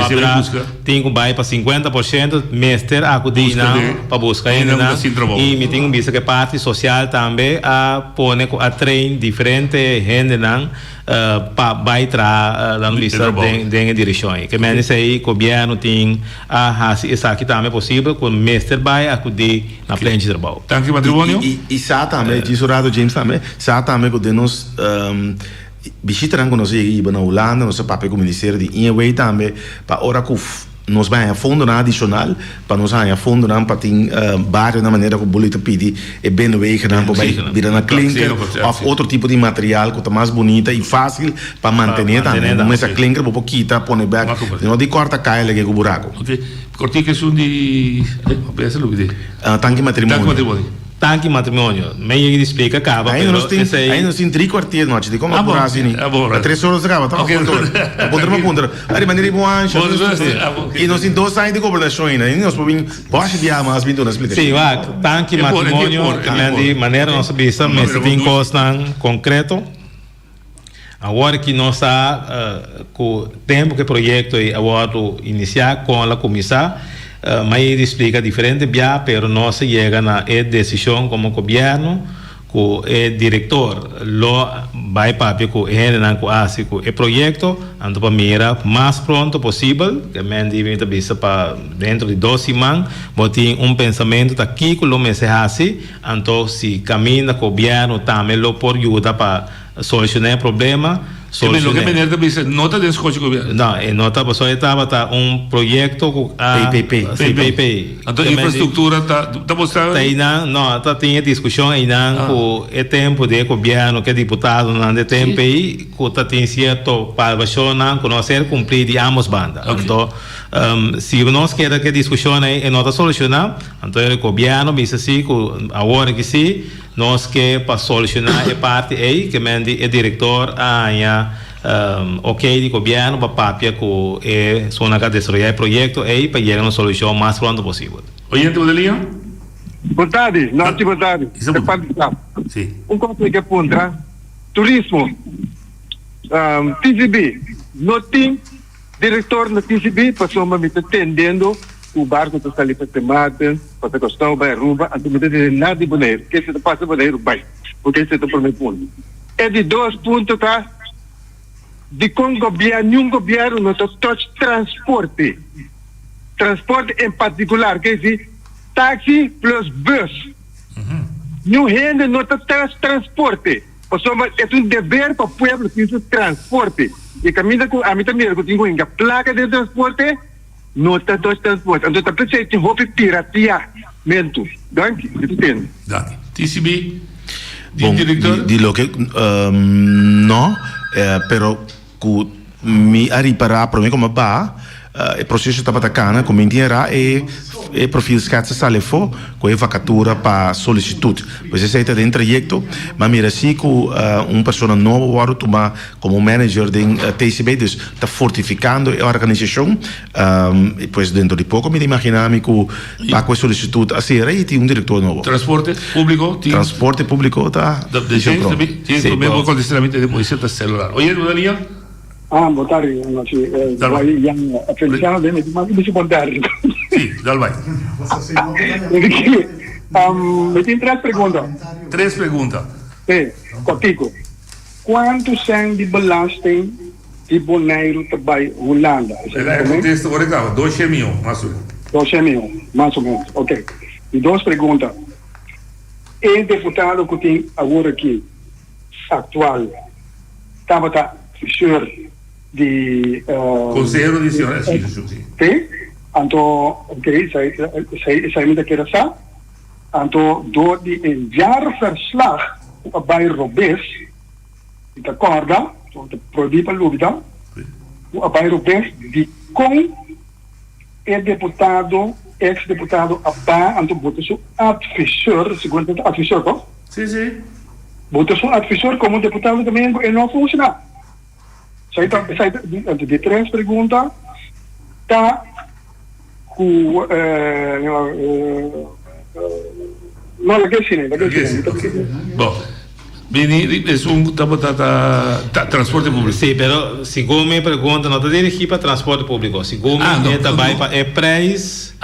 tem que vai para 50% mestre acudir para buscar ainda e me tem um vista que parte social também a pôr a trein diferente gente não para vai tra na lista de direções que menos aí o governo tem isso aqui também é possível com mestre vai acudir na plena de trabalho.
Tanque matrimônio
e sá também disurado James também sá também que nós visitaram com nós aí na Holanda nosso papel com o Ministério de Inway também para ora que nós vamos a fundo adicional para nós a fundo para ter várias na maneira que o boleto pede é bem no veículo para virar na clinker ou outro tipo de material que está mais bonita e fácil para manter também não essa clinker para quitar pôr back não de corta cai que o buraco.
Ok, cortica é de pensa lo que
tanque matrimônio.
Tanque matrimônio, meio explica acaba.
Aí nós temos 3 quartos noite de como apurar assim. 3 horas acaba, tá bom. Ponto. Aí maneira bom anjo. E nós temos 2 anos de cooperação ainda. E nós podemos pode dia mais vindo na explicação.
Sim, vai. Tanque matrimônio, de maneira nossa vista, mas tem coisa concreto. Agora que nós está com o tempo que o projeto é agora iniciar com a comissão mas ele explica diferente, mas nós chega na decisão como governo, o diretor lo vai papi ko nan ko asi ko e proyecto anto pa mira más pronto posible que men diventa bisa pa dentro de 2 semanas botin pensamento ta aqui ko lo mese asi anto si camina ko governo tamelo por ayuda pa solucionar problema.
Lo que me dice nota de escoche gobierno.
No, nota pues estaba proyecto PPP.
Entonces infraestructura está mostrando.
Tá tinha discussão aí com o tempo de governo que deputado não de tempo aí que tá tem certo para não conhecer cumprir de ambas bandas. Então se nós quer que discussão aí não tá solucionar, então o governo diz assim que agora que sim nós que para solucionar a parte aí que mende o diretor ok de governo para papia que é só na desenvolver projeto aí para chegar a uma solução mais pronto possível.
Oyente Bodelia?
Boa tarde, noite, boa tarde.
Sim.
Coisa que aponta turismo, TCB, não tem diretor na TCB, passou me atendendo o barco está ali para temate, para costar vai ruba, então me diz nada de Bonaire, que se passa Bonaire vai, porque esse é o primeiro ponto. É de 2 pontos tá, de com governo, nenhum governo não está transporte em particular, que é taxi plus bus. Não rende não está transporte, é um dever para o povo que isso transporte. E caminha com a mim também eu tenho uma placa de transporte. Não está transporte. Então, precisa de roupa pirateamento. Danke, entende?
Danke. TCB,
diretor? Di lo que no, pero que mi arriverà per me come va, il processo sta bacana, come intierà e profil scazza sale fo, con vacatura pa solicitud. Pues ese está dentro trayecto, ma mira si que persona nuova guarda tu ma como manager de TCB, dus está fortificando a organização, pues dentro de pouco me imaginami que pa com solicitud assim era e tem diretor novo.
Transporte público?
Transporte público tá.
Tem o mesmo condizionamento de polícia celular. Oye, Bodelia?
Boa tarde, vai yang Feliciano de mas bisa contar.
Sim, dal vai.
Me tem 3 perguntas.
3 perguntas.
Contigo. Quanto são de belasting de Bonaire para Holanda?
É o contexto correto, 12 mil, mais ou menos.
12 mil, mais ou menos, ok. E 2 perguntas. O deputado que tem agora aqui, atual, estava fissure de
conselheiro adicional, sim.
Então, ok, zij moet keer sa. Então, door die een jaarverslag bij Robes, de corda, de product lubida, bij Robes, die kon ex-deputado apa, então botou seu advisor, segundo o advisor, não?
Sim.
Botou seu advisor como deputado também não funciona. De 3 perguntas, tá com não la che
Bom, Bini es un transporte público.
Sí, pero si me pregunta, no te dirigí para transporte público. Si me vai para el preço.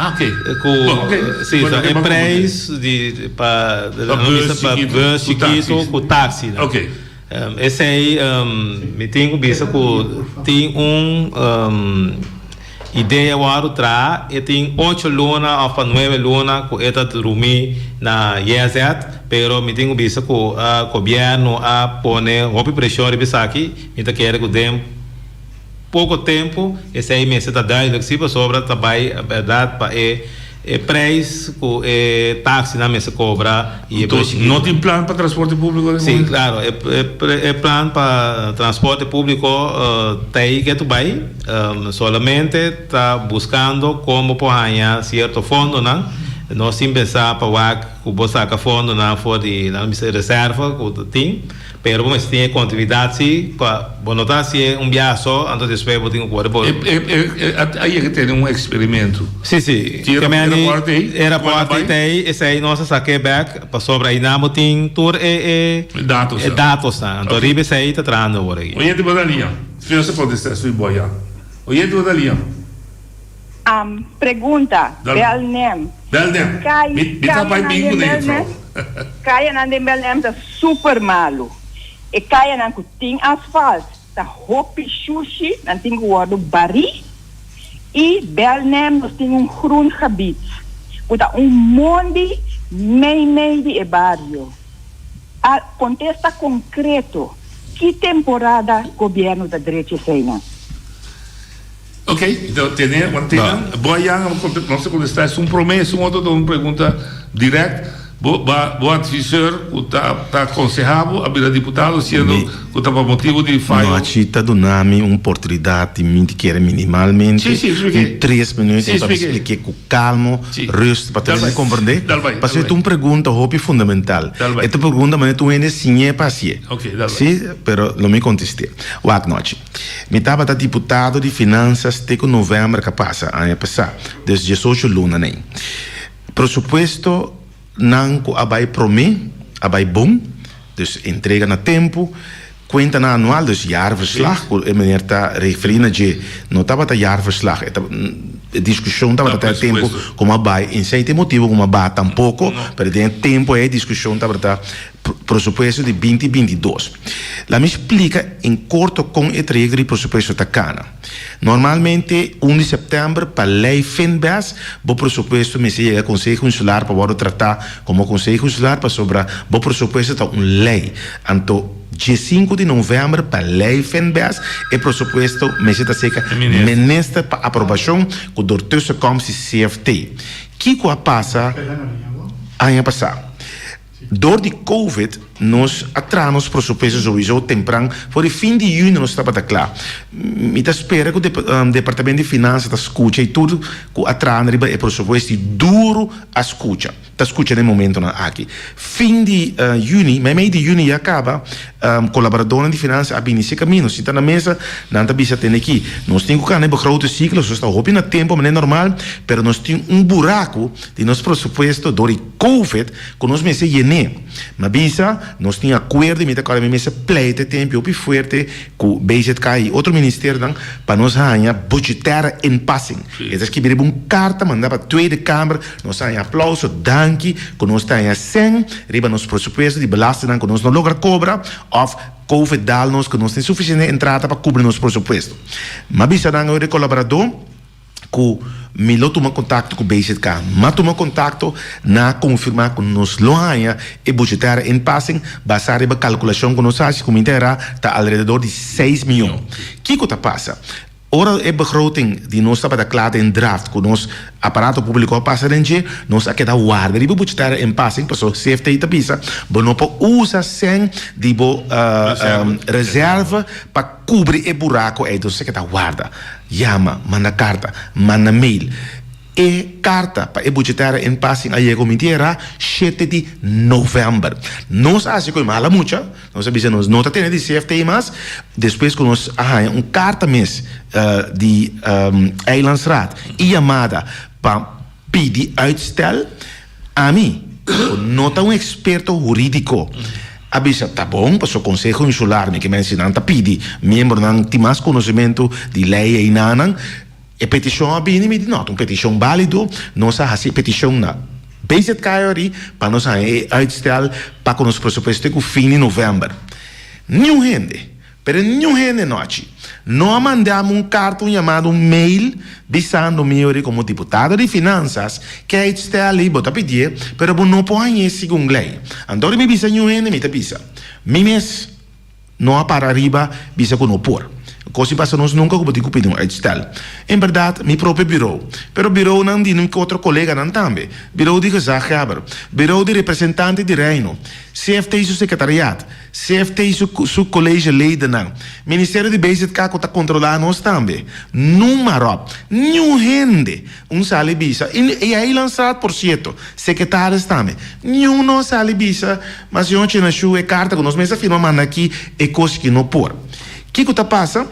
Sí, el preço para bus chiquito com táxi.
Ok.
Esse aí, me tenho visto que tem ideia agora tra e tem 8 luna ou 9 luna que está dormir na IEZ, pero me tenho visto que o governo põe roupa pressão de pensar aqui, então quer que dem pouco tempo esse aí me está dando que sobre trabalho a verdade para preço que táxi na mesa cobra e
não tem plano para transporte público?
Sim, claro, é plano para transporte público tem que tu vai solamente está buscando como ganhar certo fundo, não sem pensar para que você saca fundo na reserva que tem, pero mas tem continuidade sim para notar se é viagem só, então depois você tem que guardar.
Aí é que tem experimento.
Sim. Era parte aí, esse aí nós saquei back para sobre aí não tem tour dados tá. Então ribe aí está trando agora aí.
Oyente Bodelia, se você pode estar sui boia. Oyente Bodelia.
Pergunta, Belnem.
Me tá pai bingo dentro.
Kaya nan de Belém tá super malo. E kaya nan ku ting asfalt, tá hopi sushi, nan ting guardo bari. E Belém nós tem groen gebied. Puta monte meio de barrio. A contesta concreto. Que temporada governo da direita seina?
Ok, então tem boa nossa contestar é promessa, uma pergunta direta. O advisor está aconselhado a vir a deputado sendo que estava motivo de falha.
Não, a chita do nome uma oportunidade de que era minimalmente em 3 minutos para explicar com calma, rusto, para tentar compreender. Para ser uma pergunta hope fundamental. Esta pergunta mas tu ainda sim é paciente. Sim, pero não me contestei. Boa noite. Me estava da deputado de finanças até novembro que passa, ano passado, desde 18 luna nem. Presupuesto não abai prome, abai bom, dus entrega na tempo, conta na anual, dus jaarverslag, a meneer está referindo que não estava a jaarverslag, a discussão estava até tempo como abai, em certo motivo como abai tampouco, pero tem tempo é discussão estava até presupuesto de 2022. La me explica em curto com a entrega de presupuesto da Cana. Normalmente, 1 de setembro, para a lei FINBAS, o presupuesto me chega ao Conselho Insular para tratar como Conselho Insular para sobre o presupuesto da uma lei. Então, dia 5 de novembro, para a lei FINBAS, o presupuesto me chega a ministro para aprovação com o doutor como se CFT. O que passa ano passado? Door die COVID, nós atrasamos presupuestos sowieso temprano, voor de fim de junho nós estava klaar. Ik espero que o Departamento de Finanças escute e tudo que atrasa o presupuesto duro a escuta. Está escutando no momento aqui. Fim de junho, meio de junho já acaba, colaboradores de finanças a esse caminho. Se está na mesa, não está bisa tem aqui. Nós temos que ter grote ciclos, nós estamos hoping na tempo, mas é normal, mas nós temos buraco de nosso presupuesto door die COVID, que nós me se mas bisa, nós tínhamos acordo met elkaar met pleiten tempo op forte com BZK e outro ministério para nós ganhar budgetária inpassing. Então que vir carta mandar para a Tweede Kamer, nós ganhar aplauso, danke, que nós tenha 100, riba nos presupuesto de belasting que nós não logra cobra of COVID dá-nos que nós tem suficiente entrada para cobrir nosso presupuesto. Mas bisa dan o colaborador que me lo toma contato com o BZK, mas toma contato na confirmar que nós lo ganha e budgetária em passing, basado na calculação que nós fazemos, como inteira, está alrededor de 6 milhões. O que está passa? Ora é begroting die nós estava claro em draft, com nosso aparato público passa dentro, nós aqui da guarda, de budgetária em passing, passou CFT e tapisa, mas não pode usar sem de reserva para cobrir o buraco, então você que da guarda, chama, manda carta, manda mail. E carta para budgetária em passing aí comitera 7 de novembro. Nós acho que mala mucha, nós sabemos nós não tem de CFT mas depois que nós carta mês de Eilandsraad e chamada para pedir uitstel a mim, não tá experto jurídico. Abisa, tá bom, para o Conselho Insular, que me ensinam a pedir, membro não tem mais conhecimento de lei e nanan. E petição abini me nota, uma petição válido, nós fazemos petição na BZK para nós uitstel para que nós presupuesto com fim de novembro. Nenhum gente, pero nenhum gente noite. Nós mandamos carta, chamado mail, dizendo-me como deputado de finanças que uitstel ali, bota pedir, pero não pode segundo lei. Então me bisa nenhum gente, me te bisa. Mimes não para arriba, bisa que não por. Coisa passa nós nunca como digo pedir uitstel. Em verdade, meu próprio bureau. Pero o bureau não diz que outro colega não também. Bureau de gezagheber, bureau de representante de reino, CFT e seu secretariado, CFT e seu colégio leden não. Ministério de BZK que está controlando nós também. Número, nenhum gente, sale bisa. E aí lançado, por certo, secretários também. Nenhum não sale bisa, mas eu tinha na sua carta que nós mesmos afirmamos aqui é coisa que não por. O que está passa?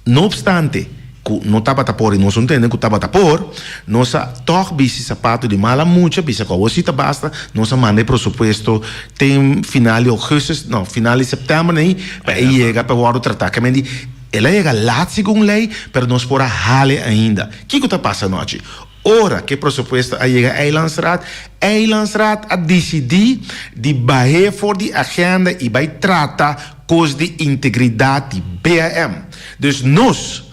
Não obstante, que não estava a pôr e nós não entendemos que estava a pôr, nós toque bisi sapato de mala mucha, bisi com a bolsita basta, nós mandei presupuesto, tem final de agosto, não, final de setembro, nem, para ir chegar para o outro tratamento. Ela chega lá segundo lei, mas nós por a hale ainda. O que está passando hoje? ora que presupuesto a chega Eilandsraad a decidir de barrer voor die agenda e vai tratar coisas de integridade de BAM. Dus nós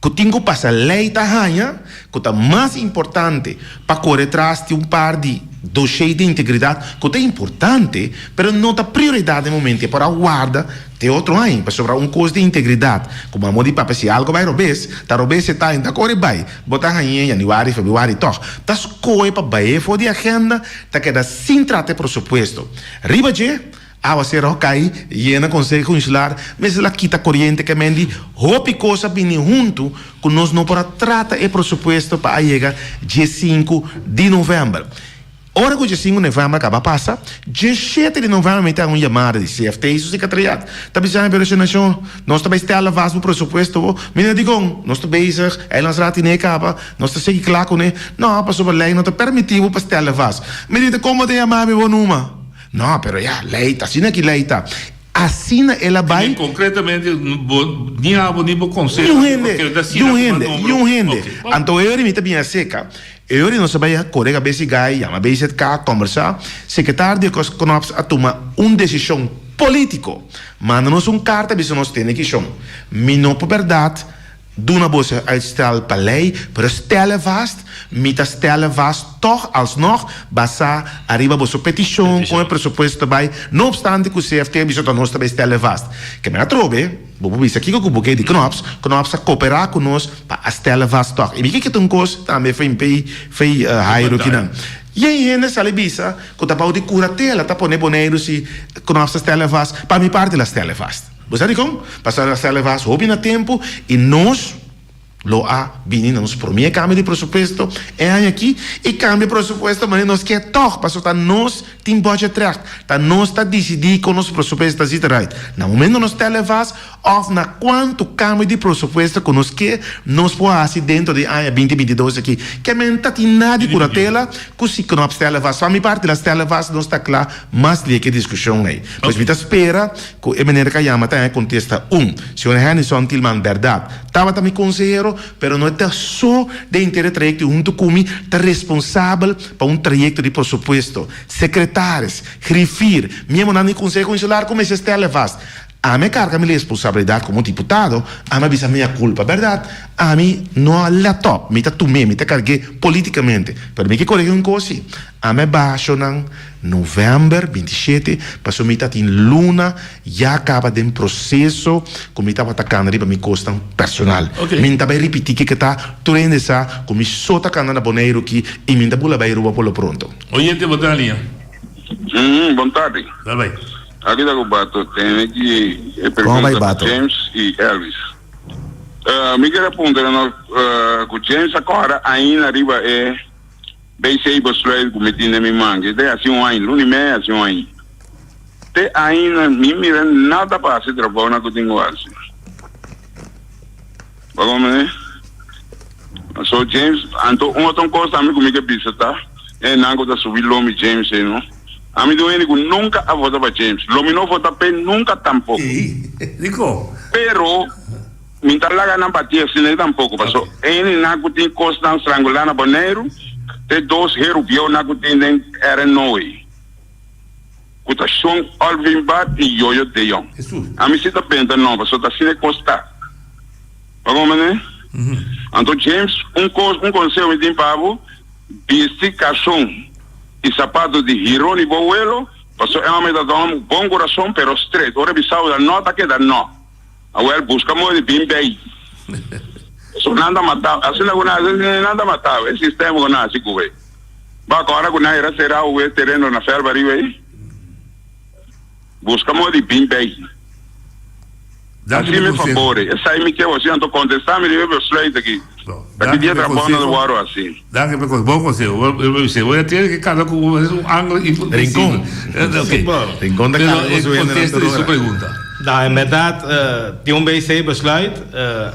que tenho para lei da rainha, que é mais importante para correr atrás de par de dossiês de integridade, que é importante, mas não é prioridade no momento, para a guarda de outro ano, para sobrar coisa de integridade. Como a modi para se algo vai robes, tá robes está ainda corre vai, botar rainha em janeiro, fevereiro, toch. Tá escolhe para vai for de agenda, tá queda sem tratar presupuesto. Riba je a ser ok, llena consejo insular, mas ela quita corriente que mendi, hopi coisa bem junto, que nós não para trata e presupuesto para chegar dia 5 de novembro. Ora que o dia 5 de novembro acaba passa, dia 7 de novembro me tem uma chamada de CFT e secretariado. Tá pensando em operação, nós também estamos vasto o presupuesto, me digo, nós estamos bezig, Eilandsraad nem acaba, nós estamos seguindo claro com ele, não, para sobre lei, não está permitido para estar vasto. Me diz como tem chamar meu nome? Não, pero ya, leita, assim que leita. Assim ela vai.
Concretamente, nem há nível conselho.
Não rende. Então, eu me bem seca. Eu não sabia, colega, basic guy, chama basic cá, conversar. Secretário de Conops a tomar uma decisão política. Manda-nos carta, se nós temos que chamar. Não por verdade. Doen een boze uitstel per lei, maar stellen vast, met dat stellen vast, toch alsnog, basa, arriba boze petition, com o presupuesto bij, no obstante que o CFT bisogna nós também stellen vast. Que me atrobe, bobo bisa aqui com o buquê de Knops a cooperar com nós para stellen vast toch. E me que tem coisa, também foi hairo que não. E aí, gente, sale bisa, que tá de curatela, tá pone boneiro se Knops stellen vast, para mi parte la stellen vast. Você sabe como? Passar a sala vas houve na tempo e nós lo a vindo nos por minha câmbio de presupuesto é aqui e câmbio de presupuesto mas nós quer toch passou tá nós tem budget track tá nós tá decidir com nosso presupuesto tá zita right na momento nós televas of na quanto câmbio de presupuesto que nós quer nós pode assim dentro de 2022 aqui que menta tem nada de curatela que se que nós televas só me parte das televas nós tá claro mas de que discussão aí pois me tá espera que a maneira que chama tá contesta se o Henderson Tillman verdade tava também conselheiro pero não é só de interesse trajecto junto comigo está responsável para trajecto de presupuesto secretários grifir mesmo na conselho consular como esse televas a minha carga minha responsabilidade como deputado a minha bisa minha culpa verdade a mim não é top me tá tomei me tá carguei politicamente para mim que corrigir coisa a minha baixo não novembro 27 passou me tá em luna já acaba de processo como me tá atacando para minha custa personal me tá vai repetir que tá turendo essa como só tá cantando boneiro que e me tá bula vai ruba polo pronto
oyente botar a linha
boa tarde
tá bem
aqui da Bato tem aqui pergunta para James e Elvis me quero apontar com James agora ainda arriba é bem sei você cometindo me mangue de assim ano luni me assim ano te ainda mira nada para se trabalhar na continuação vamos né so James anto outra coisa amigo me que bisa tá é nango da subir nome James não a mim doendo nunca a votar para James lo não vota para nunca tampoco
digo
pero minta la gana batia sin tampoco pasó ele nago tem costa estrangular na Boneiro te dos hero bio nago tem era noi cotação Alvin Bat e Yoyo de Jong a mim se tá penta não pasó tá sem costa vamos né então James conselho me tem pavo bicicação e sapato de Hironi Boelo pasó é uma da bom coração pero straight ora bisau da nota que da não agora buscamos de bem bem so nada matar assim nada matar esse sistema que nasce com ele vai agora com nada será o terreno na ferva aí buscamos de bem bem assim me favor essa aí me que você ando contestar me deve slide aqui daqui dia trabalhando no Guaro assim
danke por bom conselho eu vou ter que cada com um ângulo e rincón
rincón da
contesta de sua pergunta.
Da, in verdade, tem BC besluit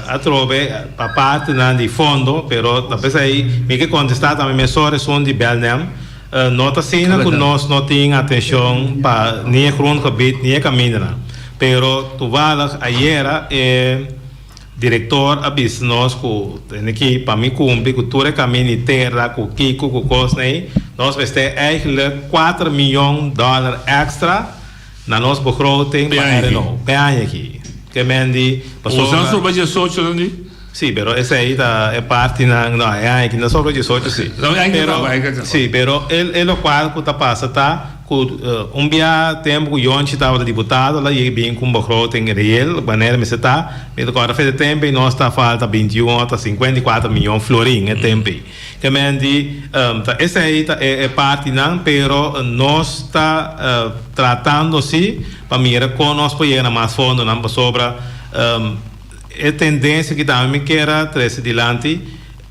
a trove para parte de fundo, pero depois aí me que contestar também mensores são de Belnem, nota cena que nós não tem atenção para nem grond gebied nem caminho, pero toevallig ayer diretor abis nós com aqui para mim cumprir com toda a caminho terra com Kiko com Cosney nós vamos ter eigenlijk $4 miljoen extra na nossa begroting para ano aqui que mendi
passou não só para 18 não
sì però essa è parte no è anche non solo 18 sì però sì però è lo qual che passa ta un dia tempo que onde estava deputado lá e bem com begroting real maneira me está me agora fez tempo e nós está falta 21 a 54 milhões florin é tempo que mendi essa é parte não pero nós está tratando-se para mira com nós para mais fundo não sobra é tendência que também quer trazer adiante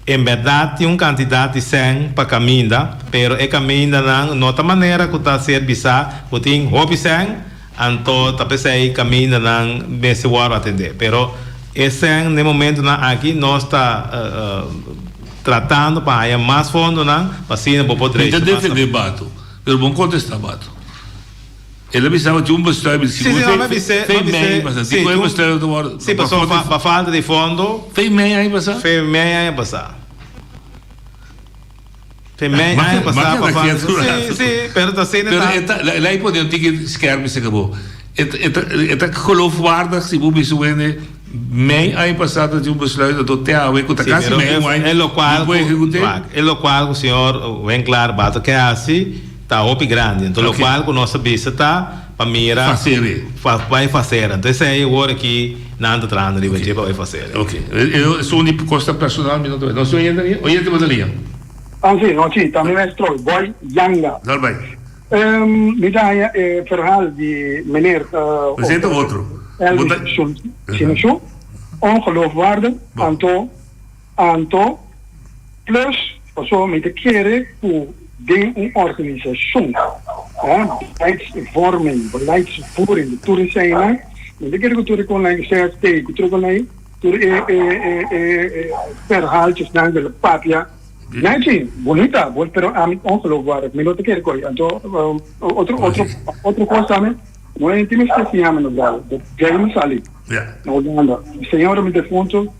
em verdade tem quantidade de 100 para caminhar, pero é caminhar não outra maneira que está ser bisa, que tem hobby 100, então tá pensei caminhar não nesse hora atender, pero esse no momento não aqui nós está tratando para ir mais fundo não, para sim para poder.
Então defender bato, pero bom contestar bato. Ele pensava de besluit
Sim, passou para falta de fundo.
Fez meia aí passar.
Fez meia aí passar. Fez meia aí passar para falta. Sim, pero tá sendo.
Lá aí pode ter que esquerme se acabou. Eta geloofwaardig se o bicho vende meia aí passada de besluit do TAW com a casa meia aí.
É lo qual o senhor vem claro bato que é assim. Tá op grande, então o qual com nossa vista tá para mira vai fazer, então esse aí agora que nada trando de vai fazer.
Ok, eu sou um costa personal, não sou ainda de batalha.
Sì, no, sì, também é stroi, boy Yanga.
Dal bem.
Me dá verhaal die meneer.
We zijn er outro.
Elvis Sinashu, ongeloofwaardig, Anto, plus, passou met de keren hoe de een organisatie, beleidsvorming, beleidsvoering, de toeren zijn, met de keren toeren kon ik zeggen, tegen toeren kon ik, verhaaltjes naar de papia. Nee, sim, bonita, pero a mí ongeloofwaardig, me lo te quiero coger. Entonces, otro cosa también, no es íntimo que se llama de James Ali. Na Holanda. Senhora me defunto,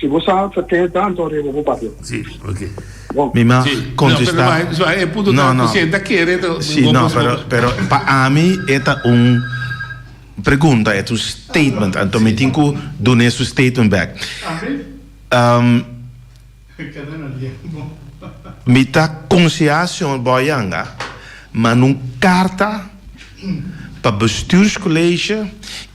se você quer tanto, eu vou papel.
Sim, ok.
Mima contestar.
Sim,
não, pero para mim é pergunta, é statement, então me tenho que dar esse statement back. Me tá consciência boianga, mas não carta para bestuurscollege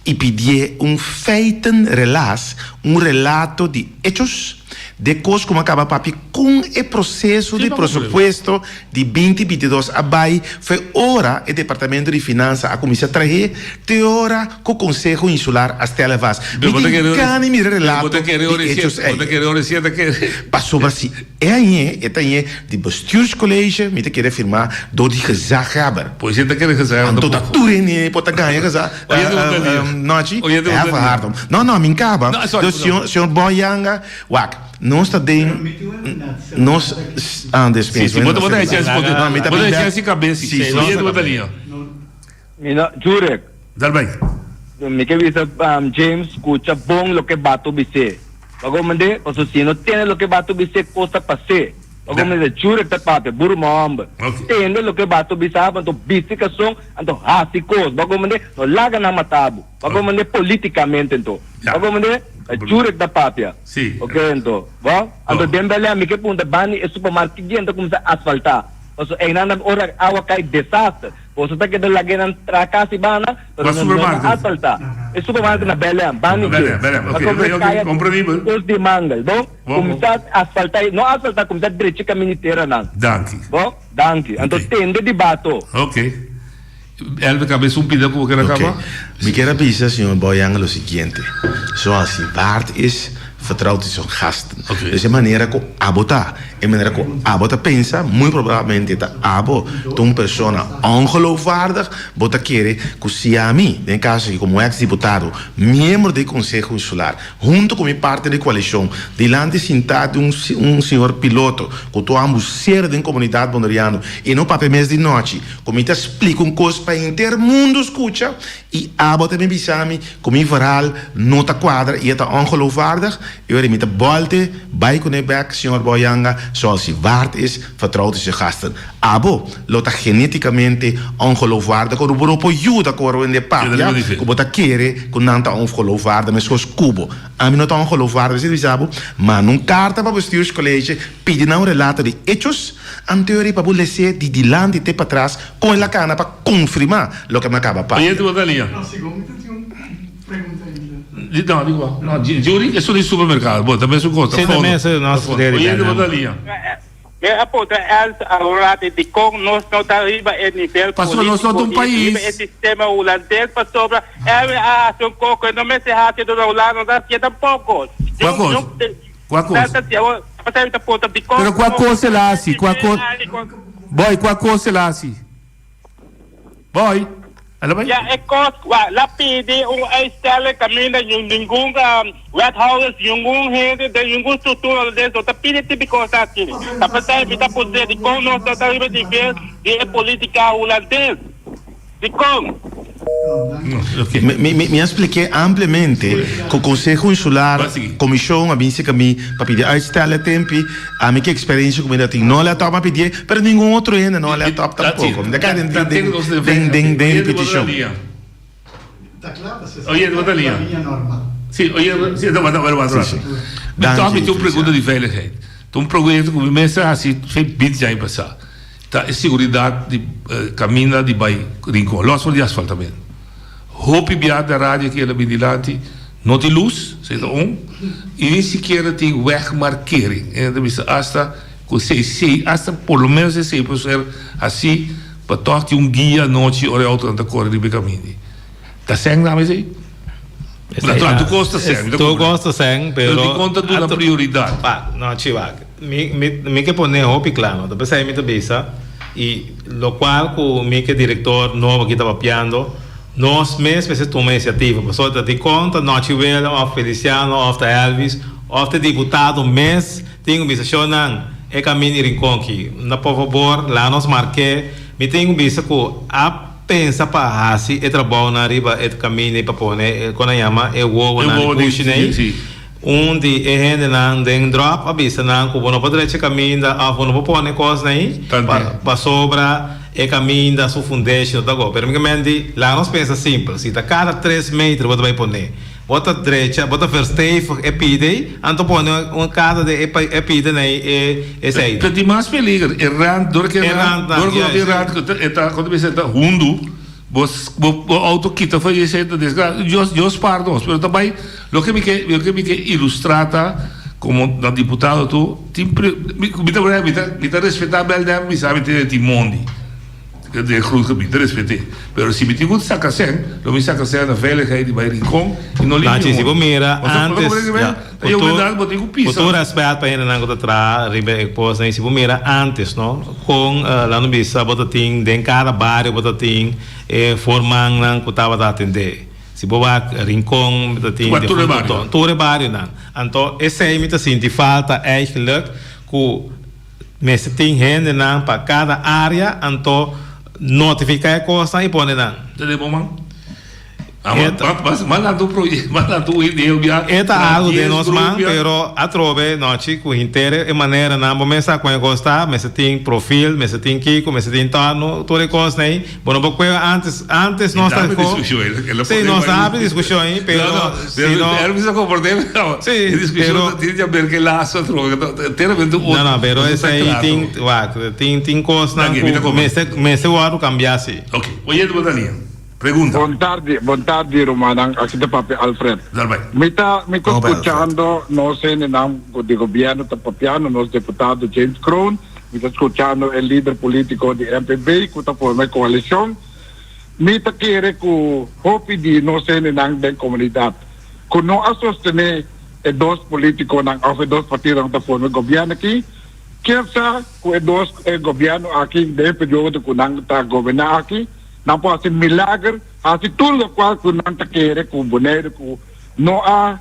e pedir feiten relato de hechos de coisas como acaba papi com o processo de pressuposto de 2022 abai foi hora o departamento de finanças a comissão trazer te hora com o conselho insular as televas me me relato de hechos passou assim é de bestuurscollege me te querer firmar do de gezaghebber
pois je te querer gezegd
tot dat toe in pot ganha gezag nochi é verhardom não me acaba do senhor Boyanga wak nós está dentro nós antes
penso vou dar chance cabeça sim do batalhão
Jurek
dal bem
me que visa James escucha bom lo que bato bise bago mande o se no tiene lo que bato bise costa pase bago mande Jurek ta pape burmomba tiene lo que bato bisa anto bisicação anto hasicos bago mande no laga na matabo bago mande politicamente então bago mande Jurek da papia.
Sì.
Ok, então. Va? Anto dembele a mi che punta bani e supermarket gente comincia a asfaltar. Oso e nana ora awa kai desastre. Oso ta che da lagenan tracasi bana,
pero non
asfaltar. E supermarket na Belém, bani.
Ok, comprendibile.
Os di mangal, bom? Comincia a asfaltar, no asfaltar comincia direito caminho terra nan.
Danke.
Bom? Danke. Anto tende di bato.
Ok. Elve cabeça pedido como que acaba.
Me quero avisar, senhor Boyanga, o seguinte: zoals hij waard is, vertrouwt hij zijn gasten. Dus de manier que abotar En maneira que abo te pensa, muito provavelmente tá abo de uma pessoa ongeloofwaardig, bota querer que se a mim, em caso que como ex-deputado, membro do Conselho Insular, junto com minha parte da coalição, delante sentado um senhor piloto, que tu ambos ser da comunidade bondoriana, e no papel mês de noite, como te explica coisa para inteiro mundo escuta, e abo também bisami, como varal, nota quadra, e tá ongeloofwaardig, eu remita bolte, bij Kunebek, senhor Boyanga, zoals hij waard is, vertrouwt zijn gasten. Abo, lota geneticamente ongeloofwaardig, o beroep juda coro in de papia, que bota querer, que não tá ongeloofwaardig, mas os cubo. A mim não tá ongeloofwaardig, se disabo, mas num carta para bestuurscollege, pedi não relato de hechos, anterior para bulecer de dilante te para trás, com a cana para confirmar lo que me acaba para.
Oye, tu botalia. Não, dico, no, giuri, sono in supermercato, boh, também su costa.
Sì, também è nostro dele.
Oye, tu botalia.
Appunto, allora di con nós não está arriba é nível
político, nós somos um país.
É sistema holandês para sobre a ação coco, não me se hate do Holanda, não dá que tampouco.
Qual coisa? Pero qual coisa lá assim? Qual coisa? Boy, qual coisa lá assim? Boy.
Ja, ik kost la PD uitstellen, camina nenhum wethouders, nenhum rede, nenhum estrutura dentro da PD típico aqui. A pessoa evita poder de como nós estamos de ver de política holandesa. De como?
Me expliquei amplamente que o Conselho Insular, Comissão, a vinha que me para pedir uitstellen tempo, a minha experiência com a não é top para pedir, mas nenhum outro ainda não é top tampouco. Den petição.
Está claro, se
Oye, botalia. Sim, oye, sim,
Sim.
Então, me tem uma pergunta de veiligheid. Tem um projeto que começa assim, fez 20 anos passar. Tá, segurança de caminho de Bahia, Rincon, los de asfaltamento. Hope biada da rádio que ela me dilante, não tem luz, seja e nem sequer tem wegmarkering. Então, hasta por lo menos se pode ser assim, para tocar guia noite ou auto anda correr de caminho. Tá sem nada mais aí? Tu gosta sempre.
Tu gosta sempre, pero
te conta de uma prioridade.
Não, chivac. Me que pone hope claro, depois aí me tabisa e lo qual com me que diretor novo que estava piando. Nós mesmos tomamos iniciativa, pessoal te de conta, nós tivemos of Feliciano, of the Elvis, of the deputado mês, tem uma visão é caminho Rincon aqui. Na por favor, lá nós marquei, me tem uma visão que a pensa para assim, é trabalho na riba, é caminho para pôr, quando chama é o na push né. De gente não tem drop, a vista não, que não pode deixar caminho, não pode pôr coisa aí, para sobra é caminho da sua foundation, tá bom? Permicamente, lá nós pensa simples, se tá cada 3 metros você vai pôr, bota direita, bota first é pide, então põe cada de é pide né, é sei.
Porque mais feliz, errando, dor que errando, quando você está rundo, você auto quita foi isso, eu pardon, mas também o que me quer ilustrar como deputado tu, me respeitar bem, me sabe ter timondi. De groot gebied, dat respecteer. Maar als je met die goed zakken zijn, dan moet je zakken zijn de veiligheid bij Rincon en no limite.
Se mira antes, futuro aspecto para ainda não contra ribe pos nem se mira antes, no, com lá no bisa botating den cada bairro botating formando não que estava a atender. Se boa Rincon botating de todo bairro não. Então esse aí me tá sentindo falta eigenlijk que mas tem gente não para cada área, então notificar a coisa e pôr não.
Entendeu, mamãe? Mas lá do projeto, mas lá do ideia.
É algo de nós, mas pero a trove noite com inteira é maneira não vamos pensar com gostar, mas tem perfil, mas tem Kiko, mas tem Tano, toda coisa aí. Bom, porque antes nós tá com. Sim, nós sabe discussão aí, pero
se não. Era precisa comportar. Sim, discussão tem que ver que lá só trove.
Não, pero esse aí tem coisa não. Mas eu acho cambiar assim.
Ok, oye, tu Daniel. Pregunta.
Buon tardi Romanang, aqui de Papi Alfred. Me estou escuchando, no sé, de gobierno está papiando, nos deputado James Crown, me está escuchando el líder político de MPB, que está formando coalición. Me está quiere que hopi di no sé, de comunidad, que no a sostener dos políticos, o dos partidos que está formando gobierno aquí,
quem sabe o governo aqui de período que não está governando aqui não pode ser milagre assim tudo o qual que não está querendo com o boneiro que não há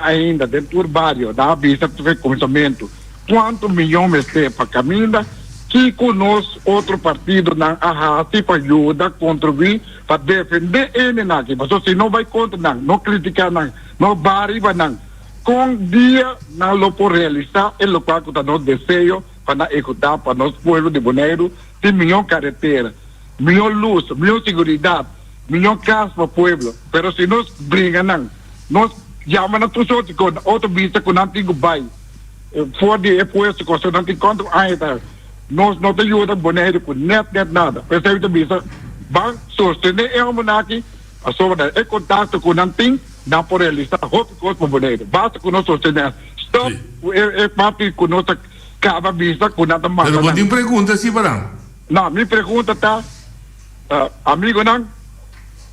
ainda dentro do bairro da vista do começamento quanto milhões de para caminhar que conosco outro partido não há para ajudar contribuir para defender ele aqui mas se não vai contra não criticar não barriga não com dia não lo por realizar é o qual que nós desejo para executar para nosso povo de Bonaire tem melhor carretera melhor luz melhor segurança melhor casa para o povo pero se nós briga não nós chamamos todos com outro vista com antigo bai for de aposto com não tem contra ainda nós não te ajuda Bonaire com net nada percebe de vista vai sostener é um aqui a sobre é contato com antigo não por realizar outro coisa para Bonaire basta com nós sostener stop é parte com nossa cada vista com nada mais
pero pode pergunta sim para
não minha pergunta tá amigo não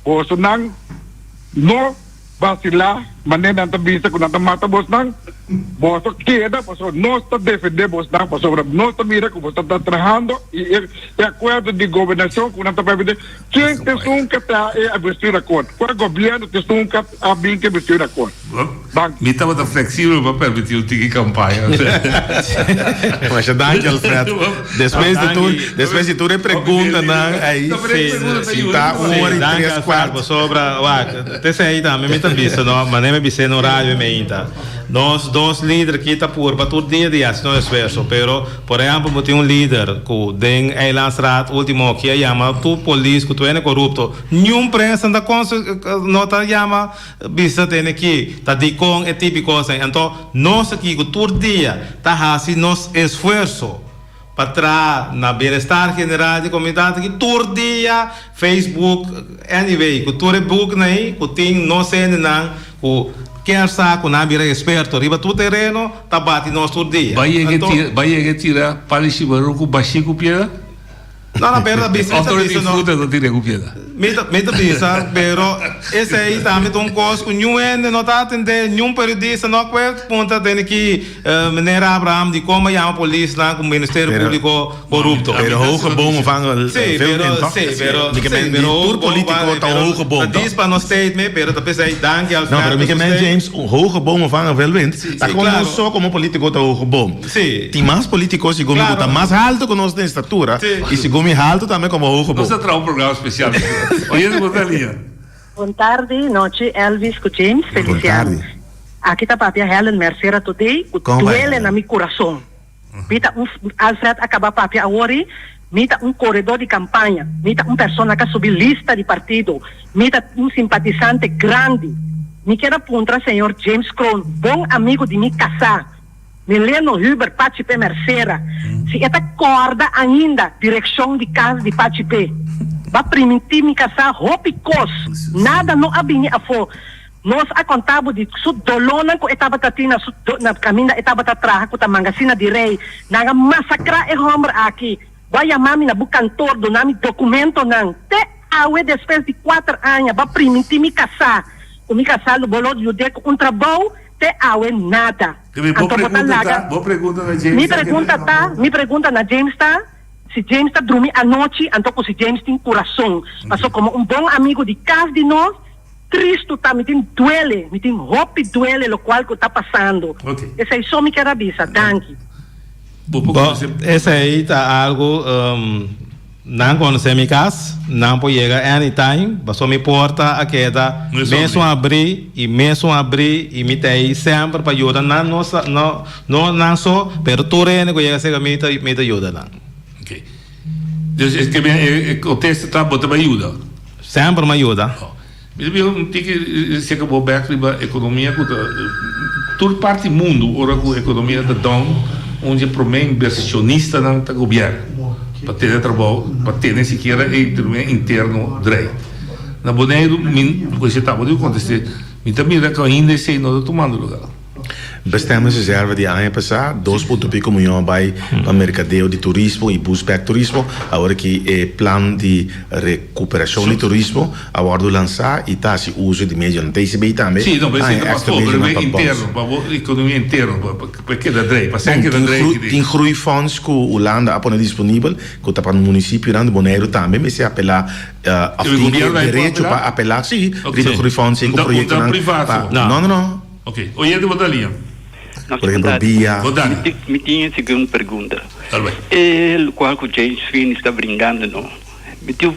você não vacilar maneira de vista com nada mata você não você queda você não está defendendo você não você não está mira que você está trabalhando e é acordo de governação com nada para ver quem te nunca está a vestir acordo qual governo te nunca a bem que vestir acordo
me estava tão flexível para permitir o tique campanha
mas danke Alfredo depois de tu pergunta aí se está 1 hora e 3 quartos
sobre te sei também me também não mas nem me sei no rádio me ainda nós dois líderes que está por para todo dia assim não é esforço pero por exemplo tem líder que tem aí lançado último que chama tu polícia que tu é corrupto nenhum prensa da não tá chama vista tem aqui tá de com é típico assim então nós aqui que todo dia tá assim nós esforço para na bem-estar general de comunidade que todo dia Facebook anyway que todo book aí que tem não sei não que quer saco na vira experto riba tu terreno tá bate nós todo dia
vai tirar para chibaru com baixinho pieda
não perda bisa
não tira com pieda
meta bisa pero esse aí também tem coisa que não tá atender nenhum periodista não quer ponta tem que maneira Abraham de como chama a polícia lá com o Ministério Público corrupto
pero hoge bom van
pero
tour político tá hoge bom
diz para nós statement pero depois aí danke al
não pero me James hoge bom van wel wint tá como só como político tá hoge bom tem mais políticos e como tá mais alto que nós de estatura e se como alto também como hoge bom
nós trabalhamos um programa especial
Boa tarde, noite, Elvis com James, Feliciano. Aqui está papia Helen Mercera today, o duele na meu coração. Mita Alfred acaba papia agora, mita corredor de campanha, mita pessoa que subiu lista de partido, mita simpatizante grande. Me quero apontar senhor James Crown, bom amigo de minha casa. Mileno Huber, Pachipe Mercera. Se esta corda ainda, direção de casa de Pachipe. Vai permitir me casar roupas, nada não abini a for. Nós a contava de su dolona que estava tatina na caminha estava atrás com a mangasina de rei, naga massacrar e homem aqui. Vai chamar me na bucantor do nome documento não. Te awe depois de 4 anos vai permitir me casar. O me casar no bolo de judeu com trabalho te awe nada.
Vou perguntar na James.
Me pergunta na James tá. Se James está dormindo à noite, então se James tem coração. Mas como um bom amigo de casa de nós, Cristo tá me tem duele, me tem roupa duele, o qual que está passando. Esse aí só me quer avisar, danke.
Esse aí tá algo, não conhece minha casa, não pode chegar anytime, passou minha porta a queda, mesmo abrir e me tem sempre para ajudar, não só, pero tu rene que chega a ser me ajuda não.
Dus o texto está botando ajuda.
Sempre me ajuda.
Eu tenho que se acabou back a economia com toda parte do mundo, ora com a economia da dom, onde para mim inversionista não está governo, para ter trabalho, para ter nem sequer interno direito. Na Bonaire, você está, pode acontecer, me também que ainda sei não tomando lugar.
Bestemming reserva de ano passado, 2,5 milhões para mercadeo de turismo e buspec turismo. Agora que é plano de recuperação de turismo, agora lançar e está se uso de meio ambiente também.
Sim, não, mas é interno, para a economia interna, porque da DREI, para sempre da DREI.
Tem groeifonds que a Holanda põe disponível, que está para o município de Bonaire também, mas se apelar a direito para apelar, sim, de groeifonds, sim, com o projeto não.
Ok, hoje é de Bodalinha.
Por exemplo, Bia.
Me tinha a segunda pergunta. Ele, qual que o James Finn está brincando, não? Me tinha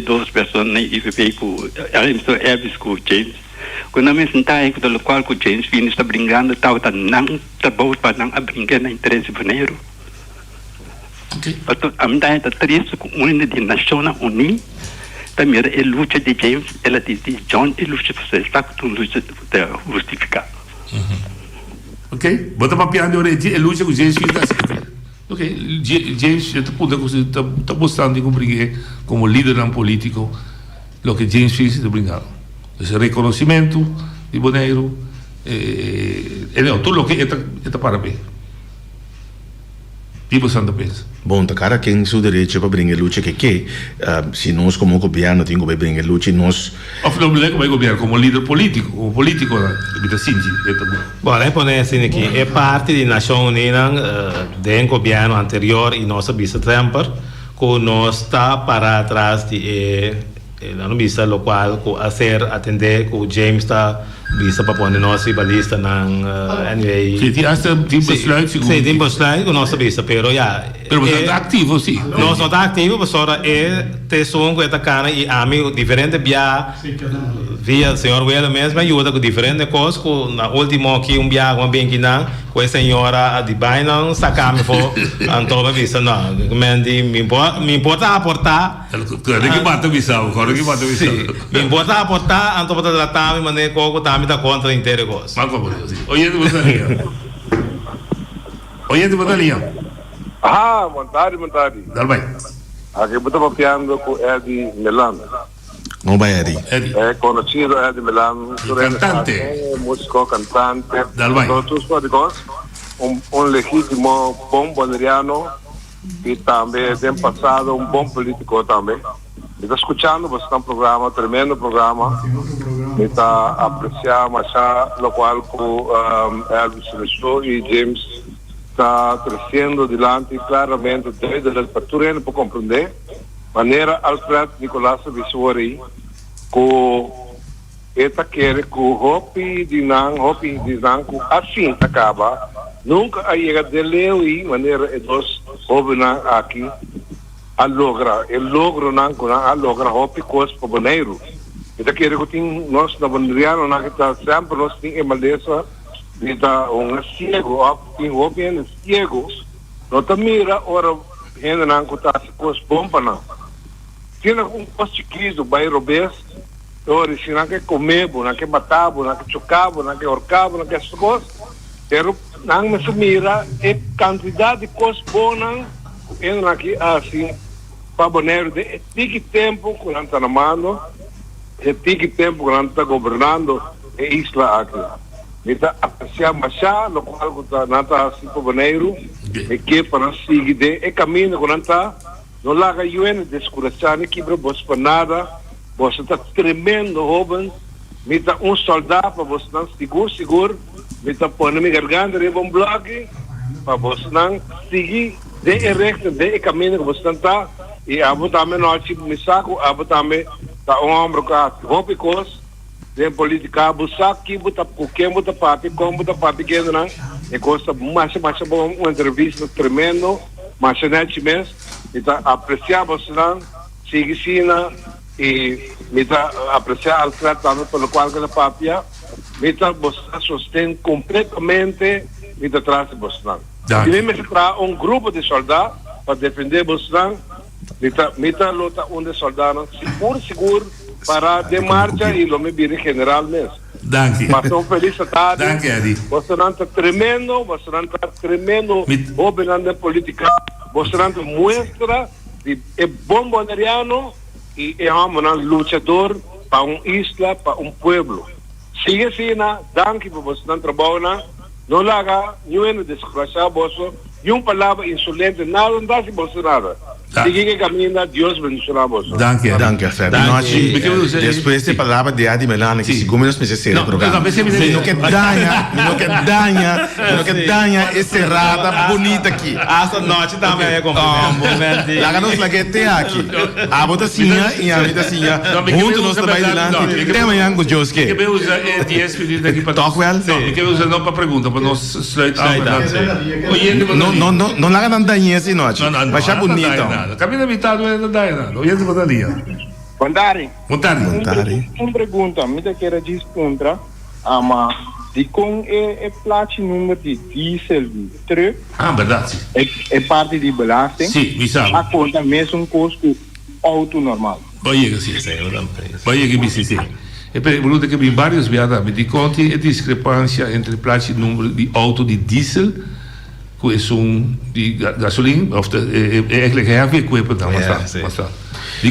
duas pessoas na IVP, Elvis com o James. Quando eu sentei com o qual que o James Finn está brincando, estava bom para não brincar na interesse primeiro. A minha é triste com uma de Nações Unidas. Também a luta de James, ela diz John, a luta de você está com luta de justificar.
Ok? Bota para piano de orelha, a luta com James Finn está. Ok, James, eu estou mostrando de compreender como líder político o que James Finn está brincando. Esse reconhecimento de Bonaire, tudo o que está para bem. Tipo Santa Pensa.
Bom, tá cara quem seu direito para brincar luta que se nós como governo temos que brincar luta nós.
Não é como governo, como líder político, como político da Cinti.
Bom, é por assim que é parte da Nação Unida do governo anterior e nossa vice-temper, que nós está para trás de na vista local que a ser atender que o James está vista para pôr nossa balista na anyway.
Sim, tem besluit
sim, tem besluit com nossa vista, pero já.
Pero você está ativo, sim.
Nós não está ativo, mas só te som com esta cana e amigo diferente via o senhor Wela mesmo ajuda com diferentes coisas, com na última aqui viagem bem que não, com a senhora de Bainan sacame for, então vista não, me importa aportar.
Claro que bate visão, claro que bate visão.
Me importa aportar, então para tratar me maneira coco também da contra inteiro coisa.
Mas como assim? Oye de Bodalinha.
Montari.
Dal bem.
Aqui eu estava piando com Eddie Milan.
Não vai Eddie.
É conhecido Eddie Milan.
Cantante.
Músico, cantante.
Dal bem.
Legítimo bom boneriano e também tem passado bom político também. Está escutando bastante programa, tremendo programa. Está apreciando mais lo qual com Elvis e James está crescendo adiante claramente desde a apertura para compreender maneira Alfred Nicolás Visuari com esta quer que o hopi de nan com assim acaba nunca a chega de leu e maneira dos jovens aqui a logro nan com a logra hopi cos para Bonaire. Esta quer que tem nós na Bonaireano na que está sempre nós tem emalesa está cego, tem hopi cego. Não tá mira ora ainda não está cos bomba não. Tinha cos chiquito bairro bes. Ora se não quer comer, não quer matar, não quer chocar, não quer orcar, não quer essas coisas. Pero não me mira a quantidade de coisas boas ainda aqui assim para Bonaire de tique tempo quando está na mano. É tique tempo quando está governando a isla aqui. Então, apreciar mais o qual não está assim para Bonaire, e que para seguir de caminho quando está, não larga UN descuração, que para você para nada, você está tremendo jovem, me está soldado para você não seguro, me está pondo minha garganta de bloco, para você não seguir de recto, de caminho que você está, e a botar menor tipo me saco, a botar me tá ombro com roupas de política buscar que botar porque botar papi como botar papi que não é coisa mais bom uma entrevista tremendo mas net mesmo e tá apreciar você não sigue sina e me tá apreciar o tratamento pelo qual que papia me tá você sustém completamente me tá traz você não e me tra grupo de soldados para defender você não me tá luta de soldados seguro para de marcha e lo me vire general mesmo.
Danke.
Mas estou feliz tarde.
Danke, Eddie.
Você não está tremendo, governando política, você não mostra de é bom boneriano e é um lutador para isla, para pueblo.
Sigue sina, danke por você não trabalhar, não larga, nenhum desgraçado bolso, nenhuma palavra insolente, nada, não dá se bolso nada. Sigue que caminha, Deus bendicionar bolso.
Danke, Fer. Después de palavra de Adi Melano, que segundo nos meses no programa. No que daña essa errada bonita aqui.
Essa noite também é completamente.
Láganos la que te aqui. A bota sinha e a vida sinha. Junto nós também delante. Tem amanhã com Deus que.
Que eu usa 10 minutos aqui para
talk well.
Não, que eu usa não para pergunta, para nós sluitar.
Não laga não daña essa noite. Mas é bonito.
Caminho mitad não dá nada. Oyendo por ali.
Boa tarde.
Uma
pergunta, me da queira responder, ama de com é placa número de diesel de truck.
Ah, verdade.
É parte de belasting.
Sim, me sabe.
A conta mesmo custo auto normal.
Vai que sim. Vai que me sim. E pergunta que em vários viadas me di conti a discrepância entre placa número de auto de diesel que é de gasolina, of eigenlijk heavy equipment dan was dat. Die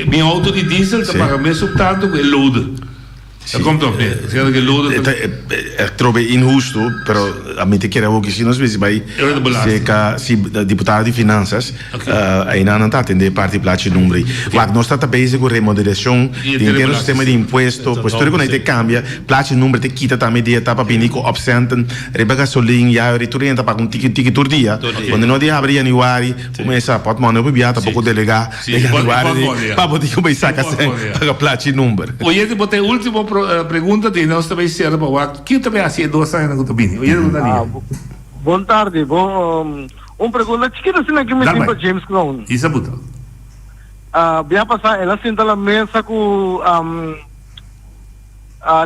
mijn auto die diesel, dan mag je meestal tanto que loaden. Dat komt op neer. Zeg que loaden.
Trobe injusto, pero a mí te quiero que si nos ves vai se deputado de finanças ainda não está atendendo parte placa número. Mas nós está bezig com remodelação do sistema de imposto, pois tudo quando te cambia, placa número te quita também de etapa binico absenten, reba gasolina, já retorna para um ticket por dia. Quando não dia abrir januário, começa a pode mandar para biata pouco delegar, januário, para poder começar a placa número.
Hoje eu botei última pergunta de nós também ser para o que também assim 2 anos no Bini.
Boa tarde, pergunta chiquita assim que me tem para James Crown.
Isso é bom.
Via passar ela senta na mesa com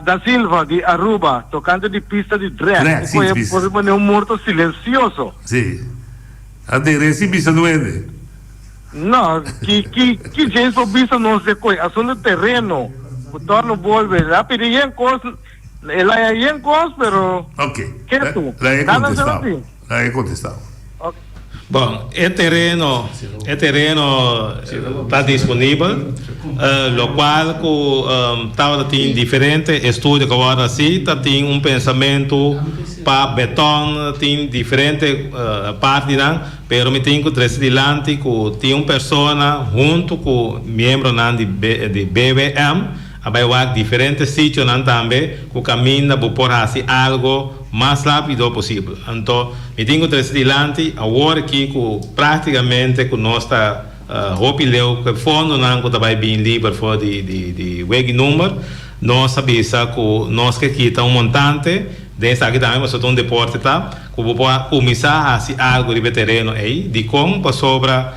da Silva de Aruba, tocando de pista de drag. Foi por morto silencioso.
Sim. Aderência bisa doente.
Não, que James Obisa não se coi, assunto terreno. O torno volve, lá pedia em coisa, ela é em coisa, pero que tu?
Lá é contestado.
Bom, é terreno está disponível, lo qual estava tem diferente estudo que agora assim tem pensamento para beton, tem diferente parte não, pero me tem que trazer adiante que tem pessoa junto com membro de BBM. Abai diferentes sítios também que caminha por assim algo mais rápido possível. Então, me tenho que trazer adiante agora aqui que praticamente que nós está opileu que fundo não que está bem livre for de web número, nós sabemos que nós que quita montante dessa aqui também mas um deporte tá que vou começar assim algo de terreno aí de como para sobra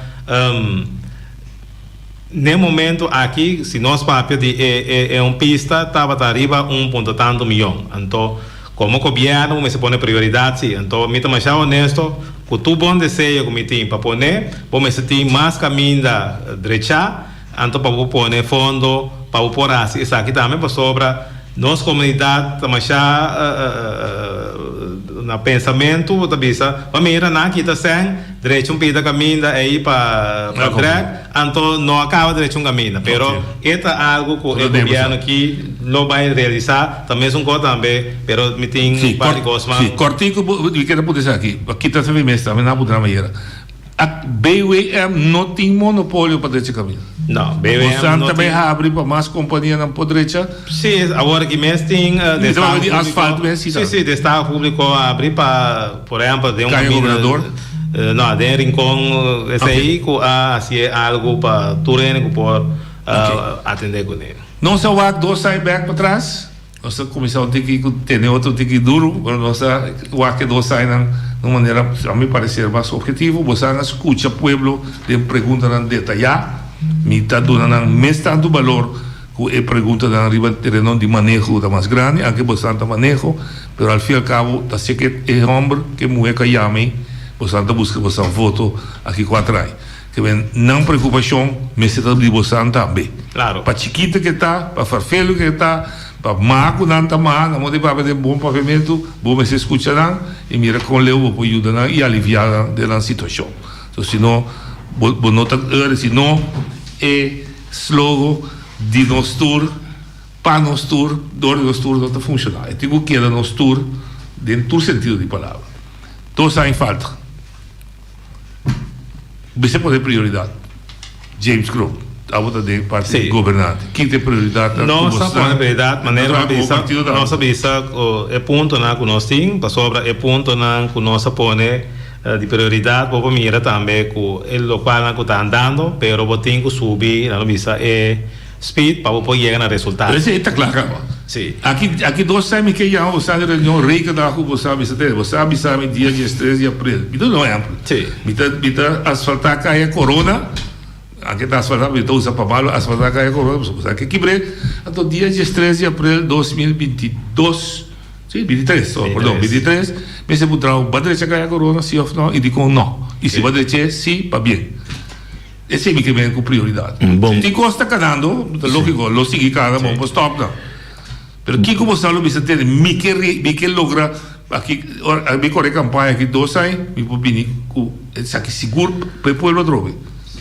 no momento aqui, se nós papel é pista, estava arriba 1 tanto milhão. Então, como governo, me se põe prioridade. Então, me também honesto, que tu bom desejo que me tem para pôr, vamos ter mais caminho da direita, então para pôr fundo, para pôr assim, isso aqui também para sobra. Nossa comunidade também na pensamento da bisa família na kita sem direito pida caminho aí para drag então não acaba direito caminho pero é algo que o governo aqui não vai realizar também é coisa também pero me tem parte gosma
cortico eu quero poder aqui está se mesmo também na outra maneira a BWM não tem monopólio para esse caminho.
Não, BWM
não também abre para mais companhias na direita.
Sim, agora que mesmo tem de asfalto, sim, Estado público abre para, por exemplo, de
governador.
Não, de rincão, esse aí assim é algo para terreno que pode atender com ele.
Não se vai 2 anos para trás. Nossa comissão tem que ter outro tem que duro, mas nossa o que 2 anos de uma maneira, a mim parecer mais objetivo, você escuta o povo, de pergunta detalhar, me está dando mais tanto valor que a pergunta da terreno de manejo da mais grande, aunque você não manejo, mas ao fim e ao cabo, está se que é homem que mulher que chame, você não busca você foto aqui com atrás. Que vem não preocupação, mas se está de você também.
Claro.
Para chiquita que está, para farfelho que está, para maco não está mal, não pode para ter bom pavimento, bom se escutar e mira com leu para ajudar e aliviar da situação. Então, se não, se não é slogan de nosso tour para nos tour, door nos tour não está funcionando. Eu tenho que ir nos tour dentro do sentido de palavra. Todos estão em falta. Você pode ter prioridade. James Crow, a outra de parte do governante. Quem tem prioridade?
Nossa prioridade, maneira nossa visa é ponto na que nós temos, para sobra é ponto na que nós põe de prioridade, para mira também que o local que está andando, pero vou ter que subir na visa é speed para poder chegar no resultado.
Isso está claro.
Sim.
Aqui 2 anos que já há uma reunião rica da rua, você sabe dia 13 de abril. Então não é amplo.
Sim.
Mita asfaltar a corona. Aqui está asfaltado, então usa para malo, asfaltar a corona. Você que quebre. Então dia 13 de abril de 2022. Sim, 23, perdão, 23. Mas se botar o badrecha a corona, sim ou não, e digo não. E se badrecha, sim, para bem. Esse é o que vem com prioridade. Se costa cadando, lógico, lo sigue cada bom para stop não. Pero que como sabe você ter me que logra aqui a me corre campanha aqui 2 anos me vou vir com essa que seguro para o povo droga.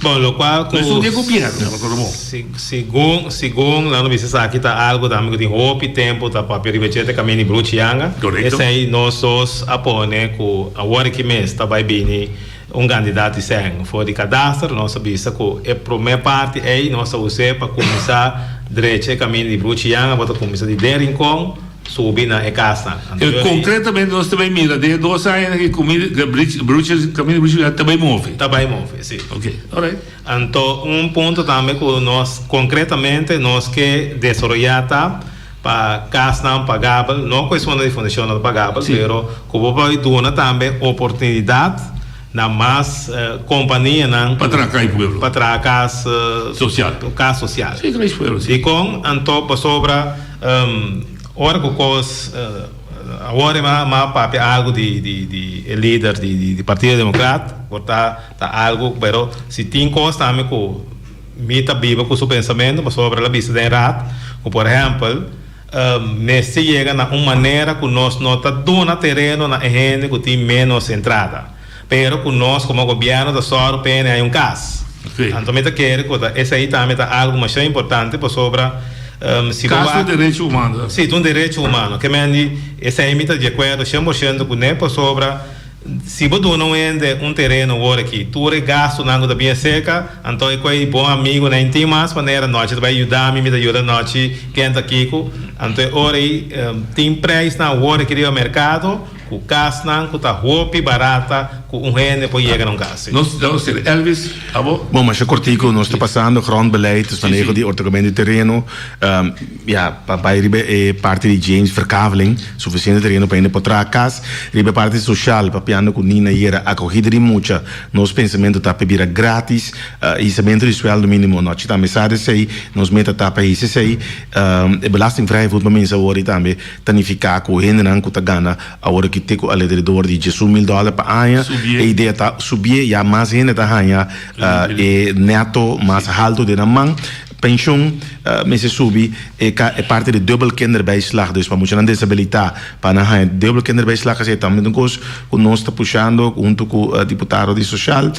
Bom, lo qual
com isso de governo,
segundo lá no bisa aqui tá algo também que tem hope tempo tá para permitir caminho brucianga. Esse aí nós apone com a hora que mês tá vai vir candidato sem for de cadastro nossa visa que a primeira parte aí nossa usar para começar direito caminho de brucianga para começar de rincão subir na casa.
Concretamente nós também mira de 2 anos que caminho de brucianga também move,
sim.
Ok, alright.
Então ponto também que nós concretamente nós que desenvolver para casa não pagável, não questão de fundação não pagável, pero como vai dar também oportunidade na mais companhia não
para tracar o povo
para tracar
social
sim que isso e com então para sobra hora que cos agora mas papi algo de líder de Partido Democrata tá algo pero se tem coisa também que mita viva com seu pensamento para sobra a vista de errado como por exemplo nesse chega na uma maneira que nós não está dando terreno na gente que tem menos entrada pero que nós como governo da só pena é caso. Então me quer que esse aí também tá algo mais importante para sobra se
caso de direito humano.
Sim, um direito humano. Que me esse aí me tá de acordo 100% com nem para sobra se você não ende terreno agora aqui, tu gasto na água da bem seca, então é que bom amigo nem tem mais maneira nós vai ajudar me ajuda nós quem está aqui então agora tem preço na hora que é o mercado o caso não custa roupa barata com rende pode chegar num caso.
Nós Elvis, abo.
Bom, mas eu cortei que nós está passando grondbeleid, dus van de ordenamento de terreno, ja, para ribe parte de James verkaveling, suficiente terreno para ir para casa, ribe parte social, para piano com Nina era acolhida de muita, nos pensamento tá pebira grátis, isabento de sueldo mínimo, nós está mensagem sei, nos meta tá para isso sei, belastingvrij voet para mensen hoor também, tanificar com rende não com gana, a hora que tem ao redor de $1,000 para ano, a ideia tá subir, já mais rende tá ganha, neto mais alto de na mão. Pensioen, mensen subi, é parte de dubbel kinderbijslag, dus we moeten een disabiliteit, para na dubbel kinderbijslag is também um curso que nós está puxando junto com o deputado de social,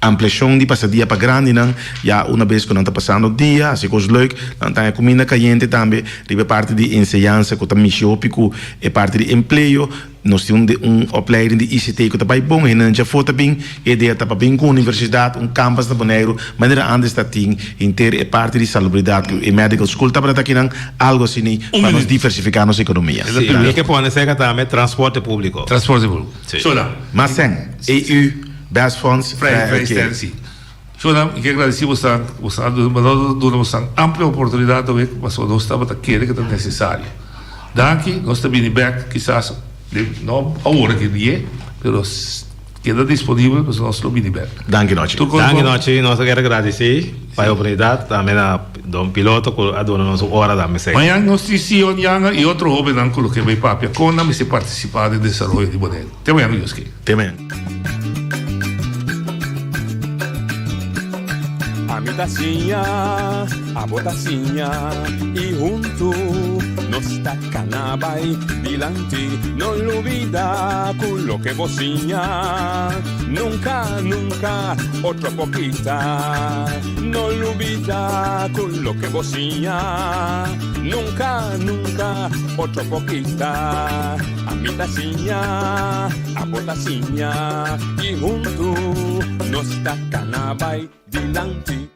ampliação de passadia para grande não, já uma vez que não está passando o dia, assim que os leuk, não tem comida caliente também, ribe parte de ensinança que também shoppico, é parte de emprego. Nós temos opleiding de ICT que está bem bom, e não já foi bem, a ideia está bem com a universidade, campus de Bonaire, maneira antes está tem, inteira é parte de salubridade, e medical school está para aqui não, algo assim, para nós diversificar nossa economia.
Sim, e que pode ser também transporte público.
Transporte público.
Mas sem, EU, Basfonds,
vrij sim. Então, eu quero agradecer você dando uma ampla oportunidade de ver que nós estamos aqui, que é necessário. Daqui, nós estamos vindo back, quizás, não a hora que dia, mas queda disponível para nós lo vindo back.
Danke noite.
Danke noite, nós quero agradecer pela oportunidade, também a um piloto que a dona nossa hora da mesa.
Amanhã nós temos Yanga e outro jovem não coloquei bem papia com nós se participar do desenvolvimento de Bonaire. Até amanhã, amigos.
Até amanhã.
A mi tacinha, a botacinha e junto nos tacanabay dilante, no olvida con lo que bocina. Nunca, nunca, otra poquita. No olvida con lo que vocía. Nunca, nunca, otra poquita. A mi tacinha, a botacinha. Y junto nos está canabay dilante.